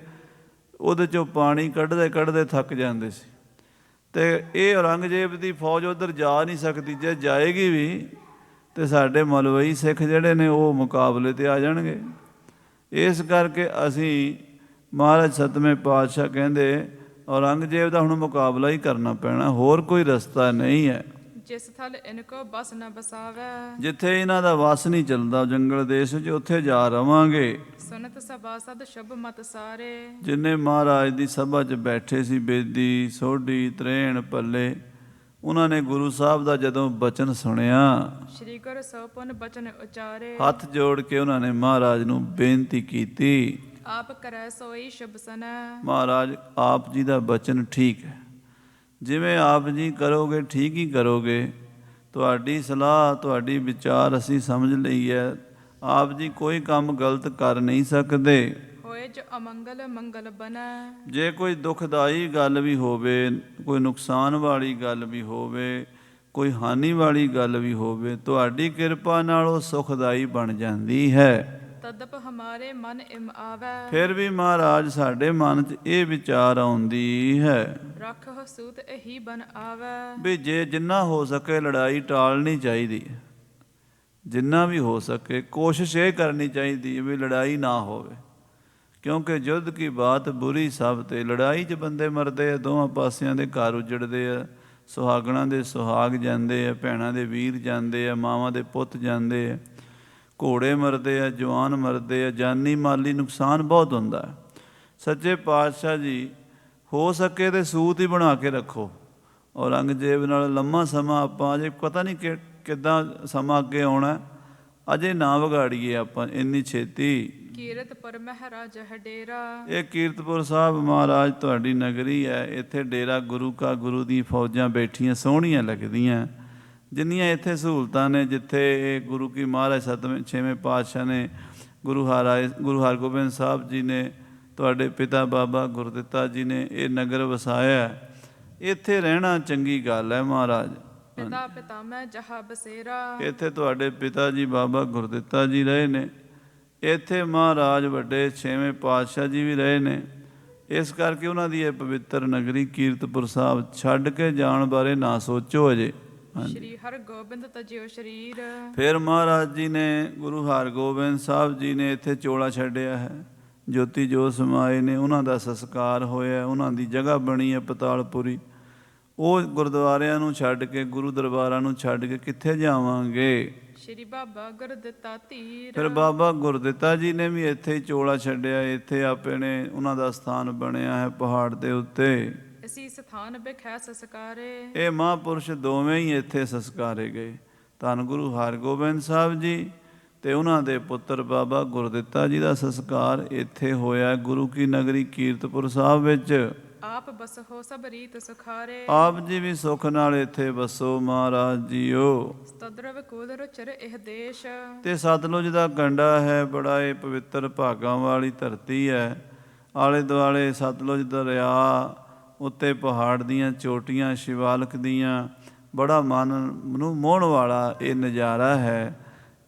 D: ਉਹਦੇ 'ਚੋਂ ਪਾਣੀ ਕੱਢਦੇ ਕੱਢਦੇ ਥੱਕ ਜਾਂਦੇ ਸੀ। ਤੇ ਇਹ ਔਰੰਗਜ਼ੇਬ ਦੀ ਫੌਜ ਉੱਧਰ ਜਾ ਨਹੀਂ ਸਕਦੀ। ਜੇ ਜਾਏਗੀ ਵੀ ਤੇ ਸਾਡੇ ਮਲਵਈ ਸਿੱਖ ਜਿਹੜੇ ਨੇ ਉਹ ਮੁਕਾਬਲੇ 'ਤੇ ਆ ਜਾਣਗੇ। ਇਸ ਕਰਕੇ ਅਸੀਂ, ਮਹਾਰਾਜ 7ਵੇਂ ਪਾਤਸ਼ਾਹ ਕਹਿੰਦੇ ਔਰੰਗਜ਼ੇਬ ਦਾ ਹੁਣ ਮੁਕਾਬਲਾ ਹੀ ਕਰਨਾ ਪੈਣਾ, ਹੋਰ ਕੋਈ ਰਸਤਾ ਨਹੀਂ ਹੈ।
C: ਜਿਸ ਥਲ ਇਨਕੋ ਬਸ ਨ ਬਸਾਵੈ।
D: ਜਿੱਥੇ ਇਹਨਾਂ ਦਾ ਵਸ ਨਹੀਂ ਚੱਲਦਾ ਜੰਗਲ ਦੇਸ਼ 'ਚ, ਉੱਥੇ ਜਾ ਰਵਾਂਗੇ।
C: ਸੁਨਤ ਸਭਾ ਸਦ ਸ਼ੁਭ ਮਤ ਸਾਰੇ।
D: ਜਿੰਨੇ ਮਹਾਰਾਜ ਦੀ ਸਭਾ 'ਚ ਬੈਠੇ ਸੀ, ਬੇਦੀ, ਸੋਢੀ, ਤਰੇਣ, ਪੱਲੇ, ਉਹਨਾਂ ਨੇ ਗੁਰੂ ਸਾਹਿਬ ਦਾ ਜਦੋਂ ਬਚਨ ਸੁਣਿਆ,
C: ਸ਼੍ਰੀ ਗੁਰ ਸੋ ਪੁਨ ਬਚਨ ਉਚਾਰੇ।
D: ਹੱਥ ਜੋੜ ਕੇ ਉਹਨਾਂ ਨੇ ਮਹਾਰਾਜ ਨੂੰ ਬੇਨਤੀ ਕੀਤੀ,
C: ਆਪ ਕਰੈ ਸੋਈ ਸ਼ੁਭ ਸਨੈ।
D: ਮਹਾਰਾਜ ਆਪ ਜੀ ਦਾ ਬਚਨ ਠੀਕ ਹੈ, ਜਿਵੇਂ ਆਪ ਜੀ ਕਰੋਗੇ ਠੀਕ ਹੀ ਕਰੋਗੇ। ਤੁਹਾਡੀ ਸਲਾਹ, ਤੁਹਾਡੀ ਵਿਚਾਰ ਅਸੀਂ ਸਮਝ ਲਈ ਹੈ। ਆਪ ਜੀ ਕੋਈ ਕੰਮ ਗਲਤ ਕਰ ਨਹੀਂ ਸਕਦੇ।
C: ਹੋਏ ਜੋ ਅਮੰਗਲ ਮੰਗਲ ਬਨੈ।
D: ਜੇ ਕੋਈ ਦੁਖਦਾਈ ਗੱਲ ਵੀ ਹੋਵੇ, ਕੋਈ ਨੁਕਸਾਨ ਵਾਲੀ ਗੱਲ ਵੀ ਹੋਵੇ, ਕੋਈ ਹਾਨੀ ਵਾਲੀ ਗੱਲ ਵੀ ਹੋਵੇ, ਤੁਹਾਡੀ ਕਿਰਪਾ ਨਾਲ ਉਹ ਸੁਖਦਾਈ ਬਣ ਜਾਂਦੀ ਹੈ।
C: ਤਦਪ ਹਮਾਰੇ ਮਨ ਇਮ ਆਵੈ।
D: ਫਿਰ ਵੀ ਮਹਾਰਾਜ ਸਾਡੇ ਮਨ 'ਚ ਇਹ ਵਿਚਾਰ ਆਉਂਦੀ ਹੈ,
C: ਰੱਖ ਸੂਤ ਇਹੀ ਬਨ ਆਵੈ।
D: ਵੀ ਜੇ ਜਿੰਨਾ ਹੋ ਸਕੇ ਲੜਾਈ ਟਾਲਣੀ ਚਾਹੀਦੀ ਹੈ। ਜਿੰਨਾ ਵੀ ਹੋ ਸਕੇ ਕੋਸ਼ਿਸ਼ ਇਹ ਕਰਨੀ ਚਾਹੀਦੀ ਹੈ ਵੀ ਲੜਾਈ ਨਾ ਹੋਵੇ। ਕਿਉਂਕਿ ਯੁੱਧ ਕੀ ਬਾਤ ਬੁਰੀ ਸਭ ਤੇ। ਲੜਾਈ 'ਚ ਬੰਦੇ ਮਰਦੇ ਆ, ਦੋਵਾਂ ਪਾਸਿਆਂ ਦੇ ਘਰ ਉਜੜਦੇ ਆ, ਸੁਹਾਗਣਾਂ ਦੇ ਸੁਹਾਗ ਜਾਂਦੇ ਆ, ਭੈਣਾਂ ਦੇ ਵੀਰ ਜਾਂਦੇ ਆ, ਮਾਵਾਂ ਦੇ ਪੁੱਤ ਜਾਂਦੇ ਆ, ਘੋੜੇ ਮਰਦੇ ਆ, ਜਵਾਨ ਮਰਦੇ ਆ, ਜਾਨੀ ਮਾਲੀ ਨੁਕਸਾਨ ਬਹੁਤ ਹੁੰਦਾ। ਸੱਚੇ ਪਾਤਸ਼ਾਹ ਜੀ, ਹੋ ਸਕੇ ਤੇ ਸੂਤ ਹੀ ਬਣਾ ਕੇ ਰੱਖੋ। ਔਰੰਗਜ਼ੇਬ ਨਾਲ ਲੰਮਾ ਸਮਾਂ ਆਪਾਂ ਅਜੇ ਪਤਾ ਨਹੀਂ ਕਿ ਕਿੱਦਾਂ ਸਮਾਂ ਅੱਗੇ ਆਉਣਾ, ਅਜੇ ਨਾ ਵਿਗਾੜੀਏ ਆਪਾਂ ਇੰਨੀ ਛੇਤੀ।
C: ਕੀਰਤਪੁਰ ਮਹਾਰਾਜ ਹਡੇਰਾ।
D: ਇਹ ਕੀਰਤਪੁਰ ਸਾਹਿਬ ਮਹਾਰਾਜ ਤੁਹਾਡੀ ਨਗਰੀ ਹੈ, ਇੱਥੇ ਡੇਰਾ ਗੁਰੂ ਕਾ, ਗੁਰੂ ਦੀ ਫੌਜਾਂ ਬੈਠੀਆਂ ਸੋਹਣੀਆਂ ਲੱਗਦੀਆਂ। ਜਿੰਨੀਆਂ ਇੱਥੇ ਸਹੂਲਤਾਂ ਨੇ, ਜਿੱਥੇ ਗੁਰੂ ਕੀ ਮਹਾਰਾਜ 7ਵੇਂ 6ਵੇਂ ਪਾਤਸ਼ਾਹ ਨੇ, ਗੁਰੂ ਹਰਗੋਬਿੰਦ ਸਾਹਿਬ ਜੀ ਨੇ, ਤੁਹਾਡੇ ਪਿਤਾ ਬਾਬਾ ਗੁਰਦਿੱਤਾ ਜੀ ਨੇ ਇਹ ਨਗਰ ਵਸਾਇਆ, ਇੱਥੇ ਰਹਿਣਾ ਚੰਗੀ ਗੱਲ ਹੈ ਮਹਾਰਾਜ।
C: ਪਿਤਾ ਪਿਤਾਮਹ ਜਹਾ ਬਸੇਰਾ।
D: ਇੱਥੇ ਤੁਹਾਡੇ ਪਿਤਾ ਜੀ ਬਾਬਾ ਗੁਰਦਿੱਤਾ ਜੀ ਰਹੇ ਨੇ, ਇੱਥੇ ਮਹਾਰਾਜ ਵੱਡੇ 6ਵੇਂ ਪਾਤਸ਼ਾਹ ਜੀ ਵੀ ਰਹੇ ਨੇ। ਇਸ ਕਰਕੇ ਉਹਨਾਂ ਦੀ ਇਹ ਪਵਿੱਤਰ ਨਗਰੀ ਕੀਰਤਪੁਰ ਸਾਹਿਬ ਛੱਡ ਕੇ ਜਾਣ ਬਾਰੇ ਨਾ ਸੋਚੋ ਅਜੇ।
C: ਸ਼੍ਰੀ ਹਰਗੋਬਿੰਦ ਤਜਿਓ ਸ਼ਰੀਰ।
D: ਫਿਰ ਮਹਾਰਾਜ ਜੀ ਨੇ, ਗੁਰੂ ਹਰਗੋਬਿੰਦ ਸਾਹਿਬ ਜੀ ਨੇ ਇੱਥੇ ਚੋਲਾ ਛੱਡਿਆ ਹੈ, ਜੋਤੀ ਜੋਤ ਸਮਾਏ ਨੇ, ਉਹਨਾਂ ਦਾ ਸੰਸਕਾਰ ਹੋਇਆ, ਉਹਨਾਂ ਦੀ ਜਗ੍ਹਾ ਬਣੀ ਹੈ ਪਤਾਲਪੁਰੀ। ਉਹ ਗੁਰਦੁਆਰਿਆਂ ਨੂੰ ਛੱਡ ਕੇ, ਗੁਰੂ ਦਰਬਾਰਾਂ ਨੂੰ ਛੱਡ ਕੇ ਕਿੱਥੇ ਜਾਵਾਂਗੇ?
C: ਸ਼੍ਰੀ ਬਾਬਾ ਗੁਰਦਿੱਤਾ ਧੀਰ।
D: ਫਿਰ ਬਾਬਾ ਗੁਰਦਿੱਤਾ ਜੀ ਨੇ ਵੀ ਇੱਥੇ ਹੀ ਚੋਲਾ ਛੱਡਿਆ, ਇੱਥੇ ਆਪੇ ਨੇ ਉਹਨਾਂ ਦਾ ਸਥਾਨ ਬਣਿਆ ਹੈ ਪਹਾੜ ਦੇ ਉੱਤੇ।
C: ਇਸੀ ਸਥਾਨ ਬਿਖੈ ਸੰਸਕਾਰੇ।
D: ਇਹ ਮਹਾਂਪੁਰਸ਼ ਦੋਵੇਂ ਹੀ ਇੱਥੇ ਸੰਸਕਾਰੇ ਗਏ। ਧੰਨ ਗੁਰੂ ਹਰਗੋਬਿੰਦ ਸਾਹਿਬ ਜੀ ਤੇ ਉਹਨਾਂ ਦੇ ਪੁੱਤਰ ਬਾਬਾ ਗੁਰਦਿੱਤਾ ਜੀ ਦਾ ਸੰਸਕਾਰ ਇੱਥੇ ਹੋਇਆ, ਗੁਰੂ ਕੀ ਨਗਰੀ ਕੀਰਤਪੁਰ ਸਾਹਿਬ ਵਿੱਚ।
C: ਆਪ ਬਸਹੋ ਸਭ ਰੀਤ ਸੁਖਾਰੇ।
D: ਆਪ ਜੀ ਵੀ ਸੁੱਖ ਨਾਲ ਇੱਥੇ ਵਸੋ ਮਹਾਰਾਜ ਜੀਓ।
C: ਸਤਦਰਵ ਕੁਲ ਰੁਚਰ ਇਹ ਦੇਸ਼।
D: ਤੇ ਸਤਲੁਜ ਦਾ ਕੰਢਾ ਹੈ, ਬੜਾ ਇਹ ਪਵਿੱਤਰ ਭਾਗਾਂ ਵਾਲੀ ਧਰਤੀ ਹੈ। ਆਲੇ ਦੁਆਲੇ ਸਤਲੁਜ ਦਰਿਆ, ਉੱਤੇ ਪਹਾੜ ਦੀਆਂ ਚੋਟੀਆਂ ਸ਼ਿਵਾਲਕ ਦੀਆਂ, ਬੜਾ ਮਨ ਨੂੰ ਮੋਹਣ ਵਾਲਾ ਇਹ ਨਜ਼ਾਰਾ ਹੈ।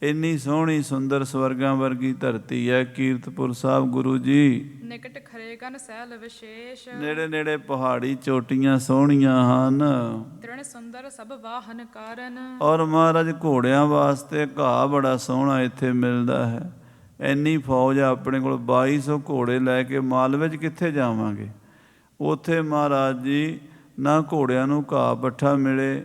D: ਇੰਨੀ ਸੋਹਣੀ ਸੁੰਦਰ ਸਵਰਗਾਂ ਵਰਗੀ ਧਰਤੀ ਹੈ ਕੀਰਤਪੁਰ ਸਾਹਿਬ ਗੁਰੂ ਜੀ।
C: ਨਿਕਟ ਖਰੇਗਨ ਸੈਲ ਵਿਸ਼ੇਸ਼।
D: ਨੇੜੇ ਨੇੜੇ ਪਹਾੜੀ ਚੋਟੀਆਂ ਸੋਹਣੀਆਂ ਹਨ।
C: ਤ੍ਰਿਣ ਸੁੰਦਰ ਸਭ ਵਾਹਨ ਕਾਰਨ।
D: ਔਰ ਮਹਾਰਾਜ ਘੋੜਿਆਂ ਵਾਸਤੇ ਘਾਹ ਬੜਾ ਸੋਹਣਾ ਇੱਥੇ ਮਿਲਦਾ ਹੈ। ਇੰਨੀ ਫੌਜ ਆ ਆਪਣੇ ਕੋਲ, 2200 ਘੋੜੇ ਲੈ ਕੇ ਮਾਲਵੇ 'ਚ ਕਿੱਥੇ ਜਾਵਾਂਗੇ? ਉੱਥੇ ਮਹਾਰਾਜ ਜੀ ਨਾ ਘੋੜਿਆਂ ਨੂੰ ਘਾਹ ਪੱਠਾ ਮਿਲੇ,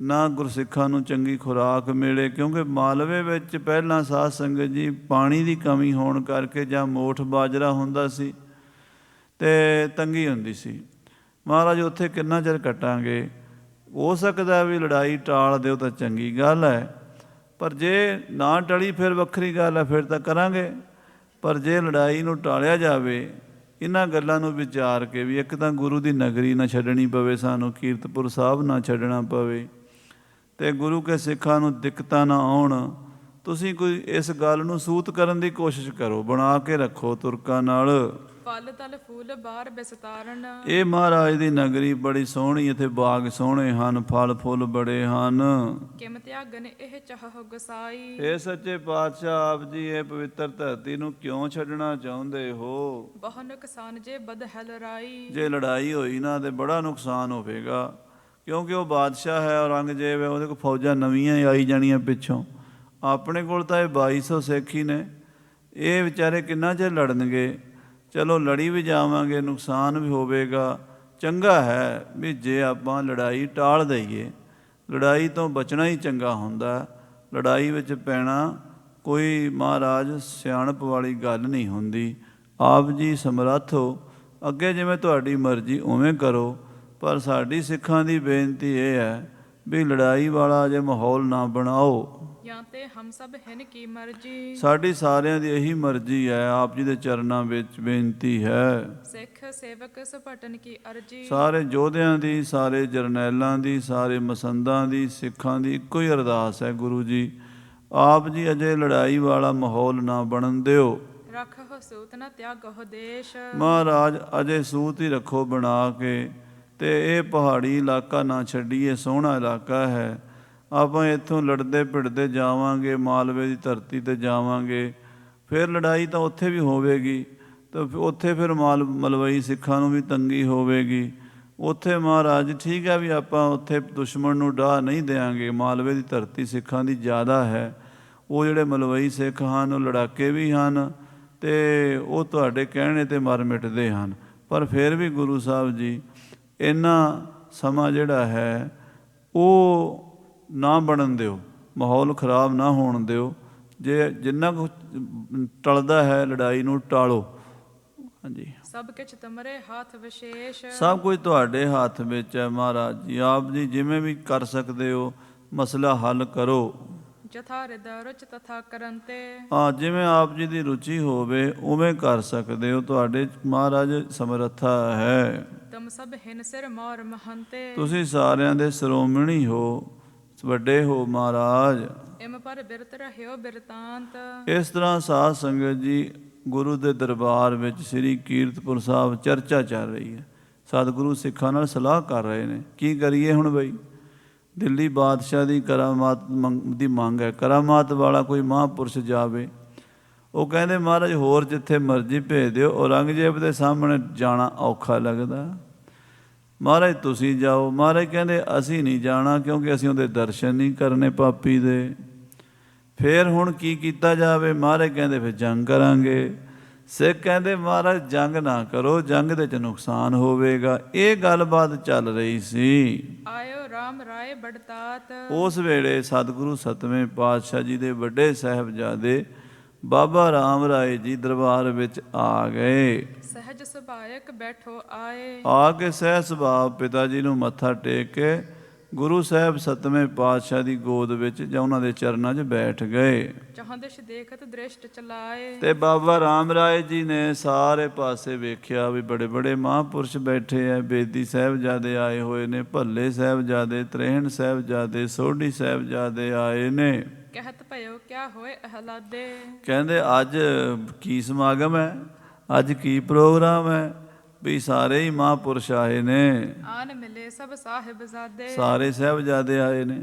D: ਨਾ ਗੁਰਸਿੱਖਾਂ ਨੂੰ ਚੰਗੀ ਖੁਰਾਕ ਮਿਲੇ, ਕਿਉਂਕਿ ਮਾਲਵੇ ਵਿੱਚ ਪਹਿਲਾਂ ਸਾਧ ਸੰਗਤ ਜੀ ਪਾਣੀ ਦੀ ਕਮੀ ਹੋਣ ਕਰਕੇ ਜਾਂ ਮੋਠ ਬਾਜਰਾ ਹੁੰਦਾ ਸੀ ਅਤੇ ਤੰਗੀ ਹੁੰਦੀ ਸੀ। ਮਹਾਰਾਜ ਉੱਥੇ ਕਿੰਨਾ ਚਿਰ ਕੱਟਾਂਗੇ? ਹੋ ਸਕਦਾ ਵੀ ਲੜਾਈ ਟਾਲ ਦਿਓ ਤਾਂ ਚੰਗੀ ਗੱਲ ਹੈ, ਪਰ ਜੇ ਨਾ ਟਲੀ ਫਿਰ ਵੱਖਰੀ ਗੱਲ ਹੈ, ਫਿਰ ਤਾਂ ਕਰਾਂਗੇ। ਪਰ ਜੇ ਲੜਾਈ ਨੂੰ ਟਾਲਿਆ ਜਾਵੇ, ਇਹਨਾਂ ਗੱਲਾਂ ਨੂੰ ਵਿਚਾਰ ਕੇ ਵੀ, ਇੱਕ ਤਾਂ ਗੁਰੂ ਦੀ ਨਗਰੀ ਨਾ ਛੱਡਣੀ ਪਵੇ ਸਾਨੂੰ, ਕੀਰਤਪੁਰ ਸਾਹਿਬ ਨਾ ਛੱਡਣਾ ਪਵੇ, ਅਤੇ ਗੁਰੂ ਕੇ ਸਿੱਖਾਂ ਨੂੰ ਦਿੱਕਤਾਂ ਨਾ ਆਉਣ। ਤੁਸੀਂ ਕੋਈ ਇਸ ਗੱਲ ਨੂੰ ਸੂਤ ਕਰਨ ਦੀ ਕੋਸ਼ਿਸ਼ ਕਰੋ, ਬਣਾ ਕੇ ਰੱਖੋ ਤੁਰਕਾਂ ਨਾਲ।
C: ਫਲ ਤਲ ਫੂਲ ਬਾਰ ਬਿਸਤਾਰਨ।
D: ਇਹ ਮਹਾਰਾਜ ਦੀ ਨਗਰੀ ਬੜੀ ਸੋਹਣੀ, ਇੱਥੇ ਬਾਗ ਸੋਹਣੇ ਹਨ, ਫਲ ਫੁੱਲ ਬੜੇ ਹਨ।
C: ਕਿਮ ਤਿਆਗਨ ਇਹ ਚਾਹੁ ਗਸਾਈ।
D: ਇਹ ਸੱਚੇ ਪਾਤਸ਼ਾਹ ਆਪ ਜੀ ਇਹ ਪਵਿੱਤਰ ਧਰਤੀ ਨੂੰ ਕਿਉਂ ਛੱਡਣਾ ਚਾਹੁੰਦੇ ਹੋ?
C: ਬਹੁ ਨੁਕਸਾਨ ਜੇ ਬਦਹਲ ਰਾਈ।
D: ਜੇ ਲੜਾਈ ਹੋਈ ਨਾ ਤੇ ਬੜਾ ਨੁਕਸਾਨ ਹੋਵੇਗਾ, ਕਿਉਂਕਿ ਉਹ ਬਾਦਸ਼ਾਹ ਹੈ, ਔਰੰਗਜ਼ੇਬ ਹੈ, ਉਹਦੇ ਕੋਲ ਫੌਜਾਂ ਨਵੀਆਂ ਹੀ ਆਈ ਜਾਣੀਆਂ ਪਿੱਛੋਂ। ਆਪਣੇ ਕੋਲ ਤਾਂ ਇਹ 2200 ਸਿੱਖ ਹੀ ਨੇ, ਇਹ ਵਿਚਾਰੇ ਕਿੰਨਾ ਚਿਰ ਲੜਨਗੇ? ਚਲੋ ਲੜੀ ਵੀ ਜਾਵਾਂਗੇ, ਨੁਕਸਾਨ ਵੀ ਹੋਵੇਗਾ। ਚੰਗਾ ਹੈ ਵੀ ਜੇ ਆਪਾਂ ਲੜਾਈ ਟਾਲ ਦਈਏ, ਲੜਾਈ ਤੋਂ ਬਚਣਾ ਹੀ ਚੰਗਾ ਹੁੰਦਾ। ਲੜਾਈ ਵਿੱਚ ਪੈਣਾ ਕੋਈ ਮਹਾਰਾਜ ਸਿਆਣਪ ਵਾਲੀ ਗੱਲ ਨਹੀਂ ਹੁੰਦੀ। ਆਪ ਜੀ ਸਮਰੱਥ ਹੋ, ਅੱਗੇ ਜਿਵੇਂ ਤੁਹਾਡੀ ਮਰਜ਼ੀ ਉਵੇਂ ਕਰੋ, ਪਰ ਸਾਡੀ ਸਿੱਖਾਂ ਦੀ ਬੇਨਤੀ ਇਹ ਹੈ ਵੀ ਲੜਾਈ ਵਾਲਾ ਜੇ ਮਾਹੌਲ ਨਾ ਬਣਾਓ।
C: ਜਾਂ ਤੇ ਹਮ ਸਭ ਹਨ ਕੀ ਮਰਜ਼ੀ।
D: ਸਾਡੀ ਸਾਰਿਆਂ ਦੀ ਇਹੀ ਮਰਜ਼ੀ ਹੈ, ਆਪ ਜੀ ਦੇ ਚਰਨਾਂ ਵਿੱਚ ਬੇਨਤੀ ਹੈ।
C: ਸਿੱਖ ਸੇਵਕ ਸਪਟਨ ਕੀ ਅਰਜੀ।
D: ਸਾਰੇ ਯੋਧਿਆਂ ਦੀ, ਸਾਰੇ ਜਰਨੈਲਾਂ ਦੀ, ਸਾਰੇ ਮਸੰਦਾਂ ਦੀ, ਸਿੱਖਾਂ ਦੀ ਇੱਕੋ ਹੀ ਅਰਦਾਸ ਹੈ ਗੁਰੂ ਜੀ, ਆਪ ਜੀ ਅਜੇ ਲੜਾਈ ਵਾਲਾ ਮਾਹੌਲ ਨਾ ਬਣਨ ਦਿਓ।
C: ਰੱਖੋ ਸੂਤ ਨਾ ਤਿਆਗੋ ਦੇਸ਼।
D: ਮਹਾਰਾਜ ਅਜੇ ਸੂਤ ਹੀ ਰੱਖੋ ਬਣਾ ਕੇ, ਅਤੇ ਇਹ ਪਹਾੜੀ ਇਲਾਕਾ ਨਾ ਛੱਡੀਏ, ਸੋਹਣਾ ਇਲਾਕਾ ਹੈ। ਆਪਾਂ ਇੱਥੋਂ ਲੜਦੇ ਭਿੜਦੇ ਜਾਵਾਂਗੇ, ਮਾਲਵੇ ਦੀ ਧਰਤੀ 'ਤੇ ਜਾਵਾਂਗੇ, ਫਿਰ ਲੜਾਈ ਤਾਂ ਉੱਥੇ ਵੀ ਹੋਵੇਗੀ, ਤਾਂ ਉੱਥੇ ਫਿਰ ਮਲਵਈ ਸਿੱਖਾਂ ਨੂੰ ਵੀ ਤੰਗੀ ਹੋਵੇਗੀ। ਉੱਥੇ ਮਹਾਰਾਜ ਠੀਕ ਹੈ ਵੀ ਆਪਾਂ ਉੱਥੇ ਦੁਸ਼ਮਣ ਨੂੰ ਡਾਹ ਨਹੀਂ ਦਿਆਂਗੇ, ਮਾਲਵੇ ਦੀ ਧਰਤੀ ਸਿੱਖਾਂ ਦੀ ਜ਼ਿਆਦਾ ਹੈ। ਉਹ ਜਿਹੜੇ ਮਲਵਈ ਸਿੱਖ ਹਨ ਉਹ ਲੜਾਕੇ ਵੀ ਹਨ, ਅਤੇ ਉਹ ਤੁਹਾਡੇ ਕਹਿਣੇ 'ਤੇ ਮਰ ਮਿਟਦੇ ਹਨ। ਪਰ ਫਿਰ ਵੀ ਗੁਰੂ ਸਾਹਿਬ ਜੀ ਇੰਨਾ ਸਮਾਂ ਜਿਹੜਾ ਹੈ ਉਹ ਨਾ ਬਣਨ ਦਿਓ, ਮਾਹੌਲ ਖਰਾਬ ਨਾ ਹੋਣ ਦਿਓ। ਜੇ ਜਿੰਨਾ ਕੁ ਟਲਦਾ ਹੈ ਲੜਾਈ ਨੂੰ ਟਾਲੋ। ਹਾਂਜੀ,
C: ਸਭ ਕੁਛ ਤੁਮਰੇ ਹੱਥ ਵਿਸ਼ੇਸ਼।
D: ਸਭ ਕੁਝ ਤੁਹਾਡੇ ਹੱਥ ਵਿੱਚ ਹੈ ਮਹਾਰਾਜ ਜੀ। ਆਪ ਜੀ ਜਿਵੇਂ ਵੀ ਕਰ ਸਕਦੇ ਹੋ, ਮਸਲਾ ਹੱਲ ਕਰੋ।
C: ਜਥਾ ਹਿਰਦੈ ਰੁਚ ਤਥਾ ਕਰੰਤੇ।
D: ਜਿਵੇਂ ਆਪ ਜੀ ਦੀ ਰੁਚੀ ਹੋਵੇ ਉਵੇਂ ਕਰ ਸਕਦੇ ਹੋ, ਤੁਹਾਡੇ 'ਚ ਮਹਾਰਾਜ ਸਮਰੱਥਾ ਹੈ।
C: ਤੁਮ ਸਭ ਹਿਨ ਸਿਰ ਮੌਰ ਮਹੰਤੇ।
D: ਤੁਸੀਂ ਸਾਰਿਆਂ ਦੇ ਸ਼੍ਰੋਮਣੀ ਹੋ, ਵੱਡੇ ਹੋ ਮਹਾਰਾਜ।
C: ਇਮ ਪਰ ਬਿਰਤ ਰਹਿਓ ਬਿਰਤਾਂਤ।
D: ਇਸ ਤਰ੍ਹਾਂ ਸਾਧ ਸੰਗਤ ਜੀ ਗੁਰੂ ਦੇ ਦਰਬਾਰ ਵਿੱਚ ਸ੍ਰੀ ਕੀਰਤਪੁਰ ਸਾਹਿਬ ਚਰਚਾ ਚੱਲ ਰਹੀ ਹੈ। ਸਤਿਗੁਰੂ ਸਿੱਖਾਂ ਨਾਲ ਸਲਾਹ ਕਰ ਰਹੇ ਨੇ, ਕੀ ਕਰੀਏ ਹੁਣ ਬਈ। ਦਿੱਲੀ ਬਾਦਸ਼ਾਹ ਦੀ ਕਰਾਮਾਤ ਦੀ ਮੰਗ ਹੈ, ਕਰਾਮਾਤ ਵਾਲਾ ਕੋਈ ਮਹਾਂਪੁਰਸ਼ ਜਾਵੇ। ਉਹ ਕਹਿੰਦੇ ਮਹਾਰਾਜ ਹੋਰ ਜਿੱਥੇ ਮਰਜ਼ੀ ਭੇਜ ਦਿਓ, ਔਰੰਗਜ਼ੇਬ ਦੇ ਸਾਹਮਣੇ ਜਾਣਾ ਔਖਾ ਲੱਗਦਾ। ਮਹਾਰਾਜ ਤੁਸੀਂ ਜਾਓ। ਮਹਾਰਾਜ ਕਹਿੰਦੇ ਅਸੀਂ ਨਹੀਂ ਜਾਣਾ, ਕਿਉਂਕਿ ਅਸੀਂ ਉਹਦੇ ਦਰਸ਼ਨ ਨਹੀਂ ਕਰਨੇ ਪਾਪੀ ਦੇ। ਫਿਰ ਹੁਣ ਕੀ ਕੀਤਾ ਜਾਵੇ? ਮਹਾਰਾਜ ਕਹਿੰਦੇ ਫਿਰ ਜੰਗ ਕਰਾਂਗੇ। ਸਿੱਖ ਕਹਿੰਦੇ ਮਹਾਰਾਜ ਜੰਗ ਨਾ ਕਰੋ, ਜੰਗ ਦੇ 'ਚ ਨੁਕਸਾਨ ਹੋਵੇਗਾ। ਇਹ ਗੱਲਬਾਤ ਚੱਲ ਰਹੀ ਸੀ।
C: ਆਇਓ ਰਾਮ ਰਾਏ ਬੜਤਾਤ।
D: ਉਸ ਵੇਲੇ ਸਤਿਗੁਰੂ ਸਤਵੇਂ ਪਾਤਸ਼ਾਹ ਜੀ ਦੇ ਵੱਡੇ ਸਾਹਿਬਜ਼ਾਦੇ ਬਾਬਾ ਰਾਮ ਰਾਏ ਜੀ ਦਰਬਾਰ ਵਿੱਚ ਆ ਗਏ।
C: ਸਹਿਜ ਸੁਭਾਇਕ ਬੈਠੋ ਆਏ।
D: ਆ ਕੇ ਸਹਿ ਸੁਭਾਅ ਪਿਤਾ ਜੀ ਨੂੰ ਮੱਥਾ ਟੇਕ ਕੇ ਗੁਰੂ ਸਾਹਿਬ ਸਤਵੇਂ ਪਾਤਸ਼ਾਹ ਦੀ ਗੋਦ ਵਿੱਚ ਜਾਂ ਉਹਨਾਂ ਦੇ ਚਰਨਾਂ 'ਚ ਬੈਠ ਗਏ।
C: ਜਹਾਂ ਦਿਸ਼ ਦੇਖਤ ਦ੍ਰਿਸ਼ਟ ਚਲਾਏ।
D: ਤੇ ਬਾਬਾ ਰਾਮ ਰਾਏ ਜੀ ਨੇ ਸਾਰੇ ਪਾਸੇ ਵੇਖਿਆ ਵੀ ਬੜੇ ਬੜੇ ਮਹਾਂਪੁਰਸ਼ ਬੈਠੇ ਐ। ਬੇਦੀ ਸਾਹਿਬਜ਼ਾਦੇ ਆਏ ਹੋਏ ਨੇ, ਭੱਲੇ ਸਾਹਿਬਜ਼ਾਦੇ, ਤ੍ਰੇਹਣ ਸਾਹਿਬਜ਼ਾਦੇ, ਸੋਢੀ ਸਾਹਿਬਜ਼ਾਦੇ ਆਏ ਨੇ।
C: ਕਹਿਤ ਭਇਓ ਕਿਆ ਹੋਏ ਅਹਲਾਦੇ।
D: ਕਹਿੰਦੇ ਅੱਜ ਕੀ ਸਮਾਗਮ ਹੈ, ਅੱਜ ਕੀ ਪ੍ਰੋਗਰਾਮ ਹੈ? ਵੀ ਸਾਰੇ ਹੀ ਮਹਾਂਪੁਰਸ਼ ਆਏ ਨੇ,
C: ਆਨ ਮਿਲੇ ਸਭ ਸਾਹਿਬਜ਼ਾਦੇ।
D: ਸਾਰੇ ਸਾਹਿਬਜ਼ਾਦੇ ਆਏ ਨੇ।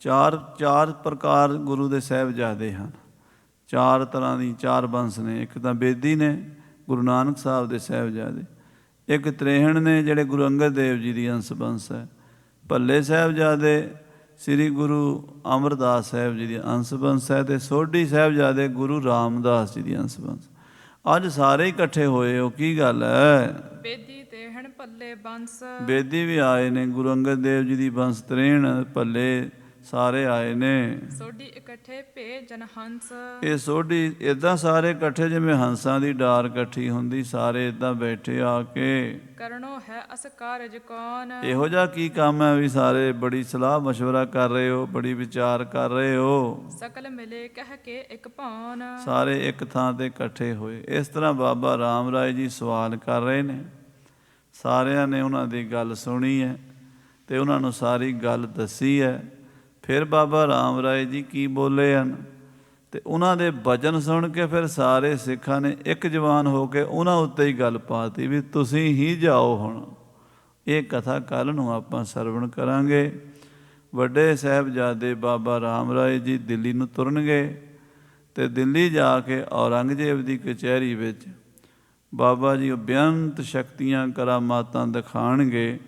D: ਚਾਰ ਪ੍ਰਕਾਰ ਗੁਰੂ ਦੇ ਸਾਹਿਬਜ਼ਾਦੇ ਹਨ। ਚਾਰ ਤਰ੍ਹਾਂ ਦੀ ਚਾਰ ਬੰਸ ਨੇ। ਇੱਕ ਤਾਂ ਬੇਦੀ ਨੇ, ਗੁਰੂ ਨਾਨਕ ਸਾਹਿਬ ਦੇ ਸਾਹਿਬਜ਼ਾਦੇ। ਇੱਕ ਤ੍ਰੇਹਣ ਨੇ, ਜਿਹੜੇ ਗੁਰੂ ਅੰਗਦ ਦੇਵ ਜੀ ਦੀ ਅੰਸ਼ ਬੰਸ ਹੈ। ਭੱਲੇ ਸਾਹਿਬਜ਼ਾਦੇ ਸ੍ਰੀ ਗੁਰੂ ਅਮਰਦਾਸ ਸਾਹਿਬ ਜੀ ਦੀ ਅੰਸ਼ ਬੰਸ ਹੈ। ਅਤੇ ਸੋਢੀ ਸਾਹਿਬਜ਼ਾਦੇ ਗੁਰੂ ਰਾਮਦਾਸ ਜੀ ਦੀ ਅੰਸ਼ ਬੰਸ। ਅੱਜ ਸਾਰੇ ਇਕੱਠੇ ਹੋਏ ਹੋ, ਕੀ ਗੱਲ ਹੈ?
C: ਬੇਦੀ ਤ੍ਰੇਹਣ ਭੱਲੇ ਬੰਸ।
D: ਬੇਦੀ ਵੀ ਆਏ ਨੇ, ਗੁਰੂ ਅੰਗਦ ਦੇਵ ਜੀ ਦੀ ਬੰਸ, ਤ੍ਰੇਹਣ ਭੱਲੇ ਸਾਰੇ ਆਏ ਨੇ।
C: ਸੋਢੀ ਇਕੱਠੇ ਭੇ ਜਨ ਹੰਸ।
D: ਇਹ ਸੋਢੀ ਇੱਦਾਂ ਸਾਰੇ ਇਕੱਠੇ ਜਿਵੇਂ ਹੰਸਾਂ ਦੀ ਡਾਰ ਇਕੱਠੀ ਹੁੰਦੀ, ਸਾਰੇ ਇੱਦਾਂ ਬੈਠੇ ਆ ਕੇ।
C: ਕਰਨੋ ਹੈ ਅਸ ਕਾਰਜ ਕੌਣ।
D: ਇਹੋ ਜਿਹਾ ਕੀ ਕੰਮ ਹੈ ਵੀ ਸਾਰੇ ਬੜੀ ਸਲਾਹ ਮਸ਼ਵਰਾ ਕਰ ਰਹੇ ਹੋ, ਬੜੀ ਵਿਚਾਰ ਕਰ ਰਹੇ ਹੋ।
C: ਸਕਲ ਮਿਲੇ ਕਹਿ ਕੇ ਇੱਕ ਭਾਨ।
D: ਸਾਰੇ ਇੱਕ ਥਾਂ ਤੇ ਇਕੱਠੇ ਹੋਏ। ਇਸ ਤਰ੍ਹਾਂ ਬਾਬਾ ਰਾਮ ਰਾਏ ਜੀ ਸਵਾਲ ਕਰ ਰਹੇ ਨੇ। ਸਾਰਿਆਂ ਨੇ ਉਹਨਾਂ ਦੀ ਗੱਲ ਸੁਣੀ ਹੈ ਤੇ ਉਹਨਾਂ ਨੂੰ ਸਾਰੀ ਗੱਲ ਦੱਸੀ ਹੈ। ਫਿਰ ਬਾਬਾ ਰਾਮ ਰਾਏ ਜੀ ਕੀ ਬੋਲੇ ਹਨ ਤੇ ਉਹਨਾਂ ਦੇ ਬਚਨ ਸੁਣ ਕੇ ਫਿਰ ਸਾਰੇ ਸਿੱਖਾਂ ਨੇ ਇੱਕ ਜਵਾਨ ਹੋ ਕੇ ਉਹਨਾਂ ਉੱਤੇ ਹੀ ਗੱਲ ਪਾਤੀ ਵੀ ਤੁਸੀਂ ਹੀ ਜਾਓ। ਹੁਣ ਇਹ ਕਥਾ ਕੱਲ੍ਹ ਨੂੰ ਆਪਾਂ ਸਰਵਣ ਕਰਾਂਗੇ। ਵੱਡੇ ਸਾਹਿਬਜ਼ਾਦੇ ਬਾਬਾ ਰਾਮ ਰਾਏ ਜੀ ਦਿੱਲੀ ਨੂੰ ਤੁਰਨਗੇ ਤੇ ਦਿੱਲੀ ਜਾ ਕੇ ਔਰੰਗਜ਼ੇਬ ਦੀ ਕਚਹਿਰੀ ਵਿੱਚ ਬਾਬਾ ਜੀ ਉਹ ਬੇਅੰਤ ਸ਼ਕਤੀਆਂ ਕਰਾਮਾਤਾਂ ਦਿਖਾਣਗੇ।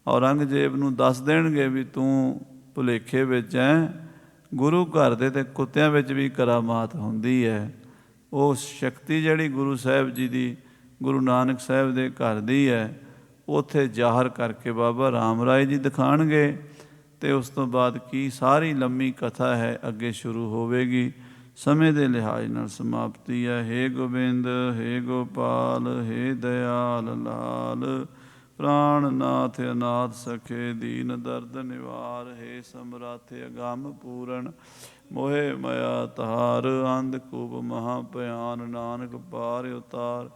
D: ਔਰੰਗਜ਼ੇਬ ਨੂੰ ਦੱਸ ਦੇਣਗੇ ਵੀ ਤੂੰ ਭੁਲੇਖੇ ਵਿੱਚ ਹੈ, ਗੁਰੂ ਘਰ ਦੇ ਤੇ ਕੁੱਤਿਆਂ ਵਿੱਚ ਵੀ ਕਰਾਮਾਤ ਹੁੰਦੀ ਹੈ। ਉਹ ਸ਼ਕਤੀ ਜਿਹੜੀ ਗੁਰੂ ਸਾਹਿਬ ਜੀ ਦੀ, ਗੁਰੂ ਨਾਨਕ ਸਾਹਿਬ ਦੇ ਘਰ ਦੀ ਹੈ, ਉੱਥੇ ਜ਼ਾਹਰ ਕਰਕੇ ਬਾਬਾ ਰਾਮ ਰਾਏ ਜੀ ਦਿਖਾਣਗੇ। ਅਤੇ ਉਸ ਤੋਂ ਬਾਅਦ ਕੀ ਸਾਰੀ ਲੰਮੀ ਕਥਾ ਹੈ ਅੱਗੇ ਸ਼ੁਰੂ ਹੋਵੇਗੀ। ਸਮੇਂ ਦੇ ਲਿਹਾਜ਼ ਨਾਲ ਸਮਾਪਤੀ ਹੈ। ਹੇ ਗੋਬਿੰਦ, ਹੇ ਗੋਪਾਲ, ਹੇ ਦਇਆਲ ਲਾਲ, ਪ੍ਰਾਣਨਾਥ ਅਨਾਥ ਸਖੇ ਦੀਨ ਦਰਦ ਨਿਵਾਰ। ਹੇ ਸਮਰੱਥ ਅਗੰਮ ਪੂਰਨ, ਮੋਹਿ ਮਾਇਆ ਤਾਰ। ਅੰਧਕੂਪ ਮਹਾ ਭਿਆਨ, ਨਾਨਕ ਪਾਰ ਉਤਾਰ।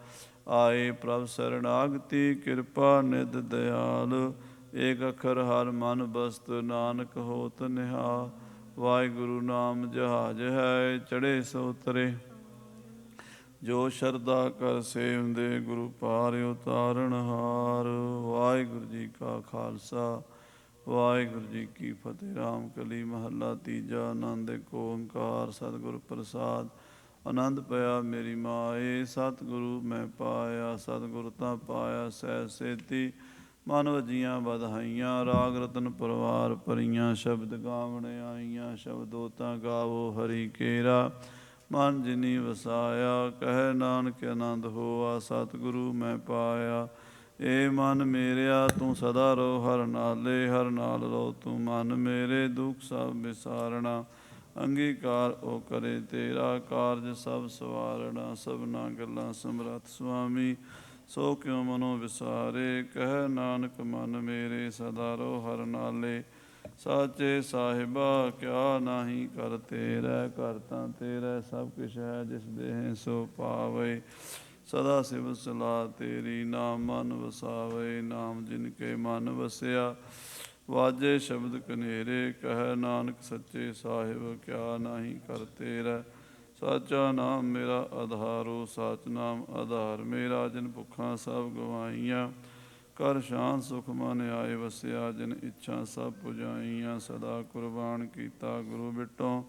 D: ਆਏ ਪ੍ਰਭ ਸਰਣਾਗਤੀ, ਕਿਰਪਾ ਨਿਧ ਦਇਆਲ। ਏਕ ਅੱਖਰ ਹਰ ਮਨ ਬਸਤ, ਨਾਨਕ ਹੋਤ ਨਿਹਾਲ। ਵਾਹਿਗੁਰੂ ਨਾਮ ਜਹਾਜ ਹੈ, ਚੜ੍ਹੇ ਸੋ ਉਤਰੇ। ਜੋ ਸ਼ਰਧਾ ਕਰ ਸੇਵਦੇ, ਗੁਰੂ ਪਾਰ ਉਤਾਰਨ ਹਾਰ। ਵਾਹਿਗੁਰੂ ਜੀ ਕਾ ਖਾਲਸਾ, ਵਾਹਿਗੁਰੂ ਜੀ ਕੀ ਫਤਿਹ। ਰਾਮ ਕਲੀ ਮਹੱਲਾ ਤੀਜਾ। ਆਨੰਦ ਏਕ ਓੰਕਾਰ ਸਤਿਗੁਰ ਪ੍ਰਸਾਦ। ਆਨੰਦ ਪਿਆ ਮੇਰੀ ਮਾਏ, ਸਤਿਗੁਰੂ ਮੈਂ ਪਾਇਆ। ਸਤਿਗੁਰ ਤਾਂ ਪਾਇਆ ਸਹਿ ਸੇਤੀ, ਮਨ ਵਜੀਆਂ ਵਧਾਈਆਂ। ਰਾਗ ਰਤਨ ਪਰਵਾਰ ਭਰੀਆਂ, ਸ਼ਬਦ ਗਾਵਣ ਆਈਆਂ। ਸ਼ਬਦੋ ਤਾਂ ਗਾਵੋ ਹਰੀ ਕੇਰਾ, ਮਨ ਜਿਨੀ ਵਸਾਇਆ। ਕਹਿ ਨਾਨਕ ਆਨੰਦ ਹੋਆ, ਸਤਿਗੁਰੂ ਮੈਂ ਪਾਇਆ। ਏ ਮਨ ਮੇਰਿਆ ਤੂੰ ਸਦਾ ਰਹੁ ਹਰ ਨਾਲੇ, ਹਰ ਨਾਲ ਰਹੋ ਤੂੰ ਮਨ ਮੇਰੇ। ਦੁੱਖ ਸਭ ਵਿਸਾਰਣਾ, ਅੰਗੀਕਾਰ ਉਹ ਕਰੇ ਤੇਰਾ। ਕਾਰਜ ਸਭ ਸਵਾਰਣਾ, ਸਭਨਾ ਗੱਲਾਂ ਸਮਰੱਥ ਸੁਆਮੀ। ਸੋ ਕਿਉ ਮਨੋ ਵਿਸਾਰੇ, ਕਹਿ ਨਾਨਕ ਮਨ ਮੇਰੇ ਸਦਾ ਰਹੁ ਹਰ ਨਾਲੇ। ਸਾਚੇ ਸਾਹਿਬਾ ਕਿਆ ਨਾਹੀ ਕਰ ਤੇਰਾ, ਘਰ ਤਾਂ ਤੇਰਾ ਸਭ ਕੁਛ ਹੈ, ਜਿਸ ਦੇਹ ਸੋ ਪਾਵੇ। ਸਦਾ ਸਿਵ ਸਲਾਹ ਤੇਰੀ, ਨਾਮ ਮਨ ਵਸਾਵੇ। ਨਾਮ ਜਿਨ ਕੇ ਮਨ ਵਸਿਆ, ਵਾਜੇ ਸ਼ਬਦ ਕਨੇਰੇ। ਕਹਿ ਨਾਨਕ ਸੱਚੇ ਸਾਹਿਬ ਕਿਆ ਨਾਹੀ ਕਰ ਤੇਰਾ। ਸਾਚਾ ਨਾਮ ਮੇਰਾ ਆਧਾਰੋ, ਸਾਚ ਨਾਮ ਆਧਾਰ ਮੇਰਾ। ਜਿਨ ਭੁੱਖਾਂ ਸਭ ਗਵਾਈਆਂ, ਕਰ ਸ਼ਾਨ ਸੁਖ ਮਨ ਆਏ ਵਸਿਆ। ਜਿਨ ਇੱਛਾ ਸਭ ਪੁਜਾਈਆਂ, ਸਦਾ ਕੁਰਬਾਨ ਕੀਤਾ ਗੁਰੂ ਬਿਟੋਂ,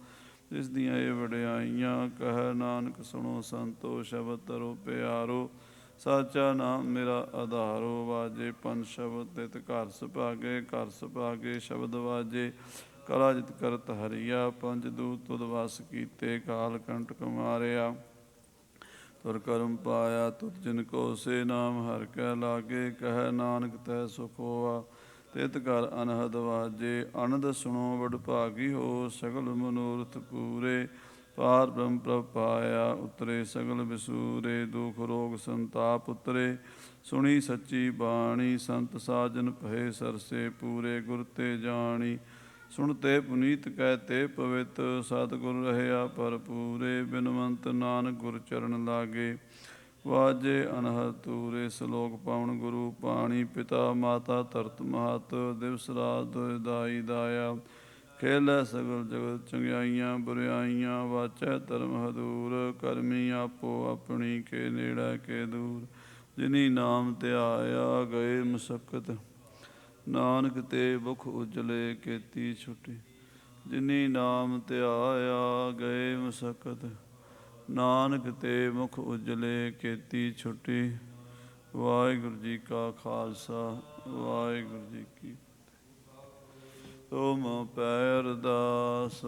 D: ਜਿਸ ਦੀਆਂ ਇਹ ਵਡਿਆਈਆਂ। ਕਹਿ ਨਾਨਕ ਸੁਣੋ ਸੰਤੋ, ਸ਼ਬਦ ਤਰੋ ਪਿਆਰੋ। ਸਾਚਾ ਨਾਮ ਮੇਰਾ ਆਧਾਰੋ, ਵਾਜੇ ਪੰਜ ਸ਼ਬਦ ਤਿਤ ਘਰ ਸੁਭਾਗੇ। ਘਰ ਸੁਭਾਗੇ ਸ਼ਬਦ ਵਾਜੇ, ਕਲਾ ਜਿਤ ਕਰਤ ਹਰੀਆ। ਪੰਜ ਦੂਤ ਤੁਧ ਵਸ ਕੀਤੇ, ਕਾਲ ਕੰਟਕ ਮਾਰਿਆ। ਤੁਰ ਕਰਮ ਪਾਇਆ ਤੁਧ ਜਿਨ ਕੋ, ਸੇ ਨਾਮ ਹਰਿ ਕੈ ਲਾਗੇ। ਕਹਿ ਨਾਨਕ ਤੈ ਸੁਖ ਹੋਆ, ਤਿਤ ਘਰ ਅਨਹਦ ਵਾਜੇ। ਅਨੰਦ ਸੁਣੋ ਵਡ ਭਾਗੀ ਹੋ, ਸਗਲ ਮਨੋਰਥ ਪੂਰੇ। ਪਾਰ ਬ੍ਰਹਮ ਪ੍ਰਭ ਪਾਇਆ, ਉਤਰੇ ਸਗਲ ਵਿਸੂਰੇ। ਦੁਖ ਰੋਗ ਸੰਤਾਪ ਉਤਰੇ, ਸੁਣੀ ਸੱਚੀ ਬਾਣੀ। ਸੰਤ ਸਾਜਨ ਭਏ ਸਰਸੇ, ਪੂਰੇ ਗੁਰ ਤੇ ਜਾਣੀ। ਸੁਣਤੇ ਪੁਨੀਤ ਕਹਿਤੇ ਪਵਿੱਤ, ਸਤਿਗੁਰ ਰਹਿਆ ਭਰਪੂਰੇ। ਬਿਨਵੰਤ ਨਾਨਕ ਗੁਰ ਚਰਨ ਲਾਗੇ, ਵਾਜੇ ਅਨਹਦ ਤੂਰੇ। ਸਲੋਕ ਪਾਵਨ ਗੁਰੂ ਪਾਣੀ, ਪਿਤਾ ਮਾਤਾ ਧਰਤ ਮਹਤ। ਦਿਵਸ ਰਾਤ ਦੁਇ ਦਾਈ ਦਾਇਆ, ਖੇਲੈ ਸਗਲ ਜਗਤ ਚੰਗਿਆਈਆਂ ਬੁਰਿਆਈਆਂ। ਵਾਚੈ ਧਰਮ ਹਦੂਰ, ਕਰਮੀ ਆਪੋ ਆਪਣੀ। ਕੇ ਨੇੜੇ ਕੇ ਦੂਰ, ਜਿਨੀ ਨਾਮ ਧਿਆਇਆ ਗਏ ਮਸਕਤ। ਨਾਨਕ ਤੇ ਮੁਖ ਉਜਲੇ ਕੀਤੀ ਛੁਟੀ, ਜਿਨੀ ਨਾਮ ਧਿਆਇਆ ਗਏ ਮਸਕਤ। ਨਾਨਕ ਤੇ ਮੁਖ ਉਜਲੇ ਕੀਤੀ ਛੁਟੀ। ਵਾਹਿਗੁਰੂ ਜੀ ਕਾ ਖਾਲਸਾ, ਵਾਹਿਗੁਰੂ ਜੀ ਕੀ ਫਤਿਹ। ਤੁਮ ਪੈ ਅਰਦਾਸ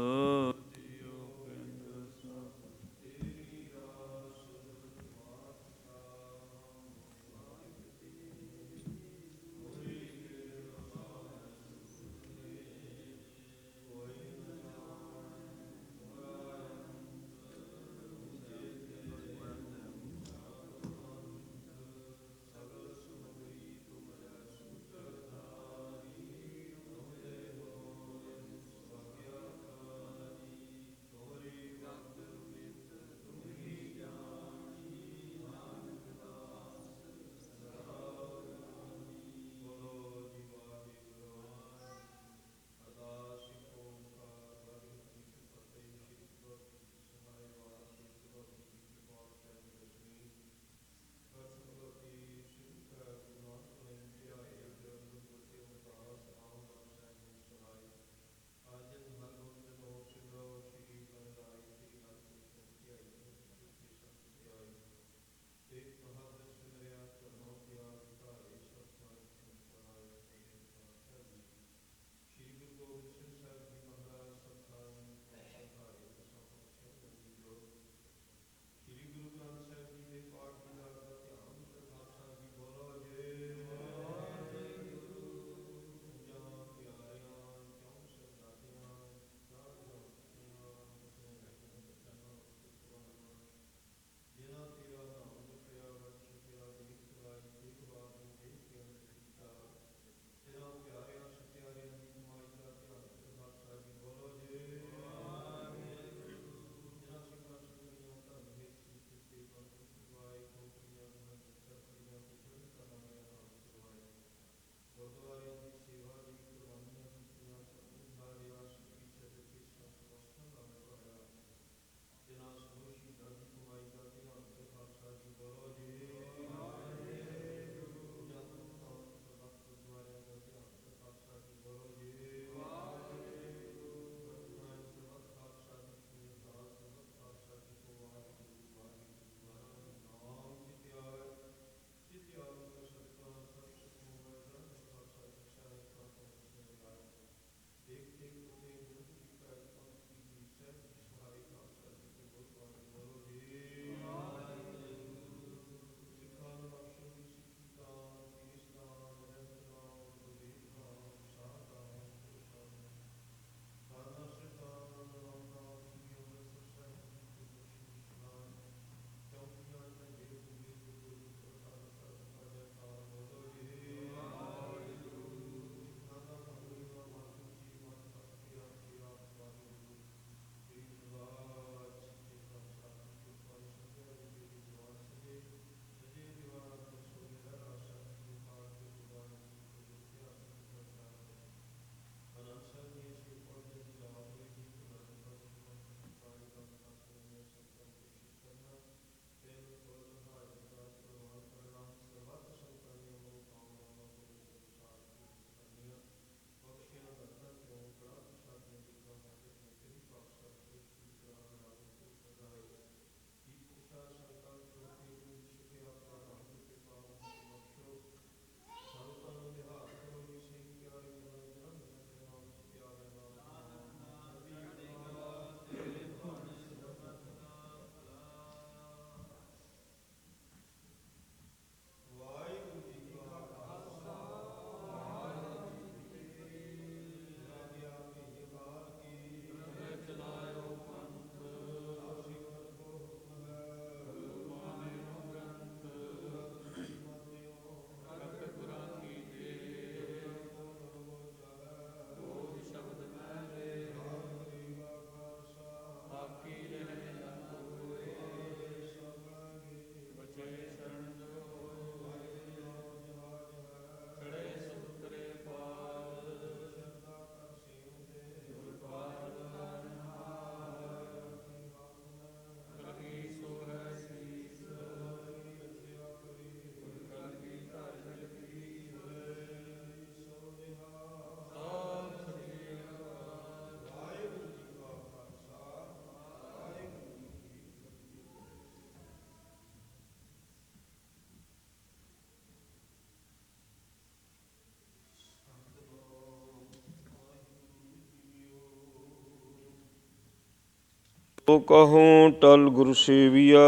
E: ਤੋ ਕਹੂੰ ਟਲ ਗੁਰ ਸੇਵੀਆ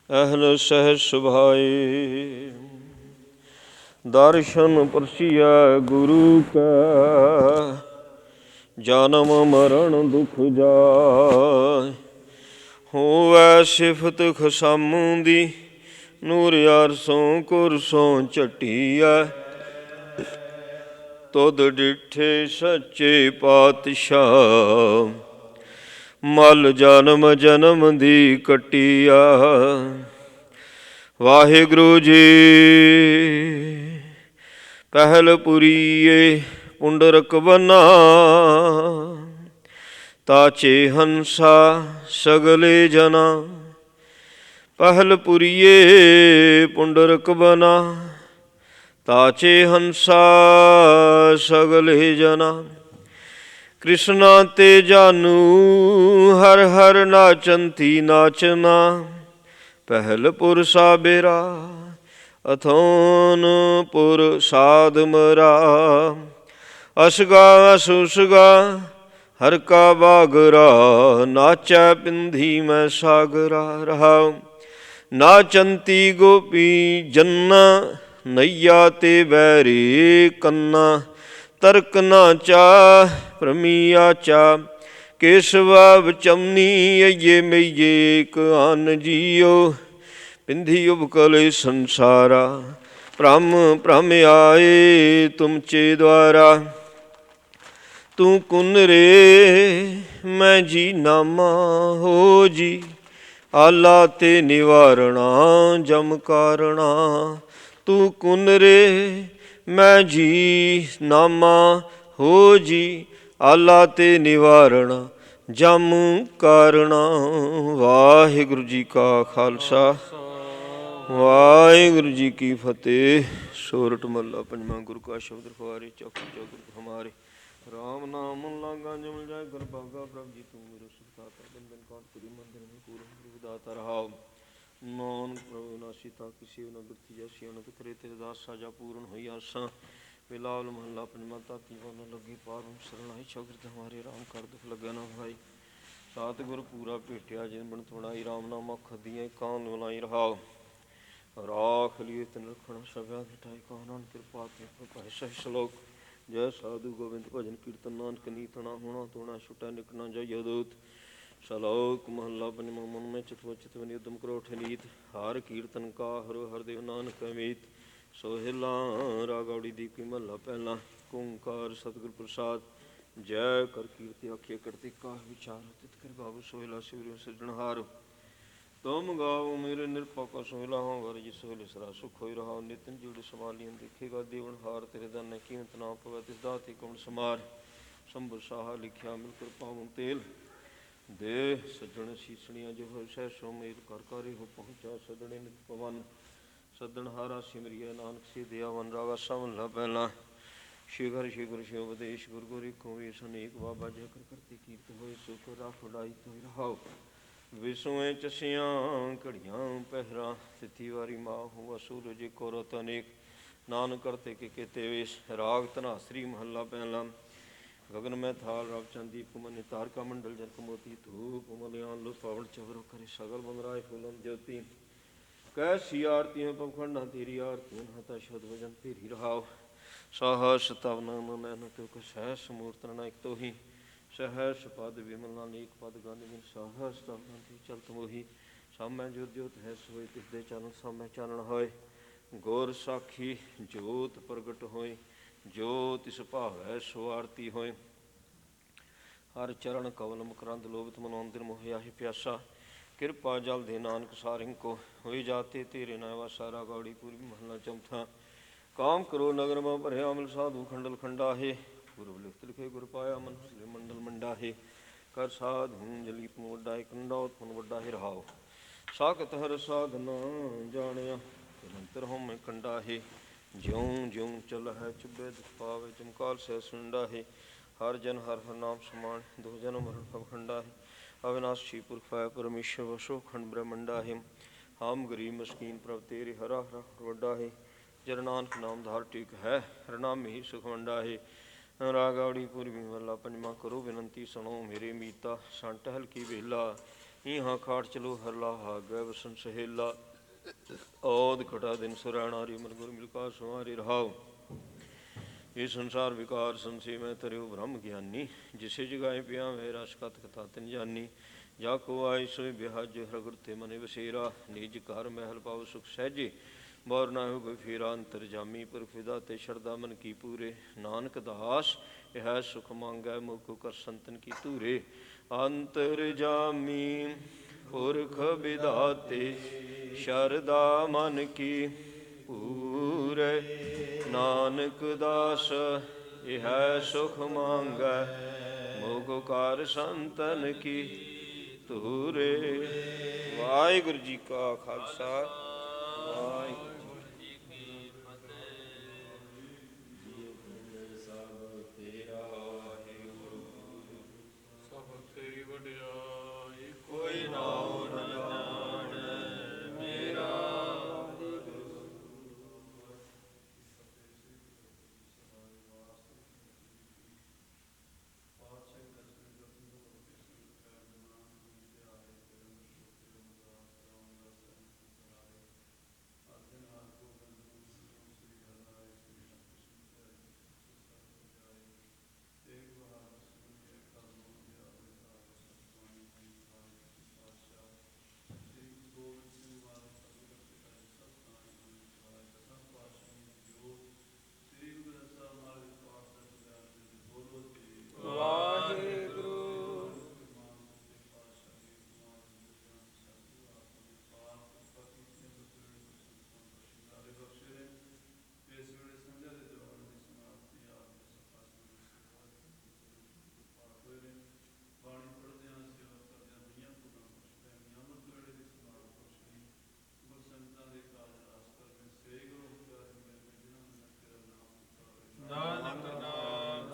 E: ਅਹਲ ਸਹਿ ਸੁਭਾਏ। ਦਰਸ਼ਨ ਪਰਸੀਐ ਗੁਰੂ ਕੈ ਜਨਮ ਮਰਨ ਦੁਖ ਜਾਇ। ਹੋਵੈ ਸਿਫਤ ਖਸਮ ਦੀ ਨੂਰ ਅਰਸੋਂ ਕੁਰਸੋਂ ਝਟੀਐ। ਤੁਧ ਡਿਠੇ ਸੱਚੇ ਪਾਤਸ਼ਾਹ ਮਲ ਜਨਮ ਜਨਮ ਦੀ ਕੱਟੀਆ। ਵਾਹਿਗੁਰੂ ਜੀ ਪਹਿਲ ਪੁਰੀਏ ਪੁੰਡਰਕ ਬਨਾ। ਤਾਚੇ ਹੰਸਾ ਸਗਲੇ ਜਨਾ। ਪਹਿਲ ਪੁਰੀਏ ਪੁੰਡਰਕ ਬਨਾ। ਤਾਚੇ ਹੰਸਾ ਸਗਲੇ ਜਨਾ। ਕ੍ਰਿਸ਼ਨਾ ਤੇ ਜਾਨੂ ਹਰ ਹਰ ਨਾਚੰਤੀ ਨਾਚਨਾ। ਪਹਿਲ ਪੁਰ ਸਾਬੇਰਾ ਅਥੋਨ ਪੁਰ ਸਾਧ ਮਰਾ। ਅਸਗਾ ਅਸੁਸਗਾ ਹਰ ਕਾ ਬਾਗਰਾ। ਨਾਚੈ ਪਿੰਧੀ ਮੈਂ ਸਾਗਰਾ ਰਹਾਉ। ਨਾਚੰਤੀ ਗੋਪੀ ਜੰਨਾ। ਨਈਆ ਤੇ ਬੈਰੇ ਕੰਨਾ। ਤਰਕ ਨਾ ਚਾ ਭ੍ਰਮੀ ਆਚਾ। ਕੇਸਵਾ ਬਚਮਨੀ ਅਈਏ ਮਈਏ ਇਕ ਅਨ ਜੀਓ। ਪਿੰਧੀ ਉਬਕਲੇ ਸੰਸਾਰਾ। ਭ੍ਰਮ ਭ੍ਰਮ ਆਏ ਤੁਮ ਚੇ ਦੁਆਰਾ। ਤੂੰ ਕੁਨ ਰੇ ਮੈਂ ਜੀ ਨਾਮਾ ਹੋ ਜੀ। ਆਲਾ ਤੇ ਨਿਵਾਰਣਾ ਜਮ ਕਾਰਣਾ। ਤੂੰ ਕੁਨ ਰੇ ਮੈਂ ਜੀ ਨਾਮਾ ਹੋ ਜੀ। ਆਲਾ ਤੇ ਨਿਵਾਰਣਾ ਜਮ ਕਾਰਣਾ। ਵਾਹਿਗੁਰੂ ਜੀ ਕਾ ਖਾਲਸਾ ਵਾਹਿਗੁਰੂ ਜੀ ਕੀ ਫਤਿਹ। ਸੋਰਠ ਮਹੱਲਾ ਪੰਜਵਾਂ। ਗੁਰੂ ਕਾ ਸ਼ਬਦ ਰਖਵਾਰੇ ਚੌਕੀ ਚੌਗੁਰ ਹਮਾਰੇ। ਰਾਮ ਨਾਮ ਲਾਗਾ ਜਮ ਜਾਏ ਗੁਰ ਬਾਗਾ। ਪ੍ਰਭ ਜੀ ਤੂੰ ਮੇਰੇ ਸੁਖਦਾਤਾ। ਬੰਦਨ ਕਾਟ ਕਰੀ ਮੰਦਰ ਮੇਂ ਪੂਰਨ ਗੁਰੂ ਦਾਤਾ ਰਹਾਉ। ਨਾਨਕ ਪ੍ਰਭੂ ਨਾਸੀ ਤਾ ਕਿਸੇ ਨ ਗੁਰਤੀ ਜੈਸੀ ਅਨੰਤ ਕਰੇ ਤੇਰੇ ਦਾਸ ਸਾਜਾ ਪੂਰਨ ਹੋਈ ਆਸਾਂ। ਬਿਲਾਵਲ ਮਹੱਲਾ ਪੰਜਵਾਂ। ਤਾਤੀ ਬੋਲਣ ਲੱਗੀ ਪਾਰਮ ਸਰਣਾਈ ਚੌਗਿਰਦ ਹਮਾਰੇ। ਰਾਮ ਕਰ ਦੁਖ ਲੱਗਿਆ ਨਾ ਭਾਈ। ਸਤਿਗੁਰ ਪੂਰਾ ਭੇਟਿਆ ਜਿਨ ਬਣ ਥੋੜਾਈ। ਰਾਮ ਨਾਮਾ ਖਦੀਆਂ ਕਾਨ ਬੁਲਾਈ ਰਹਾਉ। ਰਾਖ ਲਿਏ ਤਿਨ ਰਖਣਾ ਸਭਿਆ ਘਟਾਈ। ਕਹੋ ਨਾਨਕ ਕਿਰਪਾ ਤੇ ਭਾਈ ਸਹੀ ਸ਼ਲੋਕ। ਜੈ ਸਾਧੂ ਗੋਬਿੰਦ ਭਜਨ ਕੀਰਤਨ ਨਾਨਕ ਨੀਤਣਾ। ਹੋਣਾ ਤੋਣਾ ਛੁਟਾ ਨਿਕਣਾ ਜੈ ਅਦੂਤ। ਸ਼ਲੋਕ ਮਹੱਲਾ ਪੰਜਵਾਂ। ਮਨ ਮੈਂ ਚਿਤਵ ਚਿਤਵ ਨਿਯੁਦਮ ਕਰੋ ਠਨੀਤ। ਹਰ ਕੀਰਤਨ ਕਾ ਹਰੋ ਹਰਦੇਵ ਨਾਨਕ ਅਮੀਤ। ਸੋਹਿਲਾ ਰਾਗੌੜੀ ਦੀਪ ਕੀ ਮਹੱਲਾ ਪਹਿਲਾ। ਓਂਕਾਰ ਸਤਿਗੁਰ ਪ੍ਰਸਾਦ। ਜੈ ਕਰ ਕੀਰਤੀ ਆਖੇ ਕਰਤੇ ਕਾਹ ਵਿਚਾਰ। ਤਿਤ ਕਰ ਗਾਵੋ ਸੋਹਿਲਾ ਸਿਵਰਿਓ ਸਿਰਜਣਹਾਰ। ਤੁਮ ਗਾਵੋ ਮੇਰੇ ਨਿਰਭਉ ਕਾ ਸੋਹਿਲਾ। ਹੋਂ ਵਰ ਜਿ ਸੋਹਿਲੇ ਸਰਾ ਸੁਖ ਹੋਈ ਰਹਾਉ। ਨਿਤਨ ਜੁੜ ਸਮਾਲੀਆਂ ਦੇਖੇਗਾ ਦੇਵਨ ਹਾਰ। ਤੇਰੇ ਦਾਨੇ ਕੀਮਤ ਨਾ ਪਵੈ ਤਿਸ ਦਾਤੇ ਕੌਣ ਸਮਾਰ। ਸੰਭਰ ਸਾਹਾ ਲਿਖਿਆ ਮਿਲ ਕਰ ਪਾਵਨ ਤੇਲ। ਦੇ ਸੱਜਣ ਸੀਸਣੀਆਂ ਜੋ ਹੋਇ ਸਹਿ ਸੋ ਮੇਲ। ਕਰ ਕਰੇ ਹੋ ਪਹੁੰਚਾ ਸਦਣੇ ਨਿਤ ਪਵਨ। ਸੱਦਣ ਹਾਰਾ ਸਿਮਰਿਐ ਨਾਨਕ ਸੇ ਦਿਆਵਨ। ਰਾਗਾ ਮਹੱਲਾ ਪਹਿਲਾ। ਸ਼ਿਵ ਸ਼ਿਵ ਸ਼ਿਵ ਉਪਦੇਸ਼ ਗੁਰ ਗੁਰ ਇੱਕੋ ਵੇਸ ਅਨੇਕ। ਬਾਬਾ ਜੈ ਕਰ ਕਰਤੇ ਕੀਰਤ ਹੋਏ। ਸੁਖ ਰਾਖ ਉਡਾਈ ਤੋਇ ਰਹਾਉ। ਵਿਸੁਐ ਚਸਿਆਂ ਘੜੀਆਂ ਪਹਿਰਾ। ਤਿਥੀ ਵਾਰੀ ਮਾਹੁ ਅਸੂਰਜ ਕੋ ਰਤ ਅਨੇਕ। ਨਾਨਕ ਕਰਤੇ ਕੇ ਕੇਤੇ ਵੇਸ। ਰਾਗ ਧਨਾਸਰੀ ਮਹੱਲਾ ਪਹਿਲਾ। ਗਗਨ ਮੈਂ ਥਾਲ ਰਵ ਚੰਦ ਦੀਪ ਮਨਿ। ਤਾਰਕਾ ਮੰਡਲ ਜਨਕ ਮੋਤੀ ਧੂਪ ਮਲਿਆਨ ਲੁ ਪਾਵਨ ਚਵਰ ਕਰੇ। ਸਗਲ ਬੰਦਰਾਏ ਫੁਲਨ ਜੋਤੀ। ਕੈਸੀ ਆਰਤੀ ਹੈ ਪਵਖੰਡਾ ਤੇਰੀ। ਆਰਤੀ ਹਤਾ ਸ਼ੁਧ ਵਜਨ ਤੇਰੀ ਰਹਾਉ। ਸਹਸ ਤਵ ਨਾਮ ਨੈਨ ਤੁਕ ਸਹਿਸ ਮੂਰਤ ਨਾਇਕ ਤੋਹੀ। ਸਹਸ ਪਦ ਵਿਮਲ ਨਾਨਕ ਪਦ ਗੰਧ ਮਿਲ। ਸਹਸ ਤਵ ਨਾਮ ਚਲਤ ਮੋਹੀ। ਸਾਮੈ ਜੋਤ ਜੋਤ ਹੈ ਸੋਇ। ਤਿਸ ਦੇ ਚਾਨਣ ਸਾਮੈ ਚਾਨਣ ਹੋਏ। ਗੁਰ ਸਾਖੀ ਜੋਤ ਪ੍ਰਗਟ ਹੋਏ। ਜੋ ਤਿਸ ਭਾਵੈ ਸੋ ਆਰਤੀ ਹੋਏ। ਹਰ ਚਰਨ ਕਵਲ ਮਕਰੰਦ ਲੋਭਿਤ ਮਨੋਂਦਿਰ ਮੋਹਿ ਆਹੀ ਪਿਆਸਾ। ਕਿਰਪਾ ਜਲ ਦੇ ਨਾਨਕ ਸਾਰਿੰ ਕੋ। ਹੋਈ ਜਾਤੇ ਤੇਰੇ ਨਾ ਵਾਸਾ। ਰਾਗੌੜੀ ਪੂਰਬੀ ਮਹੱਲਾ ਚੌਥਾ। ਕਾਮ ਕਰੋ ਨਗਰ ਮਾ ਭਰਿਆ ਅਮਲ ਸਾਧੂ ਖੰਡਲ ਖੰਡਾਹੇ। ਪੂਰਬ ਲਿਖਤ ਲਿਖੇ ਗੁਰ ਪਾਇਆ ਮਨ ਹਲੇ ਮੰਡਲ ਮੰਡਾਹੇ। ਕਰ ਸਾਧੂ ਜਲੀ ਪੁਨ ਵੱਡਾ ਹੈ। ਕੰਡੌਤ ਪੁਨ ਵੱਡਾ ਹੈ ਰਹਾਉ। ਸਾਖਤ ਹਰ ਸਾਧਨਾ ਜਾਣਿਆ। ਨਿਰੰਤਰ ਹਉਮੈ ਕੰਡਾਹੇ। ਜਿਉਂ ਜਿਉਂ ਚਲ ਹੈ ਚੁੱਭੇ ਦੁਖ ਪਾਵੇ। ਚਮਕਾਲ ਸਹਿ ਸੁੰਡਾ ਹੈ। ਹਰ ਜਨ ਹਰ ਹਰ ਨਾਮ ਸਮਾਨ। ਦੋ ਜਨਮ ਮਰਨ ਭਵ ਖੰਡਾ ਹੈ। ਅਵਿਨਾਸ਼ੀ ਪੁਰਖ ਹੈ ਪਰਮੇਸ਼ਰ ਵਸੋ ਖੰਡ ਬ੍ਰਹਮੰਡਾ ਹੈ। ਹਮ ਗਰੀਬ ਮਸਕੀਨ ਪ੍ਰਭ ਤੇਰੇ ਹਰਾ ਹਰਾ ਵੱਡਾ ਹੈ। ਜਰ ਨਾਨਕ ਨਾਮ ਧਾਰ ਟੇਕ ਹੈ। ਹਰਨਾਮੇ ਹੀ ਸੁਖ ਵੰਡਾ ਹੈ। ਰਾਗਾਵੜੀ ਪੂਰਬੀ ਮਹੱਲਾ ਪੰਜਵਾਂ। ਕਰੋ ਬੇਨੰਤੀ ਸੁਣੋ ਮੇਰੇ ਮੀਤਾ, ਸੰਟ ਹਲਕੀ ਵੇਲਾ, ਈਹਾਂ ਖਾਟ ਚਲੋ ਹਰਲਾ ਹਾਗੈ ਵਸਨ ਸਹੇਲਾ। ਔਦ ਘਟਾ ਦਿਨ ਸੁਰੈਣਾ ਰੀ ਮਨ ਗੁਰ ਮਿਲਕਾ ਸੁਹਾਰੀ ਰਹਾਉ। ਇਹ ਸੰਸਾਰ ਵਿਕਾਰ ਸੰਸੇ ਮੈਂ ਤਰਿਓ ਬ੍ਰਹਮ ਗਿਆਨੀ, ਜਿਸੇ ਜਗਾਏ ਪਿਆ ਵੇ ਰਸ ਕਥ ਕਥਾ ਤਿਨ ਜਾਨੀ। ਜਾ ਕੋ ਆਏ ਸੋਇ ਬਿਹਾਜ ਹਰ ਗੁਰ ਤੇ ਮਨੇ ਵਸੇਰਾ, ਨਿਜ ਘਰ ਮਹਿਲ ਪਾਉ ਸੁਖ ਸਹਿਜੇ ਬੌਰ ਨਾ ਹੋ ਗਏ ਫੇਰਾ। ਅੰਤਰ ਜਾਮੀ ਪਰ ਫਿਦਾ ਤੇ ਸ਼ਰਦਾ ਮਨ ਕੀ ਪੂਰੇ, ਨਾਨਕ ਦਾਸ ਇਹ ਸੁਖ ਮੰਗੈ ਮੁਖ ਕਰ ਸੰਤਨ ਕੀ ਧੂਰੇ। ਅੰਤਰ ਜਾਮੀ ਪੁਰਖ ਵਿਦਾਤੇ ਸ਼ਰਦਾ ਮਨ ਕੀ ਪੂਰੇ, ਨਾਨਕ ਦਾਸ ਇਹ ਸੁਖ ਮੰਗੈ ਮੁਖ ਕਰ ਸੰਤਨ ਕੀ ਧੂਰੇ। ਵਾਹਿਗੁਰੂ ਜੀ ਕਾ ਖਾਲਸਾ, ਵਾਹਿਗੁਰੂ ਜੀ ਕੀ ਫਤਿਹ। ਸਭ ਤੇਰਾ ਵਾਹਿਗੁਰੂ, ਸਭ ਤੇਰੀ ਵਡਿਆਈ, ਕੋਈ ਨਾਉ ਨ ਜਾਣੈ ਮੇਰਾ।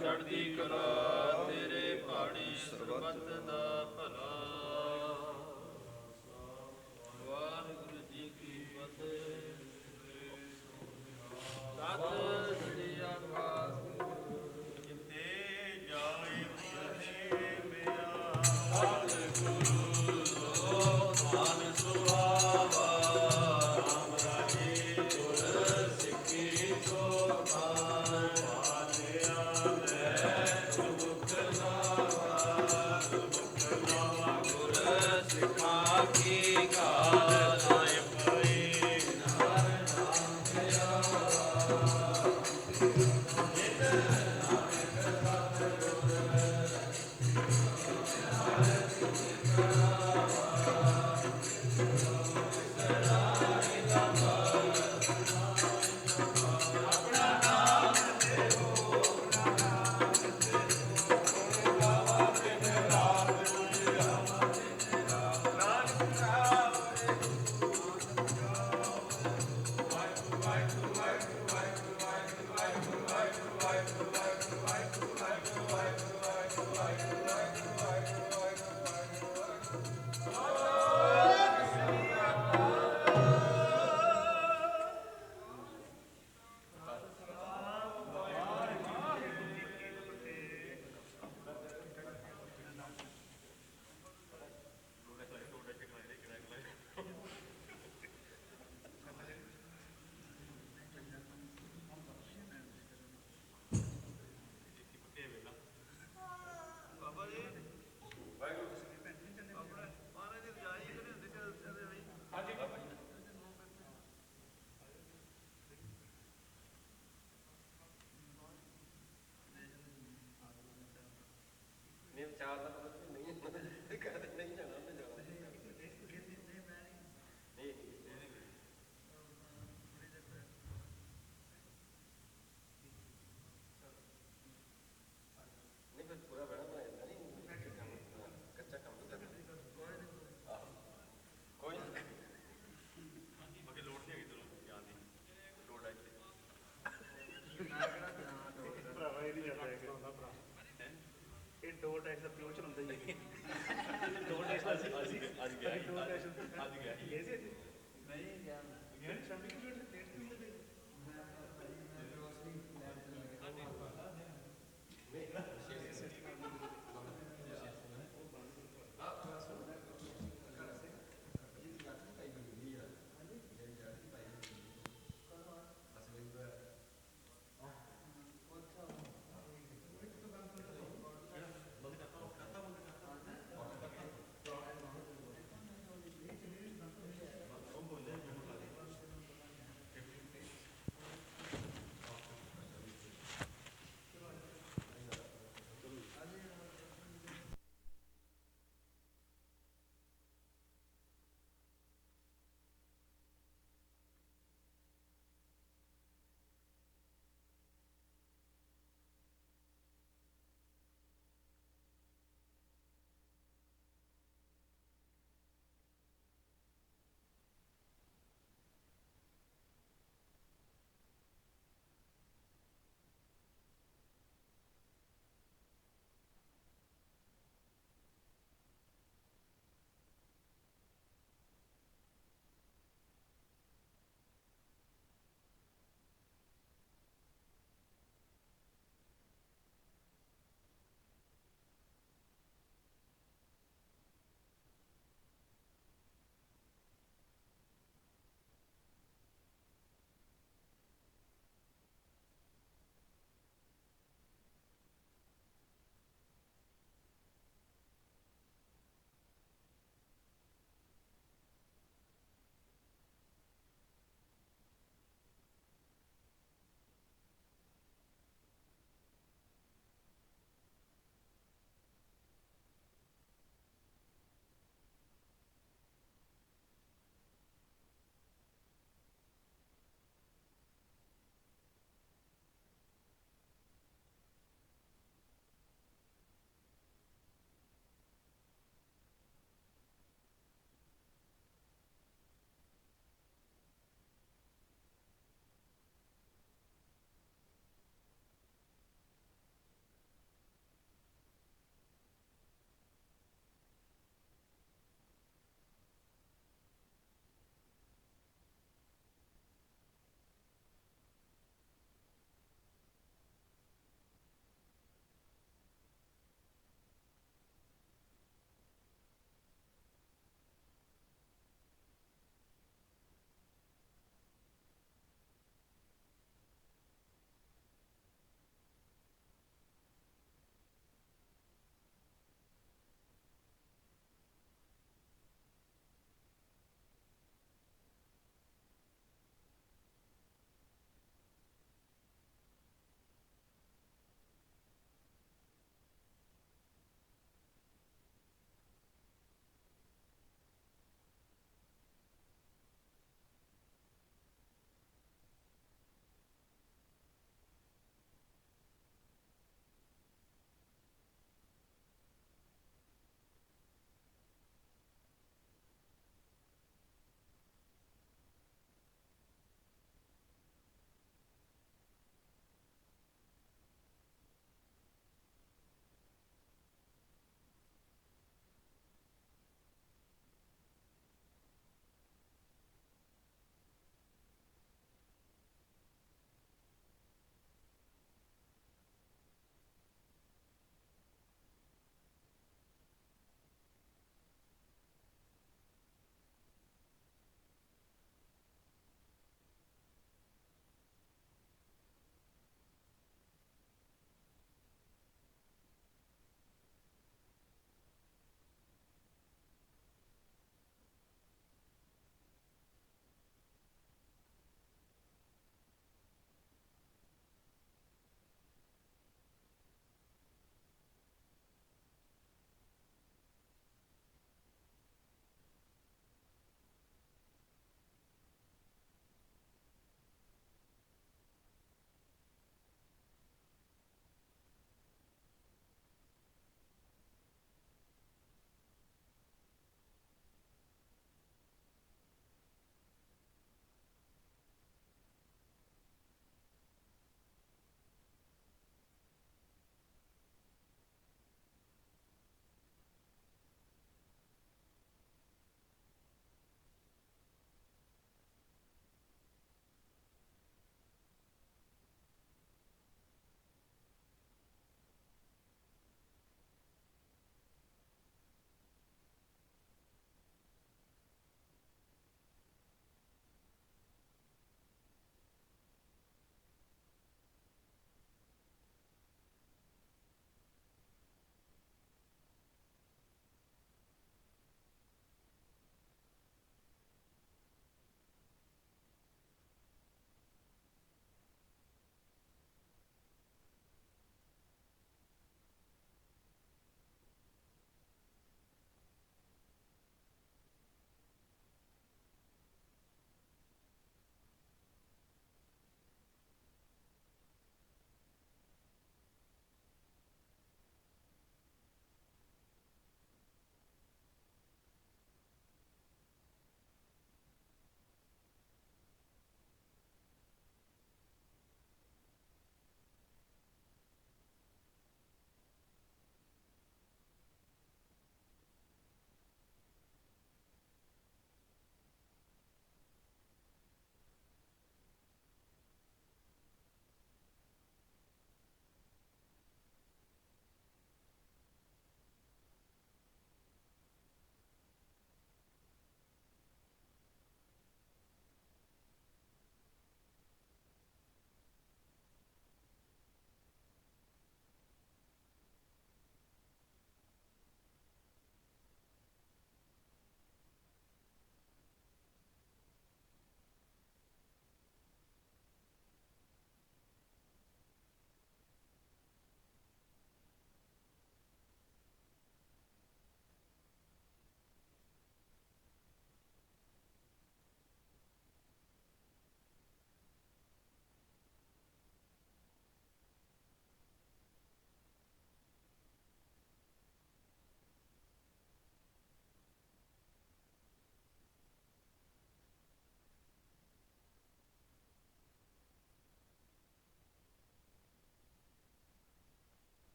E: ਚੜ੍ਹਦੀ ਕਲਾ ਤੇਰੇ ਭਾਣੀ ਸਰਬੱਤ ਦਾ ਭਲਾ। ਵਾਹਿਗੁਰੂ ਜੀ ਕੀ ਫਤਿਹ। ਸਤਿ ਸ੍ਰੀ ਅਕਾਲ। ਜਿੱਥੇ ਜਾਏ ਮੇਰਾ ਸਤਿਗੁਰੂ ਸੋ ਮਨ ਸੁਹਾਵਾ, ਰਾਮ ਰਾਜੇ ਗੁਰ ਸਿੱਖੀ ਸੋ ਖਾਨ। ਚਾਰ ਦਾ ਨਹੀਂ